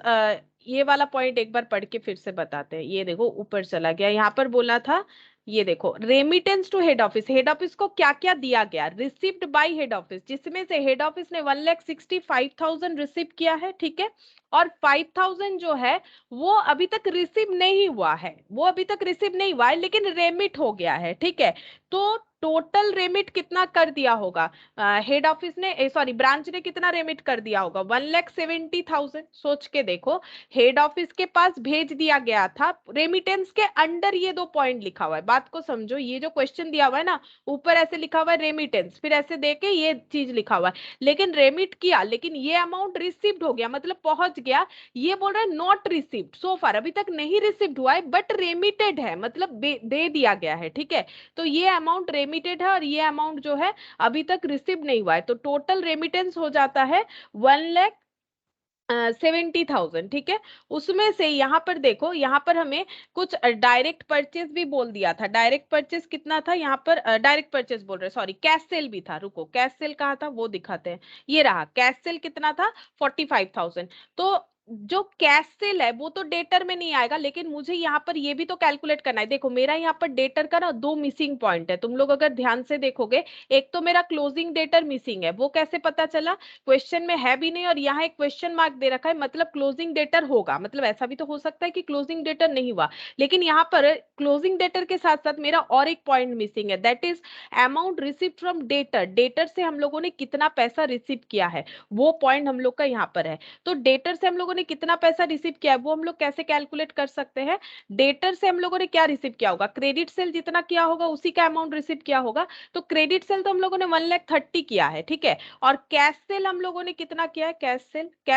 ये वाला पॉइंट एक बार पढ़ के फिर से बताते हैं। ये देखो ऊपर चला गया, यहाँ पर बोला था, ये देखो remittance to head office, head office को क्या क्या दिया गया, रिसीव्ड बाय हेड ऑफिस, जिसमें से हेड ऑफिस ने 1,65,000 रिसीव किया है, ठीक है। और 5,000 जो है वो अभी तक रिसीव नहीं हुआ है, वो अभी तक रिसीव नहीं हुआ है लेकिन रेमिट हो गया है, ठीक है। तो टोटल रेमिट कितना कर दिया होगा, हेड ऑफिस ने सॉरी ब्रांच ने कितना रेमिट कर दिया होगा 1,70,000। सोच के देखो, हेड ऑफिस के पास भेज दिया गया था, रेमिटेंस के अंडर ये दो पॉइंट लिखा हुआ है, बात को समझो। ये जो क्वेश्चन दिया हुआ है ना, ऊपर ऐसे लिखा हुआ है रेमिटेंस, फिर ऐसे देके ये चीज लिखा हुआ है, लेकिन रेमिट किया, लेकिन ये अमाउंट रिसीव्ड हो गया, मतलब पहुंच गया। ये बोल रहा है नॉट रिसीव्ड सो फार, अभी तक नहीं रिसीव्ड हुआ है बट रेमिटेड है, मतलब दे दिया गया है, ठीक है। तो ये अमाउंट रेमिटेड है और ये अमाउंट जो है अभी तक रिसीव नहीं हुआ है, तो टोटल रेमिटेंस हो जाता है 1,70,000, ठीक है। उसमें से यहाँ पर देखो, यहाँ पर हमें कुछ डायरेक्ट परचेज भी बोल दिया था। डायरेक्ट परचेज कितना था यहाँ पर, डायरेक्ट परचेज बोल रहे सॉरी, कैश सेल भी था। रुको, कैश सेल कहाँ था वो दिखाते हैं। ये रहा कैश सेल कितना था 45,000। तो जो कैश सेल है वो तो डेटर में नहीं आएगा, लेकिन मुझे यहाँ पर ये भी तो कैलकुलेट करना है। देखो मेरा यहाँ पर डेटर का ना दो मिसिंग पॉइंट है, तुम लोग अगर ध्यान से देखोगे, एक तो मेरा क्लोजिंग डेटर मिसिंग है, वो कैसे पता चला, क्वेश्चन में है भी नहीं और यहाँ एक क्वेश्चन मार्क दे रखा है, मतलब क्लोजिंग डेटर होगा, मतलब ऐसा भी तो हो सकता है कि क्लोजिंग डेटर नहीं हुआ, लेकिन यहाँ पर क्लोजिंग डेटर के साथ साथ मेरा और एक पॉइंट मिसिंग है, that is amount receive from debtor, debtor से हम लोगों ने कितना पैसा रिसीव किया है, वो पॉइंट हम लोग का यहाँ पर है। तो डेटर से हम लोगों ने कितना पैसा रिसीव किया है वो हम लोग कैसे कैलकुलेट कर सकते हैं, डेटर से हम लोगों ने क्या रिसीव किया होगा, क्रेडिट सेल जितना किया होगा उसी का अमाउंट रिसीव किया होगा। तो क्रेडिट सेल तो हम लोगों ने 1,30,000 किया है, ठीक है। और कैश सेल हम लोगों ने कितना किया है, कैश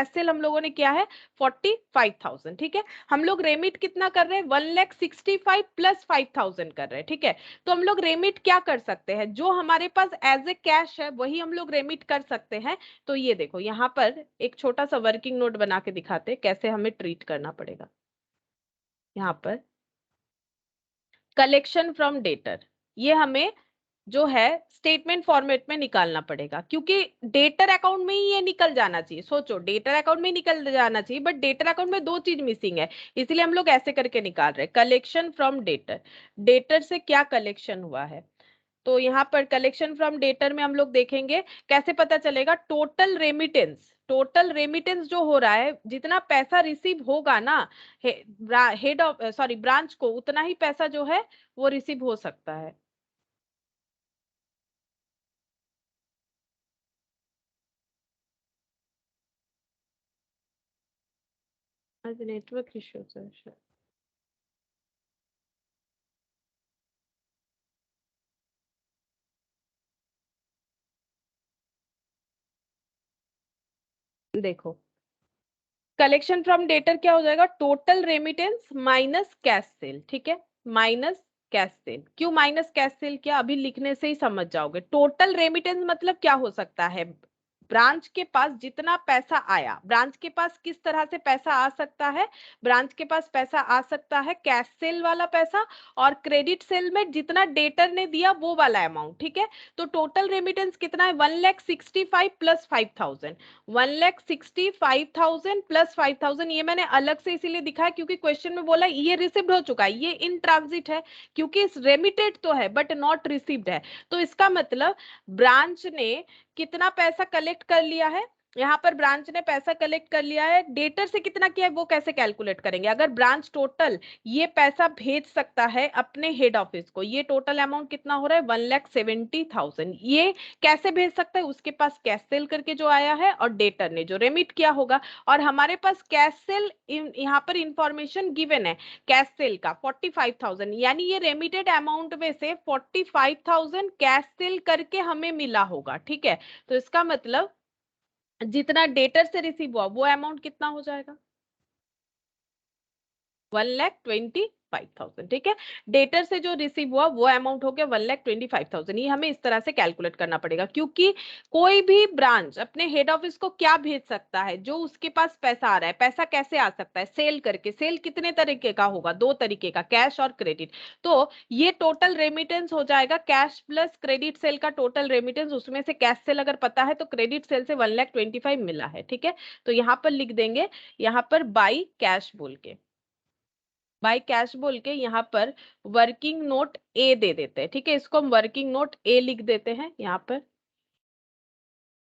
सेल हम लोगों ने किया है 45,000, ठीक है। हम लोग रेमिट कितना कर रहे हैं 1,65,000 प्लस 5,000 कर रहे हैं, ठीक है। तो हम लोग रेमिट क्या कर सकते हैं, जो हमारे पास एज ए कैश है वही हम लोग रेमिट कर सकते हैं। तो ये देखो यहाँ पर एक छोटा सा वर्किंग नोट बना के दिखाते हैं कैसे हमें ट्रीट करना पड़ेगा। यहाँ पर कलेक्शन फ्रॉम डेटर, ये हमें जो है स्टेटमेंट फॉर्मेट में निकालना पड़ेगा, क्योंकि डेटर अकाउंट में ही ये निकल जाना चाहिए। सोचो, डेटर अकाउंट में ही निकल जाना चाहिए, बट डेटर अकाउंट में दो चीज मिसिंग है, इसलिए हम लोग ऐसे करके निकाल रहे हैं। कलेक्शन फ्रॉम डेटर, डेटर से क्या कलेक्शन हुआ है, तो यहाँ पर कलेक्शन फ्रॉम डेटर में हम लोग देखेंगे कैसे पता चलेगा। टोटल रेमिटेंस, टोटल रेमिटेंस जो हो रहा है, जितना पैसा रिसीव होगा ना हेड ऑफ सॉरी ब्रांच को, उतना ही पैसा जो है वो रिसीव हो सकता है। आज नेटवर्क इश्यू है। देखो, कलेक्शन फ्रॉम डेटर क्या हो जाएगा, total remittance minus cash cell, ठीक है, माइनस कैश सेल। क्यों माइनस कैश सेल किया, अभी लिखने से ही समझ जाओगे। टोटल रेमिटेंस मतलब क्या हो सकता है, ब्रांच के पास जितना पैसा आया, ब्रांच के पास किस तरह से पैसा आ सकता है, ब्रांच के पास पैसा आ सकता है कैश सेल वाला पैसा, और क्रेडिट सेल में जितना डेटर ने दिया वो वाला अमाउंट, ठीक है। तो टोटल रेमिटेंस कितना है, 1,65,000 प्लस 5,000, 1,65,000 प्लस 5,000। ये मैंने अलग से इसीलिए दिखाया क्योंकि क्वेश्चन में बोला ये रिसीव्ड हो चुका है, ये इन ट्रांजिट है, क्योंकि रेमिटेड तो है बट नॉट रिसीव्ड है। तो इसका मतलब ब्रांच ने कितना पैसा कलेक्ट कर लिया है, यहाँ पर ब्रांच ने पैसा कलेक्ट कर लिया है। डेटर से कितना किया है वो कैसे कैलकुलेट करेंगे, अगर ब्रांच टोटल ये पैसा भेज सकता है अपने हेड ऑफिस को, ये टोटल अमाउंट कितना हो रहा है 1,70,000, ये कैसे भेज सकता है, उसके पास कैश सेल करके जो आया है और डेटर ने जो रेमिट किया होगा, और हमारे पास कैश सेल यहाँ पर इंफॉर्मेशन गिवन है कैश सेल का 45,000, यानी ये रेमिटेड अमाउंट में से 45,000 कैश सेल करके हमें मिला होगा, ठीक है। तो इसका मतलब जितना डेटर से रिसीव हुआ वो अमाउंट कितना हो जाएगा, 1,25,000, ठीक है। डेटर से जो रिसीव हुआ वो अमाउंट हो गया 1,25,000। ये हमें इस तरह से कैलकुलेट करना पड़ेगा, क्योंकि कोई भी ब्रांच अपने हेड ऑफिस को क्या भेज सकता है, जो उसके पास पैसा आ रहा है। पैसा कैसे आ सकता है, सेल करके। सेल कितने तरीके का होगा, दो तरीके का, कैश और क्रेडिट। तो ये टोटल रेमिटेंस हो जाएगा कैश प्लस क्रेडिट सेल का टोटल रेमिटेंस, उसमें से कैश सेल अगर पता है तो क्रेडिट सेल से 1,25,000 मिला है, ठीक है। तो यहाँ पर लिख देंगे, यहाँ पर बाई कैश बोल के, बाय कैश बोल के यहाँ पर वर्किंग नोट ए दे देते हैं, ठीक है। इसको हम वर्किंग नोट ए लिख देते हैं यहाँ पर।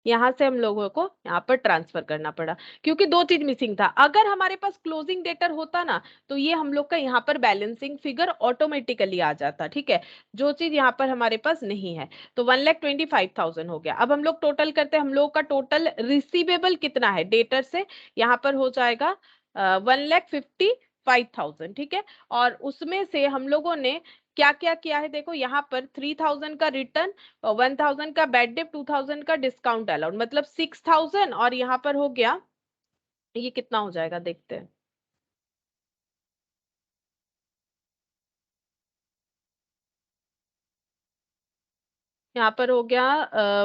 यहां से हम लोगों को यहाँ पर ट्रांसफर करना पड़ा क्योंकि दो चीज मिसिंग था। अगर हमारे पास क्लोजिंग डेटर होता ना तो ये हम लोग का यहाँ पर बैलेंसिंग फिगर ऑटोमेटिकली आ जाता, ठीक है, जो चीज यहाँ पर हमारे पास नहीं है। तो 1,25,000 हो गया। अब हम लोग टोटल करते हैं, हम लोग का टोटल रिसीवेबल कितना है डेटर से, यहाँ पर हो जाएगा 1,55,000, ठीक है। और उसमें से हम लोगों ने क्या क्या किया है, देखो यहाँ पर 3,000 का रिटर्न, 1,000 का बैड डेट, 2,000 का डिस्काउंट अलाउड, मतलब 6,000। और यहाँ पर हो गया, ये कितना हो जाएगा देखते हैं, यहाँ पर हो गया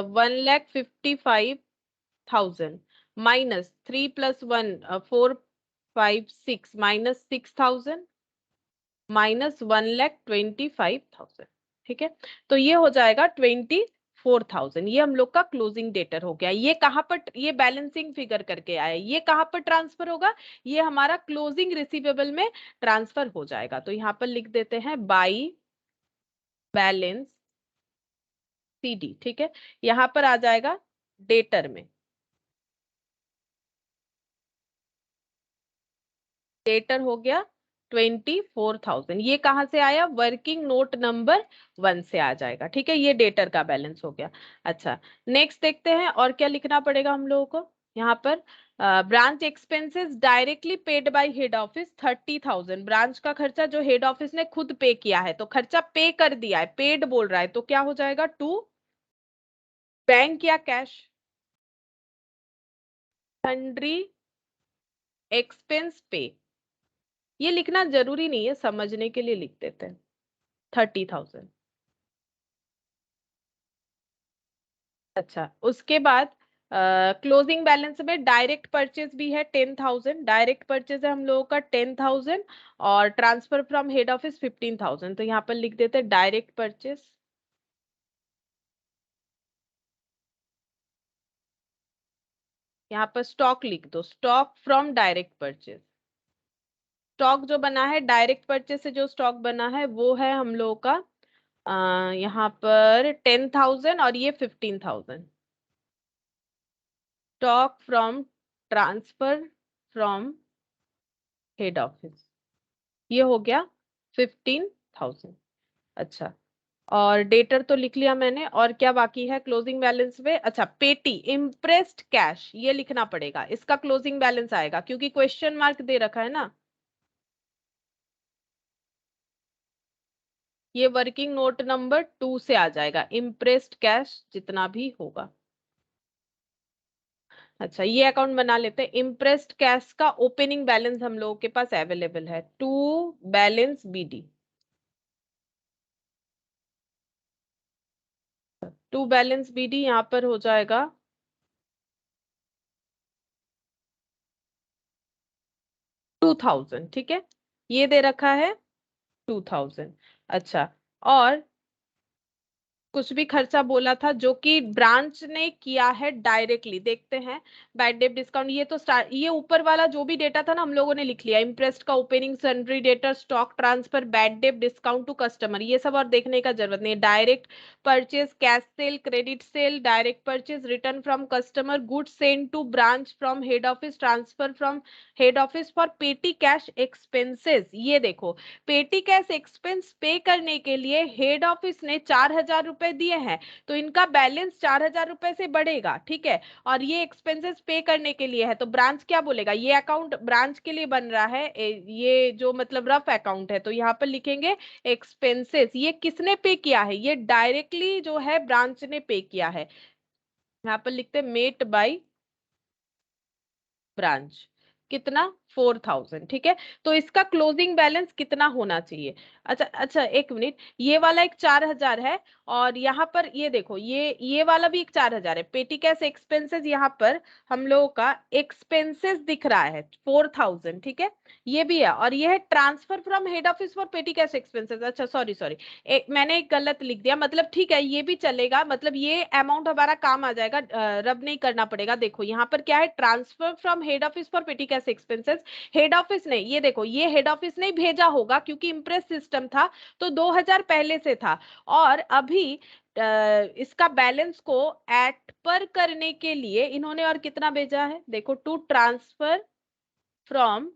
1,55,000 माइनस 3 प्लस 1 4,5,6 माइनस 6,000 माइनस 1,25,000, ठीक है। तो ये हो जाएगा 24,000। ये हम लोग का क्लोजिंग डेटर हो गया। ये कहां पर, ये बैलेंसिंग फिगर करके आया, ये कहां पर ट्रांसफर होगा, ये हमारा क्लोजिंग रिसीवेबल में ट्रांसफर हो जाएगा। तो यहाँ पर लिख देते हैं बाई बैलेंस सीडी, ठीक है। यहाँ पर आ जाएगा डेटर में, डेटर हो गया 24,000। ये कहां से आया, वर्किंग नोट नंबर 1 से आ जाएगा, ठीक है। ये डेटर का बैलेंस हो गया। अच्छा, नेक्स्ट देखते हैं और क्या लिखना पड़ेगा हम लोगों को। यहाँ पर branch expenses directly paid by head office 30,000। Branch का खर्चा जो हेड ऑफिस ने खुद पे किया है, तो खर्चा पे कर दिया है, पेड बोल रहा है, तो क्या हो जाएगा टू बैंक या कैश, सन्ड्री एक्सपेंस पे। ये लिखना जरूरी नहीं है, समझने के लिए लिख देते हैं 30,000। अच्छा, उसके बाद क्लोजिंग बैलेंस में डायरेक्ट परचेज भी है 10,000। डायरेक्ट परचेज है हम लोगों का 10,000 और ट्रांसफर फ्रॉम हेड ऑफिस 15,000। तो यहाँ पर लिख देते हैं डायरेक्ट परचेज यहाँ पर स्टॉक लिख दो, stock from direct purchase. Stock जो बना है डायरेक्ट परचेज से, जो स्टॉक बना है वो है हम लोगों का यहाँ पर 10,000 और ये 15,000। Stock from transfer from head office, ये हो गया 15,000। अच्छा, और डेटर तो लिख लिया मैंने, और क्या बाकी है क्लोजिंग बैलेंस में? अच्छा, पेटी इम्प्रेस्ड कैश, ये लिखना पड़ेगा, इसका क्लोजिंग बैलेंस आएगा क्योंकि क्वेश्चन मार्क दे रखा है ना। ये वर्किंग नोट नंबर 2 से आ जाएगा, इम्प्रेस्ड कैश जितना भी होगा। अच्छा, ये अकाउंट बना लेते हैं। इम्प्रेस्ड कैश का ओपनिंग बैलेंस हम लोगों के पास अवेलेबल है, to balance BD. To balance BD यहाँ पर हो जाएगा 2,000। ठीक है, ये दे रखा है 2,000। अच्छा, और कुछ भी खर्चा बोला था जो कि ब्रांच ने किया है डायरेक्टली, देखते हैं। बैड डेट डिस्काउंट, ये तो ये ऊपर वाला जो भी डेटा था ना हम लोगों ने लिख लिया। इम्प्रेस्ड का opening, sundry debtor, stock transfer, bad debt discount to customer, ये सब और देखने का जरूरत नहीं है। Direct purchase, cash sale, credit sale, direct purchase, return from customer, good send to branch from head office, transfer from head office for petty cash expenses. ये देखो, पेटी कैश एक्सपेंस पे करने के लिए हेड ऑफिस ने 4,000 रुपए दिए हैं, तो इनका बैलेंस 4,000 रुपए से बढ़ेगा। ठीक है, और ये एक्सपेंसेस पे करने के लिए है, तो ब्रांच क्या बोलेगा? ये अकाउंट ब्रांच के लिए बन रहा है, ये जो मतलब रफ अकाउंट है, तो यहाँ पर लिखेंगे एक्सपेंसेस। ये किसने पे किया है? ये डायरेक्टली जो है ब्रांच ने पे किया है। यहाँ पर लिखते हैं मेट बाय ब्रांच। कितना? 4,000। ठीक है, तो इसका क्लोजिंग बैलेंस कितना होना चाहिए? अच्छा अच्छा, एक मिनट, ये वाला एक 4,000 है, और यहाँ पर ये देखो, ये वाला भी एक 4,000 है। पेटी कैश एक्सपेंसेस, यहाँ पर हम लोगों का एक्सपेंसेस दिख रहा है 4,000। ठीक है, ये भी है, और ये है transfer from head office for petty cash expenses. अच्छा सॉरी सॉरी, मैंने एक गलत लिख दिया, मतलब ठीक है ये भी चलेगा, मतलब ये अमाउंट हमारा काम आ जाएगा, रब नहीं करना पड़ेगा। देखो यहाँ पर क्या है, transfer from head office for petty cash expenses. Head office ने, ये देखो, ये हेड ऑफिस ने भेजा होगा क्योंकि इम्प्रेस सिस्टम था, तो 2,000 पहले से था, और अभी इसका बैलेंस को एट पर करने के लिए इन्होंने और कितना भेजा है? देखो, to transfer from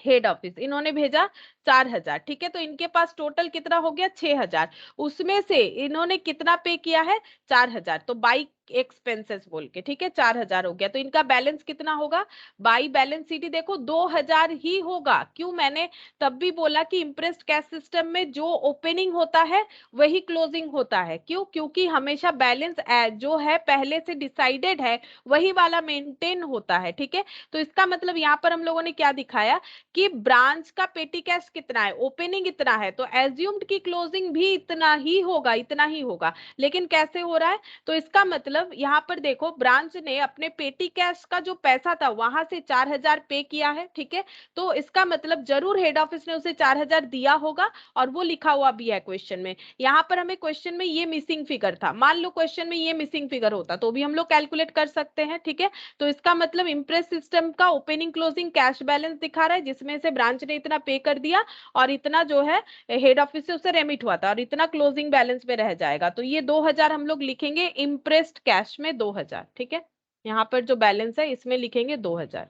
head office इन्होंने भेजा 4,000। ठीक है, तो इनके पास टोटल कितना हो गया? 6,000। उसमें से इन्होंने कितना पे किया है? 4,000, तो बाई एक्सपेंसेस बोल के, ठीक है, 4,000 हो गया, तो इनका बैलेंस कितना होगा? बाई बैलेंस शीट देखो 2,000 ही होगा। क्यों? मैंने तब भी बोला कि इम्प्रेस्ड कैश सिस्टम में जो ओपनिंग होता है वही क्लोजिंग होता है। क्यों? क्योंकि हमेशा बैलेंस जो है पहले से डिसाइडेड है वही वाला मेंटेन होता है। ठीक है, तो इसका मतलब यहाँ पर हम लोगों ने क्या दिखाया कि ब्रांच का पेटी कैश कितना है, ओपनिंग इतना है, तो एज्यूम्ड की क्लोजिंग भी इतना ही होगा, इतना ही होगा। लेकिन कैसे हो रहा है? तो इसका मतलब यहाँ पर देखो, ब्रांच ने अपने पेटी कैश का जो पैसा था वहां से 4,000 पे किया है। ठीक है, तो इसका मतलब जरूर हेड ऑफिस ने उसे 4,000 दिया होगा, और वो लिखा हुआ भी है क्वेश्चन में। यहाँ पर हमें क्वेश्चन में ये मिसिंग फिगर था, मान लो क्वेश्चन में ये मिसिंग फिगर होता तो भी हम लोग कैलकुलेट कर सकते हैं। ठीक है, तो इसका मतलब इम्प्रेस सिस्टम का ओपनिंग क्लोजिंग कैश बैलेंस दिखा रहा है, जिसमें से ब्रांच ने इतना पे कर दिया, और इतना जो है हेड ऑफिस से उसे रेमिट हुआ था, और इतना क्लोजिंग बैलेंस में रह जाएगा। तो ये 2,000 हम लोग लिखेंगे इम्प्रेस्ड कैश में 2,000। ठीक है, यहाँ पर जो बैलेंस है इसमें लिखेंगे 2,000,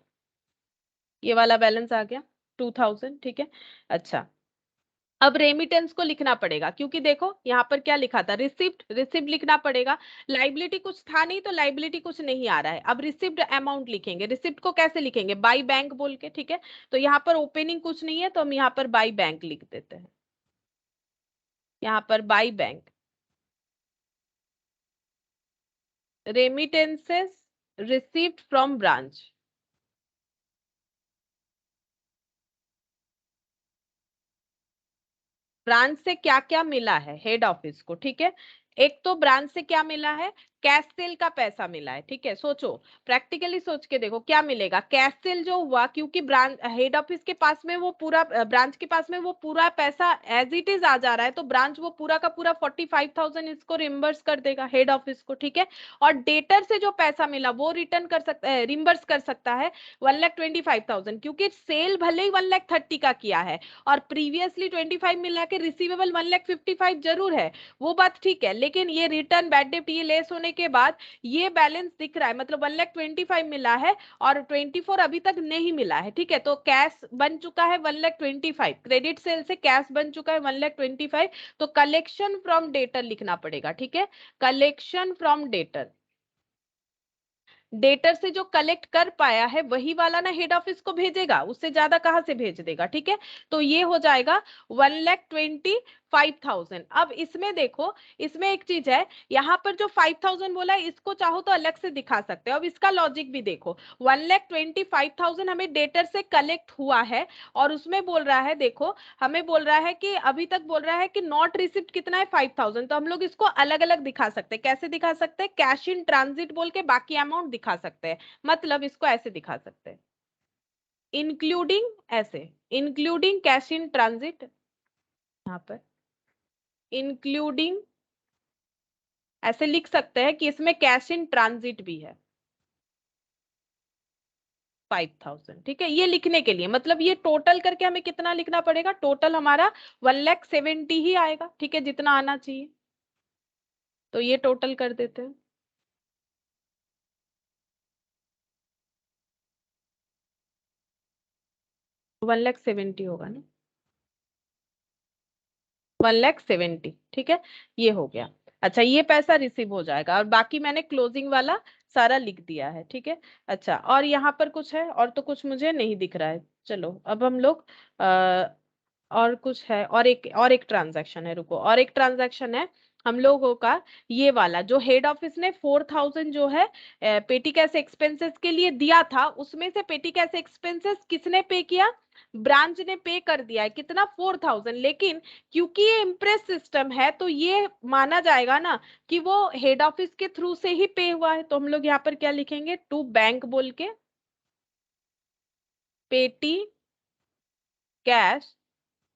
ये वाला बैलेंस आ गया 2,000। ठीक है, अच्छा, अब रेमिटेंस को लिखना पड़ेगा, क्योंकि देखो यहाँ पर क्या लिखा था? रिसिप्ट, रिसिप्ट लिखना पड़ेगा। लाइबिलिटी कुछ था नहीं, तो लाइबिलिटी कुछ नहीं आ रहा है। अब रिसिप्ट अमाउंट लिखेंगे। रिसिप्ट को कैसे लिखेंगे? बाई बैंक बोल के। ठीक है, तो यहाँ पर ओपनिंग कुछ नहीं है, तो हम यहाँ पर बाई बैंक लिख देते हैं, यहाँ पर by bank. Remittances received from branch, branch से क्या क्या मिला है हेड ऑफिस को। ठीक है, एक तो ब्रांच से क्या मिला है? कैश सेल का पैसा मिला है, ठीक है। सोचो, प्रैक्टिकली सोच के देखो क्या मिलेगा। कैश सेल जो हुआ, क्योंकि ब्रांच हेड ऑफिस के पास में वो पूरा, ब्रांच के पास में वो पूरा पैसा एज इट इज आ जा रहा है, तो ब्रांच वो पूरा का पूरा 45,000 इसको रिम्बर्स कर देगा हेड ऑफिस को, ठीक है। और डेटर से जो पैसा मिला वो रिटर्न कर सकता है, रिम्बर्स कर सकता है 1,25,000, क्योंकि सेल भले ही 1,30,000 का किया है और प्रीवियसली 25 मिला के रिसीवेबल 1,55,000 जरूर है, वो बात ठीक है। लेकिन ये रिटर्न, बैड डेट, ये लेस होने के बाद ये बैलेंस दिख रहा है, मतलब 1,25,000 मिला है और 24 अभी तक नहीं मिला है, ठीक है। तो कैश बन चुका है 1,25,000, क्रेडिट सेल से कैश बन चुका है 1,25,000। तो कलेक्शन फ्रॉम डेटर लिखना पड़ेगा, ठीक है। कलेक्शन फ्रॉम डेटर, डेटर से जो कलेक्ट कर पाया है वही वाला ना हेड ऑफिस को भेजेगा, उससे ज्यादा कहां से भेज देगा, ठीक है। तो ये हो जाएगा 1,25,000। अब इसमें देखो, इसमें एक चीज है, यहाँ पर जो 5,000 बोला है इसको चाहो तो अलग से दिखा सकते हो। अब इसका लॉजिक भी देखो, 1,25,000 हमें डेटर से कलेक्ट हुआ है और उसमें बोल रहा है, देखो हमें बोल रहा है कि अभी तक बोल रहा है कि नॉट रिसिप्ट कितना है 5,000। तो हम लोग इसको अलग अलग दिखा सकते हैं। कैसे दिखा सकते हैं? कैश इन ट्रांजिट बोल के बाकी अमाउंट दिखा सकते हैं। मतलब इसको ऐसे दिखा सकते हैं, इंक्लूडिंग, ऐसे इंक्लूडिंग कैश इन ट्रांजिट, यहाँ पर इंक्लूडिंग, ऐसे लिख सकते हैं कि इसमें कैश इन ट्रांजिट भी है 5,000, ठीक है। ये लिखने के लिए, मतलब ये टोटल करके हमें कितना लिखना पड़ेगा, टोटल हमारा 1,70,000 ही आएगा, ठीक है, जितना आना चाहिए। तो ये टोटल कर देते हैं, 1,70,000 होगा ना, 1,70,000, ठीक है। ये हो गया। अच्छा, ये पैसा रिसीव हो जाएगा और बाकी मैंने क्लोजिंग वाला सारा लिख दिया है, ठीक है। अच्छा, और यहाँ पर कुछ है? और तो कुछ मुझे नहीं दिख रहा है। चलो अब हम लोग और कुछ है, और एक ट्रांजैक्शन है, रुको, और एक ट्रांजैक्शन है हम लोगों का, ये वाला जो हेड ऑफिस ने 4,000 जो है पेटी कैश एक्सपेंसेस के लिए दिया था, उसमें से पेटी कैश एक्सपेंसेस किसने पे किया? ब्रांच ने पे कर दिया है, कितना? 4,000। लेकिन क्योंकि ये इम्प्रेस सिस्टम है तो ये माना जाएगा ना कि वो हेड ऑफिस के थ्रू से ही पे हुआ है। तो हम लोग यहाँ पर क्या लिखेंगे? टू बैंक बोल के, पेटी कैश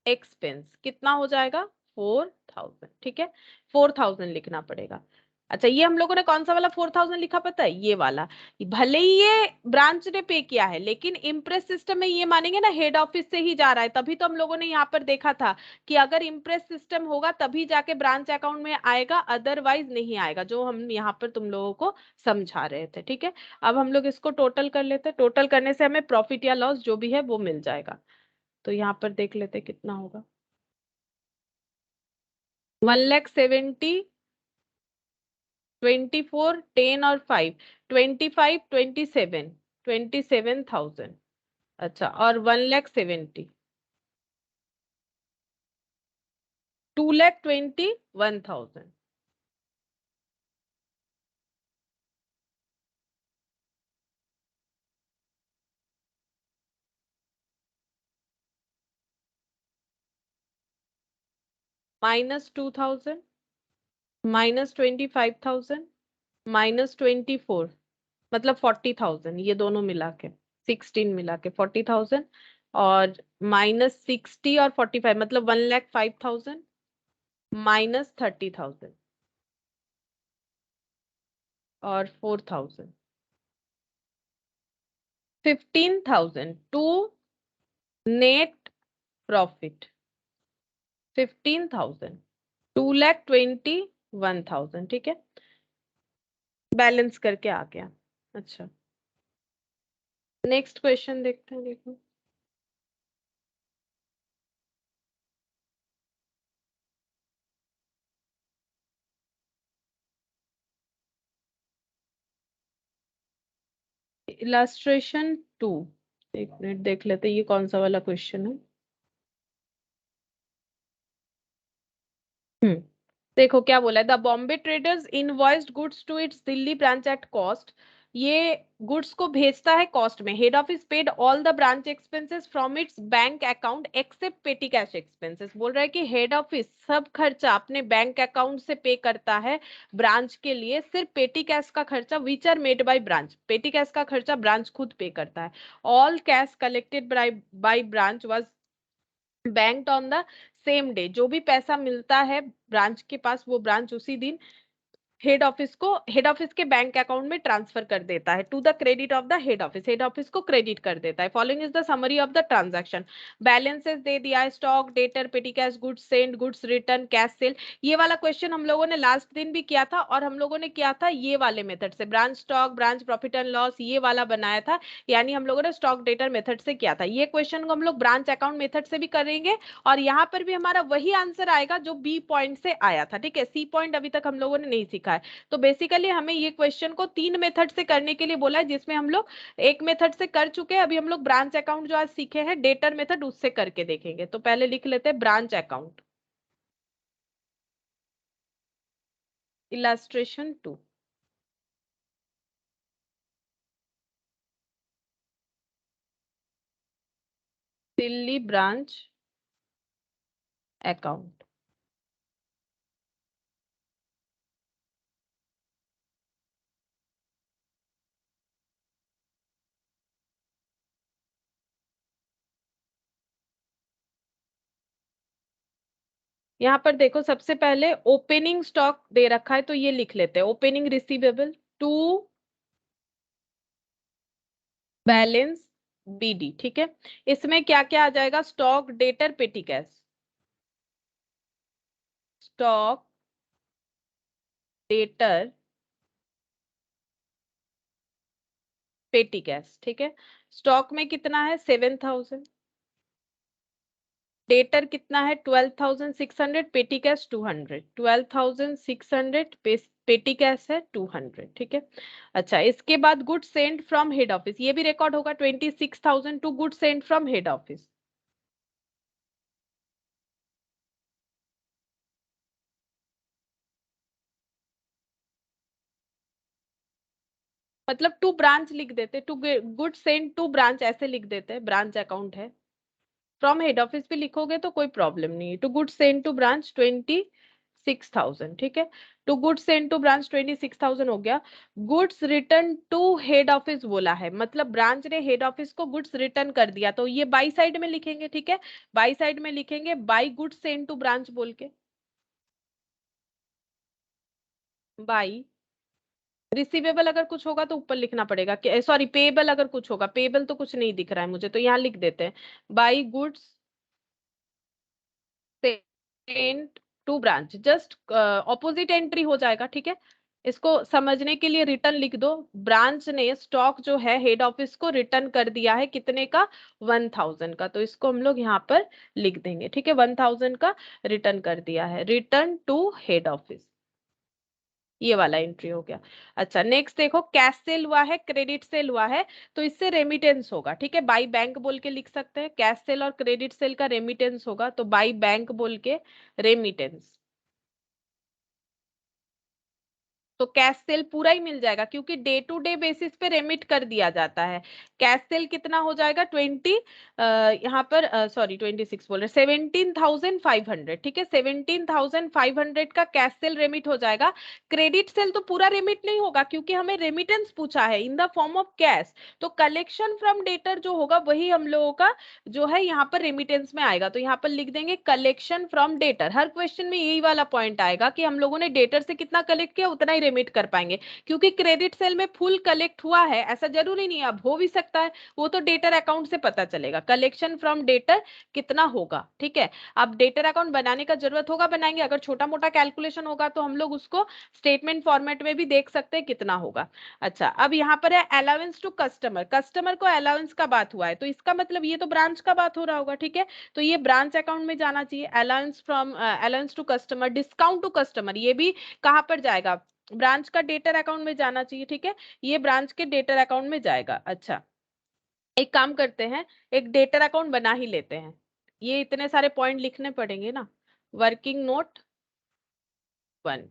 एक्सपेंस कितना हो जाएगा? 4,000, ठीक है। 4,000 लिखना पड़ेगा। अच्छा, ये हम लोगों ने कौन सा वाला 4,000 लिखा पता है? ये वाला। भले ही ये ब्रांच ने पे किया है, लेकिन इम्प्रेस सिस्टम में ये मानेंगे ना हेड ऑफिस से ही जा रहा है। तभी तो हम लोगों ने यहाँ पर देखा था कि अगर इम्प्रेस सिस्टम होगा तभी जाके ब्रांच अकाउंट में आएगा, अदरवाइज नहीं आएगा, जो हम यहाँ पर तुम लोगों को समझा रहे थे, ठीक है। अब हम लोग इसको टोटल कर लेते हैं, टोटल करने से हमें प्रॉफिट या लॉस जो भी है वो मिल जाएगा। तो यहाँ पर देख लेते हैं कितना होगा। 1,70,000, 24, 10 और 5, 25, 27,000। अच्छा, और 1,70,000, 2,21,000, -2,000, -25,000, -24, मतलब 40,000, ये दोनों मिला के 16 मिला के 40,000, और -60 और 45 मतलब 1,05,000, -30,000 और 4,000, 15,000 टू नेट प्रॉफिट, 15,000, 2,21,000, ठीक है। बैलेंस करके आ गया। अच्छा, नेक्स्ट क्वेश्चन देखते हैं, देखो। इलस्ट्रेशन 2, एक मिनट देख लेते हैं ये कौन सा वाला क्वेश्चन है। देखो क्या बोला है, the Bombay traders invoiced goods to its Delhi branch at cost ये गुड्स को भेजता है कॉस्ट में। Head office paid all the branch expenses from its bank account except petty cash expenses. बोल रहा है कि हेड ऑफिस सब खर्चा अपने बैंक अकाउंट से पे करता है ब्रांच के लिए, सिर्फ पेटी कैश का खर्चा which are made by branch, petty cash का खर्चा ब्रांच खुद पे करता है। All cash collected by branch was banked on the same day. जो भी पैसा मिलता है ब्रांच के पास वो ब्रांच उसी दिन हेड ऑफिस के बैंक अकाउंट में ट्रांसफर कर देता है to the credit of the head office को क्रेडिट कर देता है। Following is the summary of the transaction. Balances दे दिया है, stock, debtor, petty cash, goods sent, goods return, cash sale. ये वाला क्वेश्चन हम लोगों ने लास्ट दिन भी किया था और हम लोगों ने किया था ये वाले मेथड से, branch stock, branch profit and loss, ये वाला बनाया था, यानी हम लोगों ने स्टॉक डेटर मेथड से किया था। ये क्वेश्चन को हम लोग ब्रांच अकाउंट मेथड से भी करेंगे और यहाँ पर भी हमारा वही आंसर आएगा जो बी पॉइंट से आया था। ठीक है, सी पॉइंट अभी तक हम लोगों ने नहीं सीखा है। तो बेसिकली हमें ये क्वेश्चन को 3 मेथड से करने के लिए बोला है, जिसमें हम लोग एक मेथड से कर चुके हैं। अभी हम लोग ब्रांच अकाउंट जो आज सीखे हैं डेटर मेथड, उससे करके देखेंगे। तो पहले लिख लेते हैं branch account. Illustration 2। Delhi branch account. यहां पर देखो, सबसे पहले ओपनिंग स्टॉक दे रखा है तो ये लिख लेते हैं, opening receivable to balance BD. ठीक है, इसमें क्या क्या आ जाएगा? Stock, debtor, petty cash. Stock, debtor, petty cash. ठीक है, स्टॉक में कितना है? 7000। डेटर कितना है? 12600। पेटी कैश 200। 12600 पेटी कैश है 200। ठीक है, अच्छा, इसके बाद good send from head office, ये भी रिकॉर्ड होगा 26000 to good send from head office. मतलब टू ब्रांच लिख देते, to good send to branch ऐसे लिख देते, ब्रांच अकाउंट है। फ्रॉम हेड ऑफिस भी लिखोगे तो कोई प्रॉब्लम नहीं है। To good send to branch 26000। ठीक है, to good send to branch 26000 हो गया। Goods return to head office बोला है, मतलब ब्रांच ने हेड ऑफिस को गुड्स रिटर्न कर दिया, तो ये बाई साइड में लिखेंगे। ठीक है, बाई साइड में लिखेंगे by goods send to branch बोल के, बाई। रिसीवेबल अगर कुछ होगा तो ऊपर लिखना पड़ेगा, सॉरी पेएबल अगर कुछ होगा, पेएबल तो कुछ नहीं दिख रहा है मुझे, तो यहाँ लिख देते हैं by goods sent to branch, just opposite entry हो जाएगा। ठीक है, इसको समझने के लिए रिटर्न लिख दो। ब्रांच ने स्टॉक जो है हेड ऑफिस को रिटर्न कर दिया है, कितने का? 1000 का, तो इसको हम लोग यहाँ पर लिख देंगे। ठीक है, 1000 का रिटर्न कर दिया है, रिटर्न टू हेड ऑफिस, ये वाला एंट्री हो गया। अच्छा, नेक्स्ट देखो, कैश सेल हुआ है, क्रेडिट सेल हुआ है, तो इससे रेमिटेंस होगा। ठीक है, बाई बैंक बोल के लिख सकते हैं, कैश सेल और क्रेडिट सेल का रेमिटेंस होगा, तो बाई बैंक बोल के रेमिटेंस। तो कैश सेल पूरा ही मिल जाएगा क्योंकि डे टू डे बेसिस पे रेमिट कर दिया जाता है। कैश सेल कितना हो जाएगा? 20, यहाँ पर सॉरी 26 बोल रहे, 17,500। ठीक है, 17,500 का कैश सेल रेमिट हो जाएगा। क्रेडिट सेल तो पूरा रेमिट नहीं होगा क्योंकि हमें रेमिटेंस पूछा है in the form of cash, तो कलेक्शन फ्रॉम डेटर जो होगा वही हम लोगों का जो है यहाँ पर रेमिटेंस में आएगा। तो यहाँ पर लिख देंगे collection from debtor. Her question में यही वाला पॉइंट आएगा कि हम लोगों ने डेटर से कितना कलेक्ट किया उतना ही रेमिट कर पाएंगे, क्योंकि क्रेडिट सेल में फुल कलेक्ट हुआ है ऐसा जरूरी नहीं है, अब हो भी सकता है, वो तो डेटर अकाउंट से पता चलेगा कलेक्शन फ्रॉम डेटर कितना होगा। ठीक है, अब डेटर अकाउंट बनाने का जरूरत होगा बनाएंगे, अगर छोटा मोटा कैलकुलेशन होगा तो हम लोग उसको स्टेटमेंट फॉर्मेट में भी देख सकते हैं कितना होगा। अच्छा, अब यहाँ पर है अलाउंस टू कस्टमर, कस्टमर को अलाउंस का बात हुआ है, तो इसका मतलब ये तो ब्रांच का बात हो रहा होगा। ठीक है, तो ये ब्रांच अकाउंट में जाना चाहिए। Allowance from allowance to customer, discount to customer, ये भी कहाँ पर जाएगा? ब्रांच का डेटर अकाउंट में जाना चाहिए। ठीक है, ये ब्रांच के डेटर अकाउंट में जाएगा। अच्छा, एक काम करते हैं, एक डेटर अकाउंट बना ही लेते हैं, ये इतने सारे पॉइंट लिखने पड़ेंगे ना। वर्किंग नोट 1,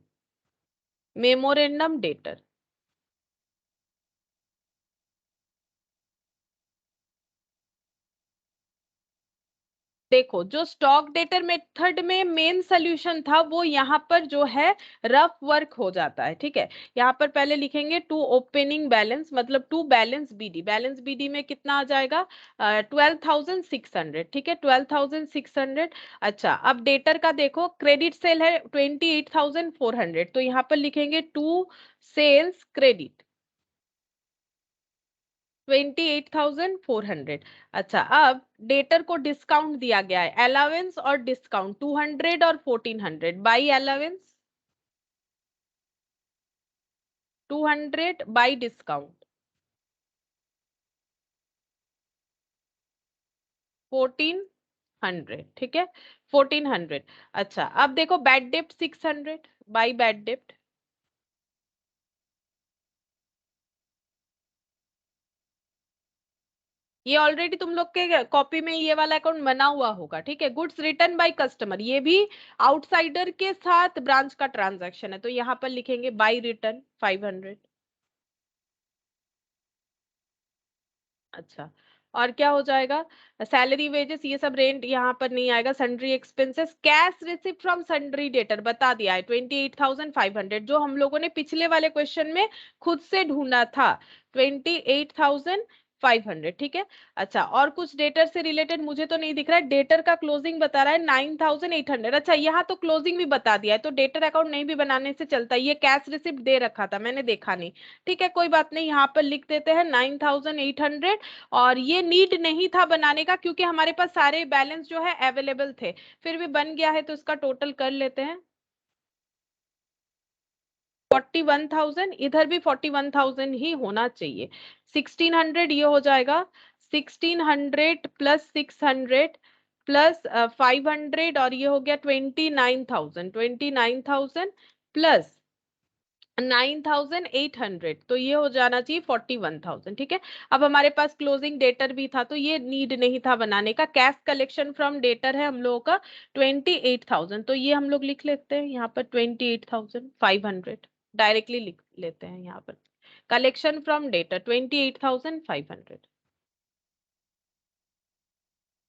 मेमोरेंडम डेटर, देखो जो स्टॉक डेटर मेथड में मेन सोल्यूशन था वो यहाँ पर जो है रफ वर्क हो जाता है, ठीक है। यहाँ पर पहले लिखेंगे टू ओपनिंग बैलेंस, मतलब टू बैलेंस बीडी में कितना आ जाएगा 12,600, ठीक है 12,600। अच्छा अब डेटर का देखो, क्रेडिट सेल है 28,400, तो यहाँ पर लिखेंगे टू सेल्स क्रेडिट 28,400। अच्छा अब डेटर को डिस्काउंट दिया गया है, अलाउंस और डिस्काउंट 200 और 1400, बाई अलाउंस 200 बाई डिस्काउंट 1400, ठीक है 1400। अच्छा अब देखो बैड डेप्ट 600 बाई बैड डेप्ट, ये ऑलरेडी तुम लोग के कॉपी में ये वाला अकाउंट बना हुआ होगा, ठीक है। गुड्स रिटर्न बाय कस्टमर, ये भी आउटसाइडर के साथ ब्रांच का ट्रांजैक्शन है, तो यहाँ पर लिखेंगे बाय रिटर्न 500। अच्छा और क्या हो जाएगा, सैलरी वेजेस ये सब रेंट यहाँ पर नहीं आएगा, sundry expenses, cash receipt from sundry debtor बता दिया है 28,500, जो हम लोगों ने पिछले वाले क्वेश्चन में खुद से ढूंढा था 28,500, ठीक है। अच्छा और कुछ डेटर से रिलेटेड मुझे तो नहीं दिख रहा है, डेटर का क्लोजिंग बता रहा है 9,800। अच्छा यहाँ तो क्लोजिंग भी बता दिया है, तो डेटर अकाउंट नहीं भी बनाने से चलता है, ये कैश रिसिप्ट दे रखा था मैंने देखा नहीं, ठीक है कोई बात नहीं, यहाँ पर लिख देते हैं 9,800। और ये नीड नहीं था बनाने का क्योंकि हमारे पास सारे बैलेंस जो है अवेलेबल थे, फिर भी बन गया है तो इसका टोटल कर लेते हैं 41,000, इधर भी 41,000 ही होना चाहिए। 1,600 ये हो जाएगा, 1,600 प्लस 600 प्लस 500 और ये हो गया 29,000 प्लस 9,800, तो ये हो जाना चाहिए 41,000, ठीक है। अब हमारे पास क्लोजिंग डेटर भी था तो ये नीड नहीं था बनाने का, कैश कलेक्शन फ्रॉम डेटर है हम लोगों का 28,000, तो ये हम लोग लिख लेते हैं यहाँ पर 28,500, डायरेक्टली लिख लेते हैं यहाँ पर कलेक्शन फ्रॉम डेटर 28,500।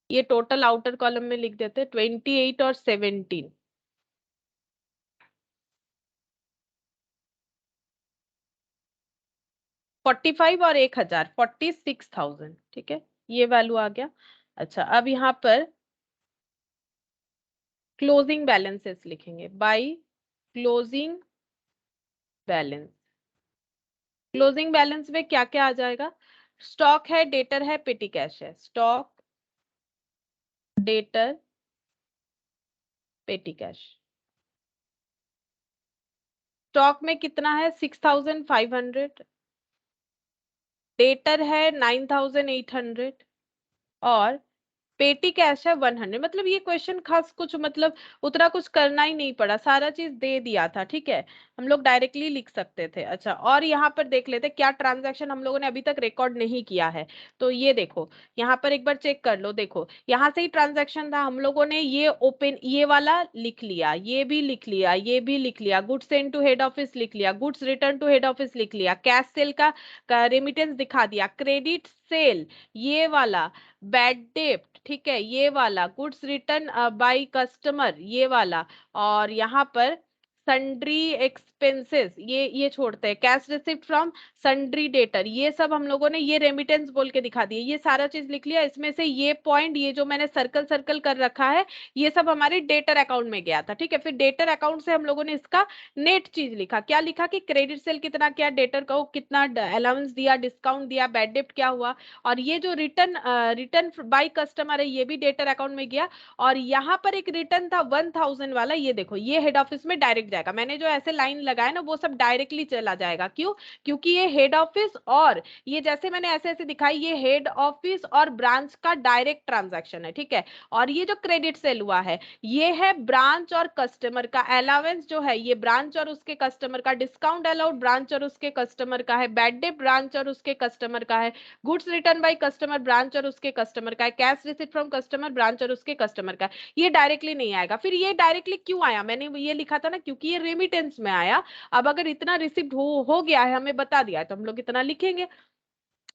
ये टोटल आउटर कॉलम में लिख देते हैं 28 और 17, 45 और 1,000 46,000, ठीक है ये वैल्यू आ गया। अच्छा अब यहाँ पर क्लोजिंग बैलेंसेस लिखेंगे by closing balance, closing balance में क्या क्या आ जाएगा, स्टॉक है, डेटर है, पेटी कैश है, stock debtor petty cash. Stock में कितना है 6,500, डेटर है 9,800 और पेटी कैश है 100। मतलब ये क्वेश्चन खास कुछ मतलब उतना कुछ करना ही नहीं पड़ा, सारा चीज दे दिया था, ठीक है हम लोग डायरेक्टली लिख सकते थे। अच्छा और यहाँ पर देख लेते क्या ट्रांजैक्शन हम लोगों ने अभी तक रिकॉर्ड नहीं किया है, तो ये देखो यहाँ पर एक बार चेक कर लो, देखो यहाँ से ही ट्रांजैक्शन था, हम लोगों ने ये ओपन ये वाला लिख लिया, ये भी लिख लिया, ये भी लिख लिया, goods send to head office लिख लिया, goods return to head office लिख लिया, कैश सेल का रेमिटेंस दिखा दिया, क्रेडिट सेल ये वाला, बैड डेप्ट ठीक है ये वाला, गुड्स रिटर्न बाय कस्टमर ये वाला, और यहाँ पर सन्ड्री एक्सपेंसेस ये छोड़ते हैं, cash receipt from sundry debtor, ये सब हम लोगों ने ये रेमिटेंस बोल के दिखा दिए, ये सारा चीज लिख लिया। इसमें से ये पॉइंट ये जो मैंने सर्कल सर्कल कर रखा है ये सब हमारे डेटर अकाउंट में गया था, ठीक है। फिर डेटर अकाउंट से हम लोगों ने इसका नेट चीज लिखा, क्या लिखा कि क्रेडिट सेल कितना क्या, डेटर को कितना अलाउंस दिया, डिस्काउंट दिया, बैड डेप्ट क्या हुआ, और ये जो रिटर्न बाय कस्टमर है ये भी डेटर अकाउंट में गया। और यहाँ पर एक रिटर्न था 1,000 वाला, ये देखो ये हेड ऑफिस में डायरेक्ट जाएगा, मैंने जो ऐसे लाइन लगाया ना वो सब डायरेक्टली चला जाएगा, क्यों, क्योंकि ये हेड ऑफिस और ये जैसे मैंने ऐसे ऐसे दिखाई ये हेड ऑफिस और ब्रांच का डायरेक्ट ट्रांजैक्शन है, ठीक है। और ये जो क्रेडिट सेल हुआ है ये है ब्रांच और कस्टमर का, अलाउंस जो है ये ब्रांच और उसके कस्टमर का, डिस्काउंट अलाउड ब्रांच और उसके कस्टमर का है, बैड डेट ब्रांच और उसके कस्टमर का है, goods return by customer branch और उसके कस्टमर का है, cash receipt from customer branch और उसके कस्टमर का है। ये डायरेक्टली नहीं आएगा। फिर ये डायरेक्टली क्यों आया, मैंने ये लिखा था ना क्योंकि ये रेमिटेंस में आया। अब अगर इतना रिसिप्ट हो गया है हमें बता दिया है तो हम लोग इतना लिखेंगे,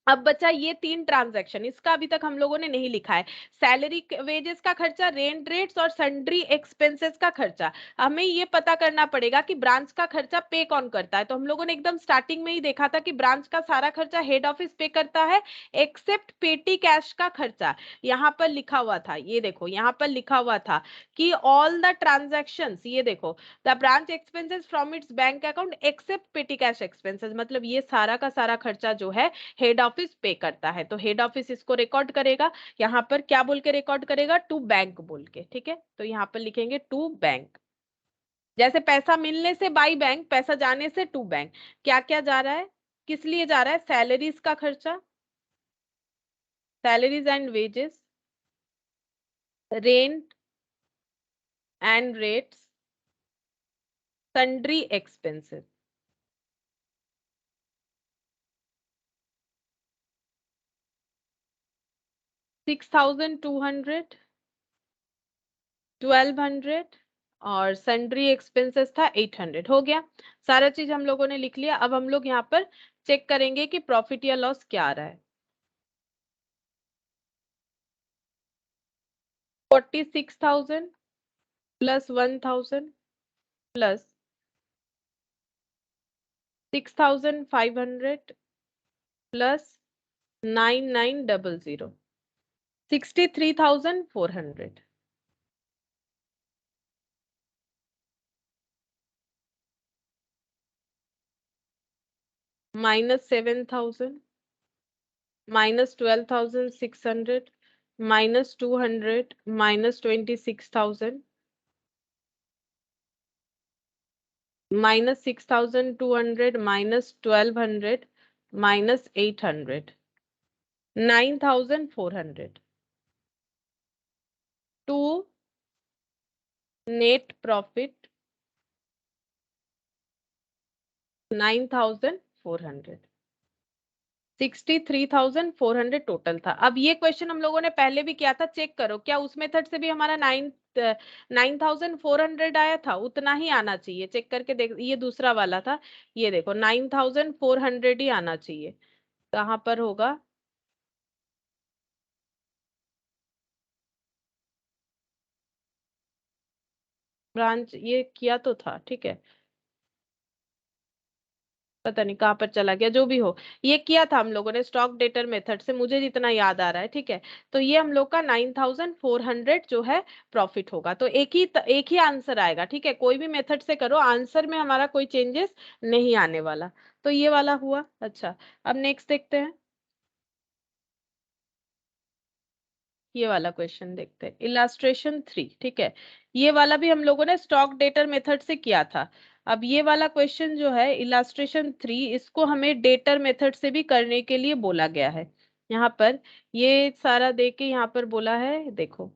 अब बचा ये 3 ट्रांजैक्शन, इसका अभी तक हम लोगों ने नहीं लिखा है। सैलरी वेजेस का खर्चा, रेंट रेट्स और सन्ड्री एक्सपेंसेस का खर्चा। हमें ये पता करना पड़ेगा कि ब्रांच का खर्चा पे कौन करता है। तो हम लोगों ने एकदम स्टार्टिंग में ही देखा था कि ब्रांच का सारा खर्चा हेड ऑफिस पे करता है, एक्सेप्ट पेटी कैश का खर्चा। यहाँ पर लिखा हुआ था, ये देखो यहाँ पर लिखा हुआ था कि ऑल द ट्रांजेक्शन्स, ये देखो, the branch expenses from its bank account except petty cash expenses, मतलब ये सारा का सारा खर्चा जो है हेड ऑफिस पे करता है। तो हेड ऑफिस इसको रिकॉर्ड करेगा, यहाँ पर क्या बोल के रिकॉर्ड करेगा, टू बैंक बोल के, ठीक है। तो यहाँ पर लिखेंगे टू बैंक। जैसे पैसा मिलने से बाई बैंक, पैसा जाने से टू बैंक। क्या क्या जा रहा है, किस लिए जा रहा है, सैलरीज का खर्चा, salaries and wages, rent and rates, sundry expenses. $6,200, 1,200 और सन्ड्री एक्सपेंसेस था 800। हो गया, सारा चीज हम लोगों ने लिख लिया। अब हम लोग यहाँ पर चेक करेंगे कि प्रॉफिट या लॉस क्या आ रहा है। 46,000 plus 1,000 plus 6,500 plus 9,900, 63,400 minus 7,000 minus 12,600 minus 200 minus 26,000 minus 6,200 minus 1,200 minus 800, 9,400 to net profit 9,400, 63,400 total था। अब ये क्वेश्चन हम लोगों ने पहले भी किया था, चेक करो क्या उस मेथड से भी हमारा 9,400 आया था, उतना ही आना चाहिए। चेक करके देख, ये दूसरा वाला था, ये देखो 9,400 ही आना चाहिए। कहाँ पर होगा, ब्रांच ये किया तो था, ठीक है, पता नहीं कहाँ पर चला गया, जो भी हो, ये किया था हम लोगों ने स्टॉक डेटर मेथड से, मुझे जितना याद आ रहा है, ठीक है। तो ये हम लोग का 9,400 जो है प्रॉफिट होगा। तो एक ही आंसर आएगा, ठीक है, कोई भी मेथड से करो, आंसर में हमारा कोई चेंजेस नहीं आने वाला। तो ये वाला हुआ। अच्छा, अब नेक्स्ट देखते हैं, ये वाला क्वेश्चन देखते हैं, इलास्ट्रेशन 3, ठीक है। ये वाला भी हम लोगों ने स्टॉक डेटर मेथड से किया था। अब ये वाला क्वेश्चन जो है इलास्ट्रेशन 3, इसको हमें डेटर मेथड से भी करने के लिए बोला गया है। यहाँ पर ये सारा देके यहाँ पर बोला है, देखो,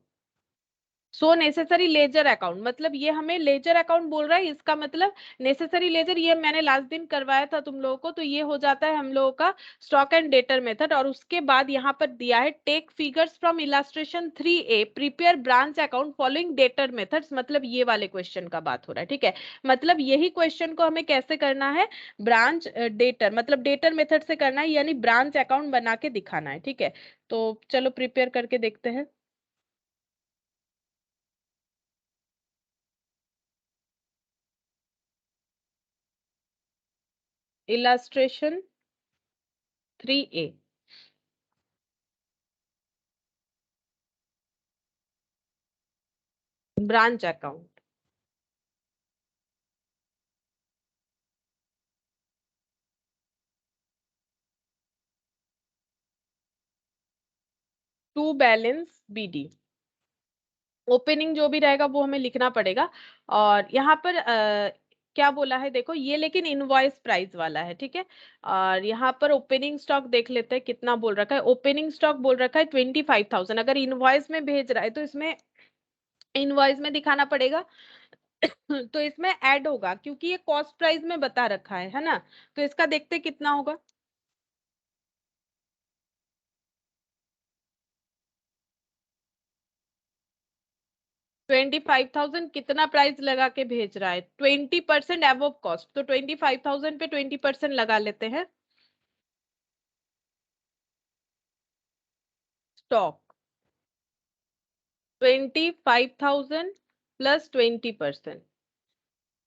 सो नेसेसरी लेजर अकाउंट, मतलब ये हमें लेजर अकाउंट बोल रहा है। इसका मतलब नेसेसरी लेजर, ये मैंने लास्ट दिन करवाया था तुम लोगों को, तो ये हो जाता है हम लोगों का स्टॉक एंड डेटर मेथड। और उसके बाद यहाँ पर दिया है take figures from illustration 3A, prepare branch account following debtor methods, मतलब ये वाले क्वेश्चन का बात हो रहा है, ठीक है। मतलब यही क्वेश्चन को हमें कैसे करना है, ब्रांच डेटर, मतलब डेटर मेथड से करना है, यानी ब्रांच अकाउंट बना के दिखाना है, ठीक है। तो चलो प्रिपेयर करके देखते हैं। Illustration 3A, branch account. To balance BD, opening जो भी रहेगा वो हमें लिखना पड़ेगा। और यहाँ पर क्या बोला है, देखो ये लेकिन इनवॉइस प्राइस वाला है, ठीक है। और यहाँ पर ओपनिंग स्टॉक देख लेते हैं कितना बोल रखा है। ओपनिंग स्टॉक बोल रखा है 25,000। अगर इनवॉइस में भेज रहा है तो इसमें इनवॉइस में दिखाना पड़ेगा। तो इसमें ऐड होगा, क्योंकि ये कॉस्ट प्राइस में बता रखा है ना। तो इसका देखते कितना होगा। 25,000 कितना प्राइस लगा के भेज रहा है, 20% अबव कॉस्ट। तो 25,000 पे 20% लगा लेते हैं। स्टॉक 25,000 प्लस 20%,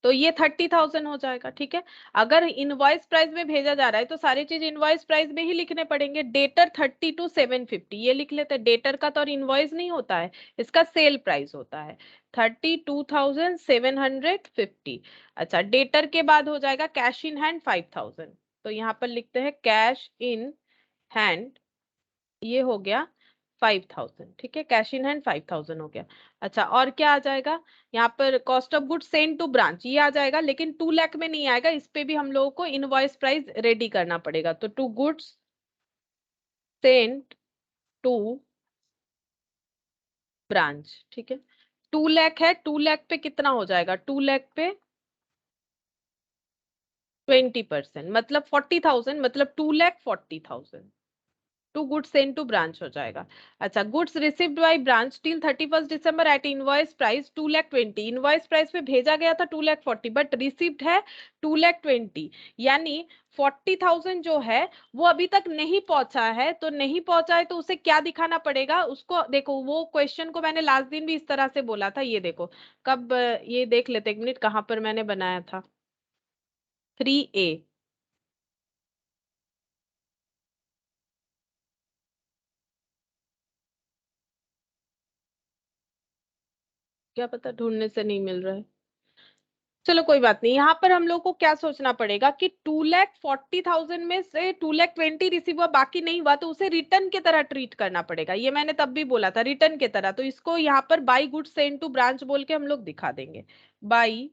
तो ये 30,000 हो जाएगा। ठीक है, अगर इनवॉइस प्राइस में भेजा जा रहा है तो सारी चीज इनवॉइस प्राइस में ही लिखने पड़ेंगे। डेटर 32,750 ये लिख लेते हैं। डेटर का तो और इनवॉइस नहीं होता है, इसका सेल प्राइस होता है 32,750। अच्छा, डेटर के बाद हो जाएगा कैश इन हैंड 5,000, तो यहाँ पर लिखते हैं कैश इन हैंड, ये हो गया 5,000। ठीक है, कैश इन हैंड 5,000 हो गया। अच्छा, और क्या आ जाएगा यहाँ पर? Cost of goods send to branch ये आ जाएगा, लेकिन 2 लाख में नहीं आएगा, इस पे भी हम लोगों को इनवॉइस प्राइस रेडी करना पड़ेगा। तो to goods send to branch, ठीक है, 2 लाख है, 2 लाख पे कितना हो जाएगा? 2 लाख पे 20%, मतलब 40,000, मतलब 2,40,000 to goods send to branch हो जाएगा। अच्छा, goods received by branch till 31 December at invoice price 2,20,000। Invoice price पे भेजा गया था 2,40,000, बट रिसीव्ड है 2,20,000, यानी 40,000 जो है वो अभी तक नहीं पहुंचा है। तो नहीं पहुंचा है तो उसे क्या दिखाना पड़ेगा? उसको देखो, वो क्वेश्चन को मैंने लास्ट दिन भी इस तरह से बोला था। ये देखो कब, ये देख लेते एक मिनट, कहां पर मैंने बनाया था। 3A, क्या पता ढूंढने से नहीं मिल रहा है। चलो कोई बात नहीं, यहाँ पर हम लोग को क्या सोचना पड़ेगा कि 2,40,000 में से 2,20,000 रिसीव हुआ, बाकी नहीं हुआ, तो उसे रिटर्न की तरह ट्रीट करना पड़ेगा। ये मैंने तब भी बोला था, रिटर्न की तरह। तो इसको यहाँ पर by goods send to branch बोल के हम लोग दिखा देंगे। बाई,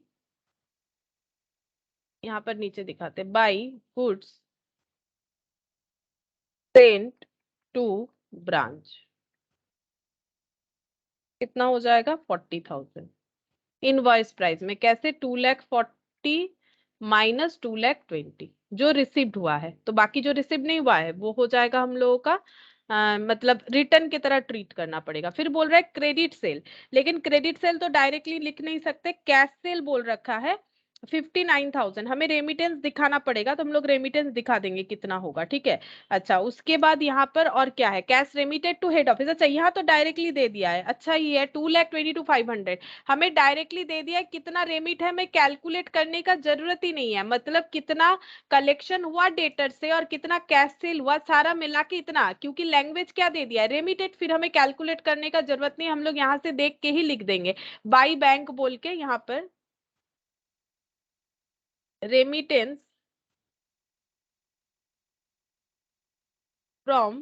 यहाँ पर नीचे दिखाते by goods send to branch, कितना हो जाएगा? 40,000। इनवॉइस प्राइस में कैसे? 2,40,000 माइनस 2,20,000 जो रिसीव्ड हुआ है, तो बाकी जो रिसीव नहीं हुआ है वो हो जाएगा हम लोगों का मतलब रिटर्न की तरह ट्रीट करना पड़ेगा। फिर बोल रहा है क्रेडिट सेल, लेकिन क्रेडिट सेल तो डायरेक्टली लिख नहीं सकते, कैश सेल बोल रखा है 59,000। हमें रेमिटेंस दिखाना पड़ेगा, तो हम लोग रेमिटेंस दिखा देंगे कितना होगा। ठीक है, अच्छा, उसके बाद यहाँ पर और क्या है? Cash remitted to head office. अच्छा, यहाँ तो डायरेक्टली दे दिया है। अच्छा, ये है 2,22,500, हमें डायरेक्टली दे दिया है। कितना रेमिट है, मैं कैलकुलेट करने का जरूरत ही नहीं है, मतलब कितना कलेक्शन हुआ डेटर से और कितना कैश सेल हुआ, सारा मिला के इतना, क्योंकि लैंग्वेज क्या दे दिया है? रेमिटेड। फिर हमें कैलकुलेट करने का जरूरत नहीं, हम लोग यहाँ से देख के ही लिख देंगे बाई बैंक बोल के। यहाँ पर remittance from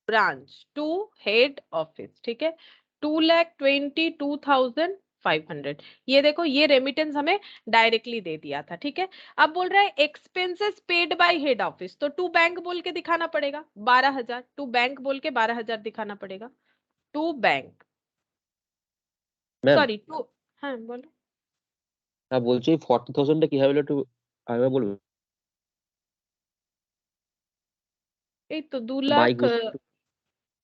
branch to head office. ठीक है, 2,22,500। ये देखो, ये रेमिटेंस हमें डायरेक्टली दे दिया था। ठीक है, अब बोल रहा है expenses paid by head office, तो टू बैंक बोल के दिखाना पड़ेगा 12,000, टू बैंक बोल के 12,000 दिखाना पड़ेगा। To bank, ma'am sorry to, হ্যাঁ বলো। বলছি 40,000টা কিভাবে একটু আরেকবার বলবেন? এই তো 2 বাই লাখ, গুডস,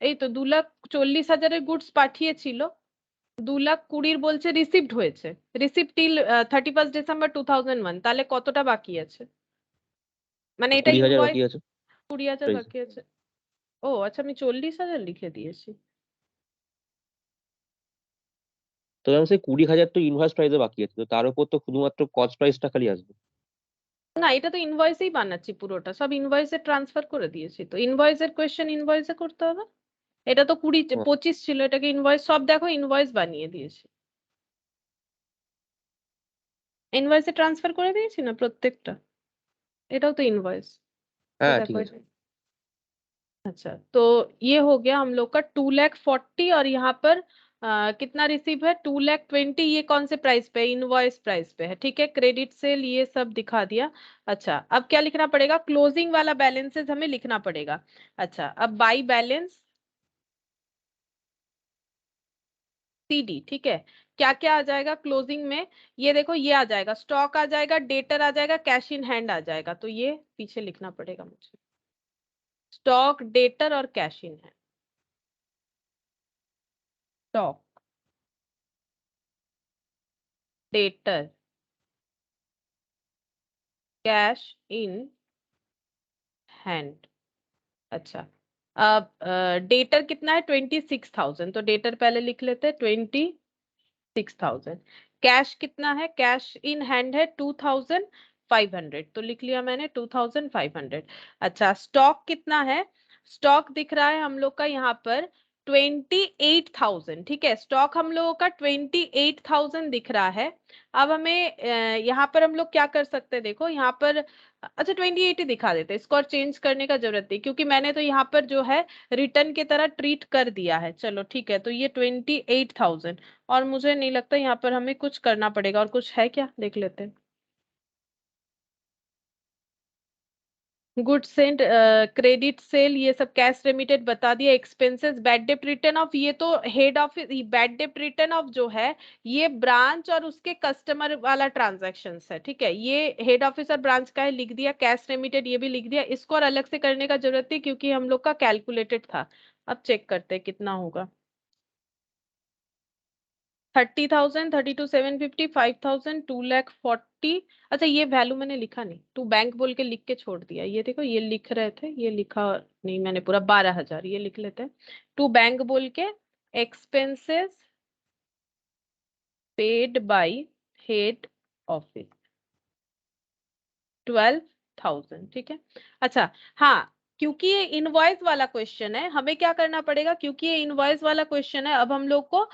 এই তো 2,40,000 গুডস পাঠিয়েছিল, 2,20,000 বলছে রিসিভড হয়েছে, রিসিভ টিল 31 ডিসেম্বর 2001, তাহলে কতটা বাকি আছে? মানে এটা 20,000 ইনভয়েস বাকি আছে 20,000 প্রাইস। বাকি আছে। ও আচ্ছা, আমি 40,000 লিখে দিয়েছি। তো ম্যাম সেই 20,000 তো ইনভয়েস প্রাইসে বাকি আছে, তো তার উপর তো শুধুমাত্র কস্ট প্রাইসটা খালি আসবে। না, এটা তো ইনভয়েসেই বানাচ্ছি, পুরোটা সব ইনভয়েসে ট্রান্সফার করে দিয়েছি। তো ইনভয়েসের কোয়েশ্চেন ইনভয়েসে করতে হবে। এটা তো 25 ছিল, এটাকে ইনভয়েস, সব দেখো ইনভয়েস বানিয়ে দিয়েছি, ইনভয়েসে ট্রান্সফার করে দিয়েছি না প্রত্যেকটা। এটাও তো ইনভয়েস, হ্যাঁ ঠিক দেখো আছে। এটা। अच्छा, तो ये हो गया हम लोग का 2,40,000, और यहाँ पर कितना रिसीव है? 2,20,000। ये कौन से प्राइस पे? इनवॉइस प्राइस पे है। ठीक है, क्रेडिट सेल ये सब दिखा दिया। अच्छा, अब क्या लिखना पड़ेगा? क्लोजिंग वाला बैलेंसेस हमें लिखना पड़ेगा। अच्छा, अब बाई बैलेंस सीडी। ठीक है, क्या क्या आ जाएगा क्लोजिंग में? ये देखो, ये आ जाएगा, स्टॉक आ जाएगा, डेटर आ जाएगा, कैश इन हैंड आ जाएगा। तो ये पीछे लिखना पड़ेगा मुझे, स्टॉक, डेटर और cash in hand. Stock, debtor, cash in hand. अच्छा, अब डेटर कितना है 26,000, तो डेटर पहले लिख लेते हैं 26,000। कैश कितना है, कैश इन हैंड है 2,500, तो लिख लिया मैंने 2,500। अच्छा, स्टॉक कितना है, स्टॉक दिख रहा है हम लोग का यहाँ पर 28,000, ठीक है, स्टॉक हम लोगों का 28,000 दिख रहा है। अब हमें यहाँ पर हम लोग क्या कर सकते हैं, देखो यहाँ पर, अच्छा 28 ही दिखा देते हैं, इसको और चेंज करने का जरूरत नहीं, क्योंकि मैंने तो यहाँ पर जो है रिटर्न की तरह ट्रीट कर दिया है। चलो ठीक है, तो ये 28,000, और मुझे नहीं लगता यहाँ पर हमें कुछ करना पड़ेगा, और कुछ है क्या देख लेते हैं। गुड सेंट, क्रेडिट सेल, ये सब कैश रेमिटेड बता दिया। Expenses, bad debt return of, ये तो head office, bad debt return of जो है ये ब्रांच और उसके कस्टमर वाला ट्रांजैक्शन है, ठीक है, ये हेड ऑफिस और ब्रांच का है, लिख दिया। कैश रेमिटेड ये भी लिख दिया, इसको और अलग से करने का जरूरत नहीं क्योंकि हम लोग का कैलकुलेटेड था। अब चेक करते हैं कितना होगा। 30,000, 32,750, 5,000, 2,40,000। अच्छा, ये वैल्यू मैंने लिखा नहीं, टू बैंक बोल के लिख के छोड़ दिया, ये देखो ये लिख रहे थे, ये लिखा नहीं मैंने पूरा, 12,000 ये लिख लेते हैं टू बैंक बोल के। Expenses paid by head office 12,000, ठीक है। अच्छा, हाँ, क्योंकि ये इनवॉइस वाला क्वेश्चन है, हमें क्या करना पड़ेगा, क्योंकि ये इनवॉइस वाला क्वेश्चन है, अब हम लोग को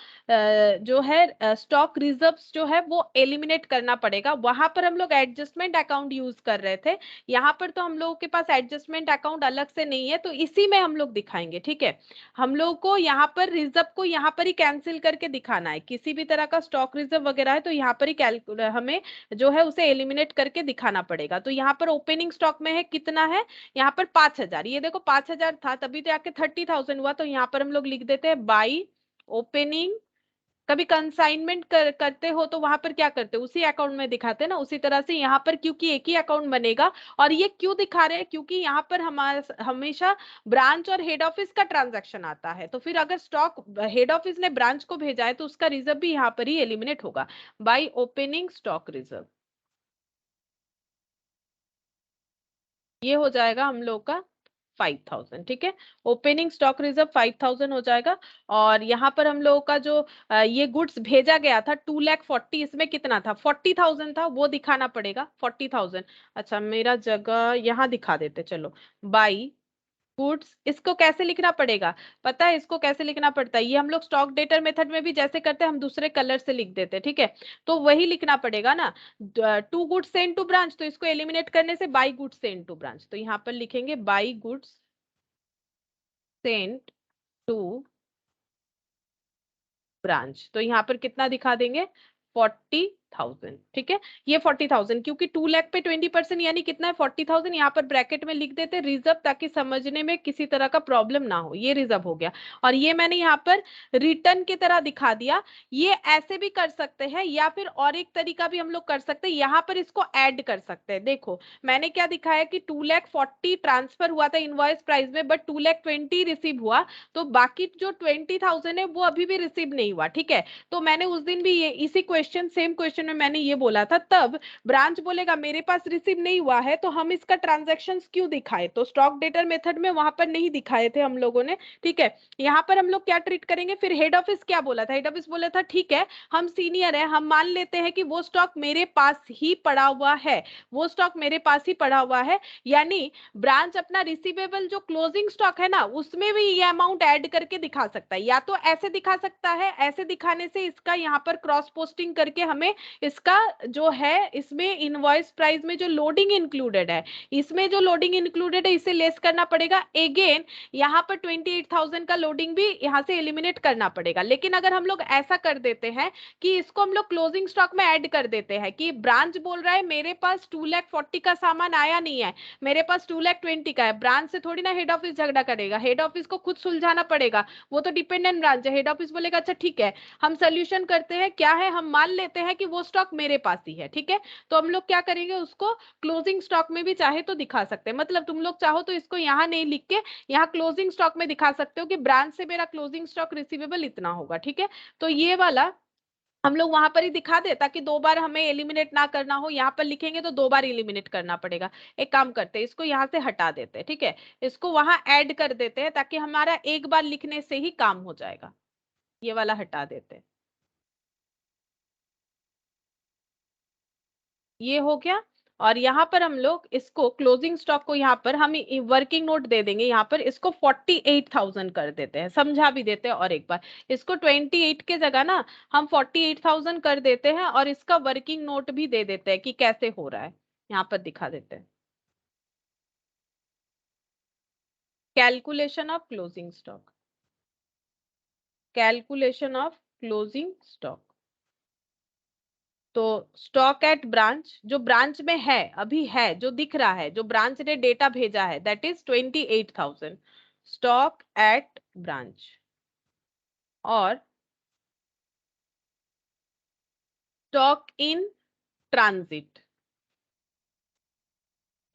जो है स्टॉक रिजर्व्स जो है वो एलिमिनेट करना पड़ेगा। वहां पर हम लोग एडजस्टमेंट अकाउंट यूज कर रहे थे, यहाँ पर तो हम लोगों के पास एडजस्टमेंट अकाउंट अलग से नहीं है, तो इसी में हम लोग दिखाएंगे, ठीक है। हम लोग को यहाँ पर रिजर्व को यहाँ पर ही कैंसिल करके दिखाना है, किसी भी तरह का स्टॉक रिजर्व वगैरह है तो यहाँ पर ही हमें जो है उसे एलिमिनेट करके दिखाना पड़ेगा। तो यहाँ पर ओपनिंग स्टॉक में है कितना है, यहाँ पर 5,000, ये देखो 5,000 था तभी तो आके 30,000 हुआ, तो यहाँ पर हम लोग लिख देते हैं बाई ओपनिंग। कभी कंसाइनमेंट करते हो तो वहां पर क्या करते हो, उसी अकाउंट में दिखाते हैं ना, उसी तरह से यहाँ पर क्योंकि एक ही अकाउंट बनेगा। और ये क्यों दिखा रहे हैं, क्योंकि यहाँ पर हमारा हमेशा ब्रांच और हेड ऑफिस का ट्रांजैक्शन आता है, तो फिर अगर स्टॉक हेड ऑफिस ने ब्रांच को भेजा है तो उसका रिजर्व भी यहाँ पर ही एलिमिनेट होगा बाई ओपनिंग स्टॉक रिजर्व। ये हो जाएगा हम लोग का 5,000, ठीक है, ओपनिंग स्टॉक रिजर्व 5,000 हो जाएगा। और यहाँ पर हम लोगों का जो ये गुड्स भेजा गया था 2,40,000, इसमें कितना था 40,000 था, वो दिखाना पड़ेगा 40,000। अच्छा, मेरा जगह यहाँ दिखा देते, चलो बाई गुड्स, इसको कैसे लिखना पड़ेगा, पता है इसको कैसे लिखना पड़ता है, ये हम लोग स्टॉक डेटर मेथड में भी जैसे करते हैं, हम दूसरे कलर से लिख देते हैं, ठीक है, तो वही लिखना पड़ेगा ना। To goods send to branch, तो इसको एलिमिनेट करने से by goods send to branch, तो यहाँ पर लिखेंगे by goods send to branch, तो यहाँ पर कितना दिखा देंगे 40,000, ठीक है। ये 40,000 क्योंकि 2 लाख पे 20% यानी कितना है 40,000, यहाँ पर ब्रैकेट में लिख देते रिजर्व, ताकि समझने में किसी तरह का प्रॉब्लम ना हो, ये रिजर्व हो गया। और ये मैंने यहाँ पर रिटर्न की तरह दिखा दिया। ये ऐसे भी कर सकते हैं, या फिर और एक तरीका भी हम लोग कर सकते हैं, यहाँ पर इसको ऐड कर सकते हैं। देखो मैंने क्या दिखाया कि 2,40,000 ट्रांसफर हुआ था इनवॉइस प्राइस में, बट 2,20,000 रिसीव हुआ, तो बाकी जो 20,000 है वो अभी भी रिसीव नहीं हुआ, ठीक है। तो मैंने उस दिन भी ये इसी क्वेश्चन, सेम क्वेश्चन में मैंने ये बोला था, तब ब्रांच बोलेगा मेरे पास रिसीव नहीं हुआ है तो हम इसका ट्रांजैक्शन क्यों दिखाए, तो स्टॉक डेटर मेथड में वहां पर नहीं दिखाए थे हम लोगों ने, ठीक है। यहाँ पर हम लोग क्या ट्रीट करेंगे, फिर हेड ऑफिस क्या बोला था, हेड ऑफिस बोला था ठीक है हम सीनियर है, हम मान लेते हैं कि वो स्टॉक मेरे पास ही पड़ा हुआ है, वो स्टॉक मेरे पास ही पड़ा हुआ है, यानी ब्रांच अपना रिसीवेबल जो क्लोजिंग स्टॉक है ना उसमें भी ये अमाउंट ऐड करके दिखा सकता है, या तो ऐसे दिखा सकता है, ऐसे दिखाने से इसका यहाँ पर क्रॉस पोस्टिंग करके हमें इसका जो है इसमें इनवॉइस प्राइस में जो लोडिंग इंक्लूडेड है, इसमें जो लोडिंग इंक्लूडेड है इसे लेस करना पड़ेगा, अगेन यहाँ पर 28,000 का लोडिंग भी यहाँ से एलिमिनेट करना पड़ेगा। लेकिन अगर हम लोग ऐसा कर देते हैं कि इसको हम लोग क्लोजिंग स्टॉक में ऐड कर देते हैं कि ब्रांच बोल रहा है मेरे पास 2,40,000 का सामान आया नहीं है, मेरे पास 2,20,000 का है, ब्रांच से थोड़ी ना हेड ऑफिस झगड़ा करेगा, हेड ऑफिस को खुद सुलझाना पड़ेगा, वो तो डिपेंडेंट ब्रांच है। हेड ऑफिस बोलेगा अच्छा ठीक है हम सोल्यूशन करते हैं, क्या है हम मान लेते हैं कि वो स्टॉक मेरे पास ही है, ठीक है, तो हम लोग क्या करेंगे उसको क्लोजिंग स्टॉक में भी चाहे तो दिखा सकते हैं, मतलब तुम लोग चाहो तो इसको यहाँ नहीं लिख के यहाँ क्लोजिंग स्टॉक में दिखा सकते हो कि ब्रांच से मेरा क्लोजिंग स्टॉक रिसीवेबल इतना होगा, ठीक है। तो ये वाला हम लोग वहां पर ही दिखा दे ताकि 2 बार हमें एलिमिनेट ना करना हो। यहाँ पर लिखेंगे तो 2 बार एलिमिनेट करना पड़ेगा। एक काम करते हैं, इसको यहाँ से हटा देते हैं, ठीक है, इसको वहां ऐड कर देते हैं ताकि हमारा एक बार लिखने से ही काम हो जाएगा। ये वाला हटा देते हैं, ये हो गया। और यहाँ पर हम लोग इसको क्लोजिंग स्टॉक को यहाँ पर हम वर्किंग नोट दे देंगे, यहाँ पर इसको 48,000 कर देते हैं, समझा भी देते हैं। और एक बार इसको 28 के जगह ना हम 48,000 कर देते हैं और इसका वर्किंग नोट भी दे देते हैं कि कैसे हो रहा है, यहाँ पर दिखा देते हैं। Calculation of closing stock, calculation of closing stock. तो स्टॉक एट ब्रांच, जो ब्रांच में है अभी है, जो दिख रहा है, जो ब्रांच ने डेटा भेजा है, that is 28,000 stock at branch. और स्टॉक इन ट्रांजिट,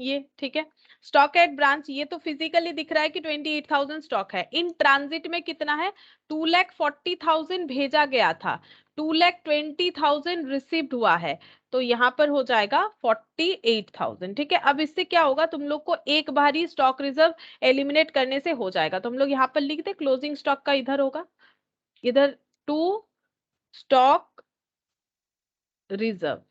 ये ठीक है। स्टॉक एट ब्रांच ये तो फिजिकली दिख रहा है कि 28,000 स्टॉक है। इन ट्रांजिट में कितना है, 2,40,000 भेजा गया था, 2,20,000 रिसीव्ड हुआ है, तो यहाँ पर हो जाएगा 48,000। ठीक है, अब इससे क्या होगा, तुम लोग को एक बार ही स्टॉक रिजर्व एलिमिनेट करने से हो जाएगा। तो हम लोग यहाँ पर लिख दे, क्लोजिंग स्टॉक का इधर होगा, इधर टू स्टॉक रिजर्व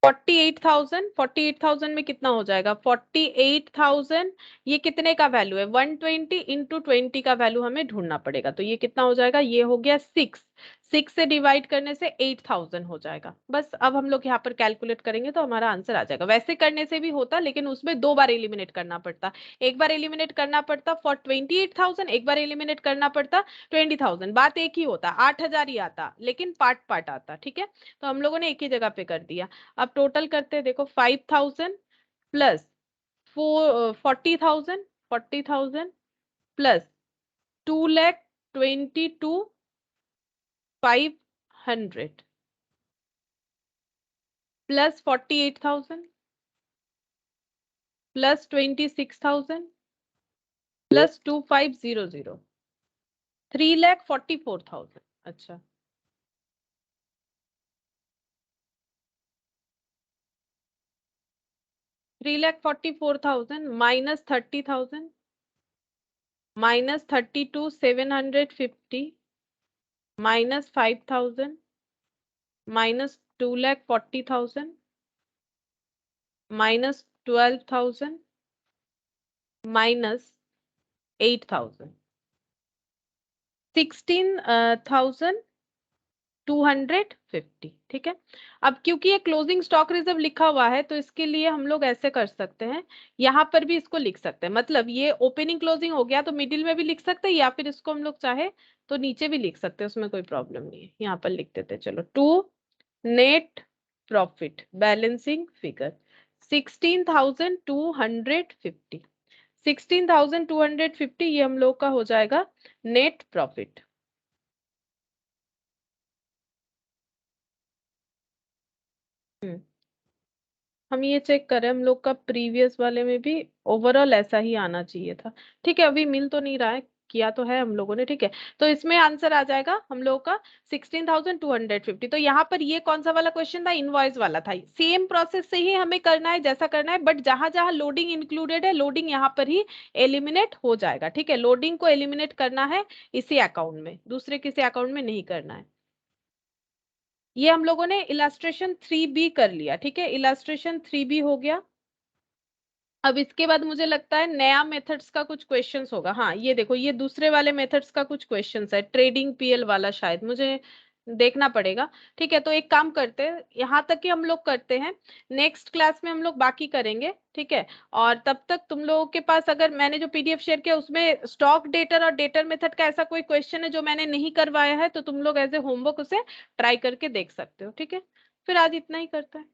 48,000 में कितना हो जाएगा, 48,000 ये कितने का वैल्यू है, 120 इंटू 20 का वैल्यू हमें ढूंढना पड़ेगा। तो ये कितना हो जाएगा, ये हो गया 6 से डिवाइड करने से 8,000 हो जाएगा। बस अब हम लोग यहाँ पर कैलकुलेट करेंगे तो हमारा आंसर आ जाएगा। वैसे करने से भी होता, लेकिन उसमें 2 बार एलिमिनेट करना पड़ता, एक बार एलिमिनेट करना पड़ता फॉर 28,000, एक बार एलिमिनेट करना पड़ता 20,000। बात एक ही होता, 8,000 ही आता, लेकिन पार्ट पार्ट आता। ठीक है, तो हम लोगों ने एक ही जगह पे कर दिया। अब टोटल करते हैं, देखो 5,000 plus 40,000 plus 2,22,500 plus 48,000 plus 26,000 plus 2,500 3,44,000। अच्छा, 3,44,000 minus 30,000 minus 32,750 minus 5,000 minus 2,40,000 minus 12,000 minus 8,000 16,250। ठीक है, अब क्योंकि ये क्लोजिंग स्टॉक रिजर्व लिखा हुआ है तो इसके लिए हम लोग ऐसे कर सकते हैं, यहाँ पर भी इसको लिख सकते हैं। मतलब ये ओपनिंग क्लोजिंग हो गया तो मिडिल में भी लिख सकते हैं, या फिर इसको हम लोग चाहे तो नीचे भी लिख सकते हैं, उसमें कोई प्रॉब्लम नहीं है। यहाँ पर लिख देते हैं, चलो, to net profit balancing figure 16,250। 16,250 ये हम लोग का हो जाएगा नेट प्रॉफिट। हम ये चेक करें, हम लोग का प्रीवियस वाले में भी ओवरऑल ऐसा ही आना चाहिए था। ठीक है, अभी मिल तो नहीं रहा है, किया तो है हम लोगों ने। ठीक है, तो इसमें आंसर आ जाएगा हम लोग का 16,250। तो यहाँ पर ये कौन सा वाला क्वेश्चन था, इनवॉइस वाला था। सेम प्रोसेस से ही हमें करना है जैसा करना है, बट जहां जहां लोडिंग इंक्लूडेड है, लोडिंग यहाँ पर ही एलिमिनेट हो जाएगा। ठीक है, लोडिंग को एलिमिनेट करना है इसी अकाउंट में, दूसरे किसी अकाउंट में नहीं करना है। ये हम लोगों ने इलास्ट्रेशन 3B कर लिया। ठीक है, इलास्ट्रेशन 3B हो गया। अब इसके बाद मुझे लगता है नया मेथड्स का कुछ क्वेश्चंस होगा। हाँ, ये देखो, ये दूसरे वाले मेथड्स का कुछ क्वेश्चंस है, ट्रेडिंग पीएल वाला, शायद मुझे देखना पड़ेगा। ठीक है, तो एक काम करते हैं, यहाँ तक ही हम लोग करते हैं, नेक्स्ट क्लास में हम लोग बाकी करेंगे। ठीक है, और तब तक तुम लोगों के पास अगर मैंने जो पीडीएफ शेयर किया उसमें स्टॉक डेटर और डेटर मेथड का ऐसा कोई क्वेश्चन है जो मैंने नहीं करवाया है, तो तुम लोग एज ए होमवर्क उसे ट्राई करके देख सकते हो। ठीक है, फिर आज इतना ही करते हैं।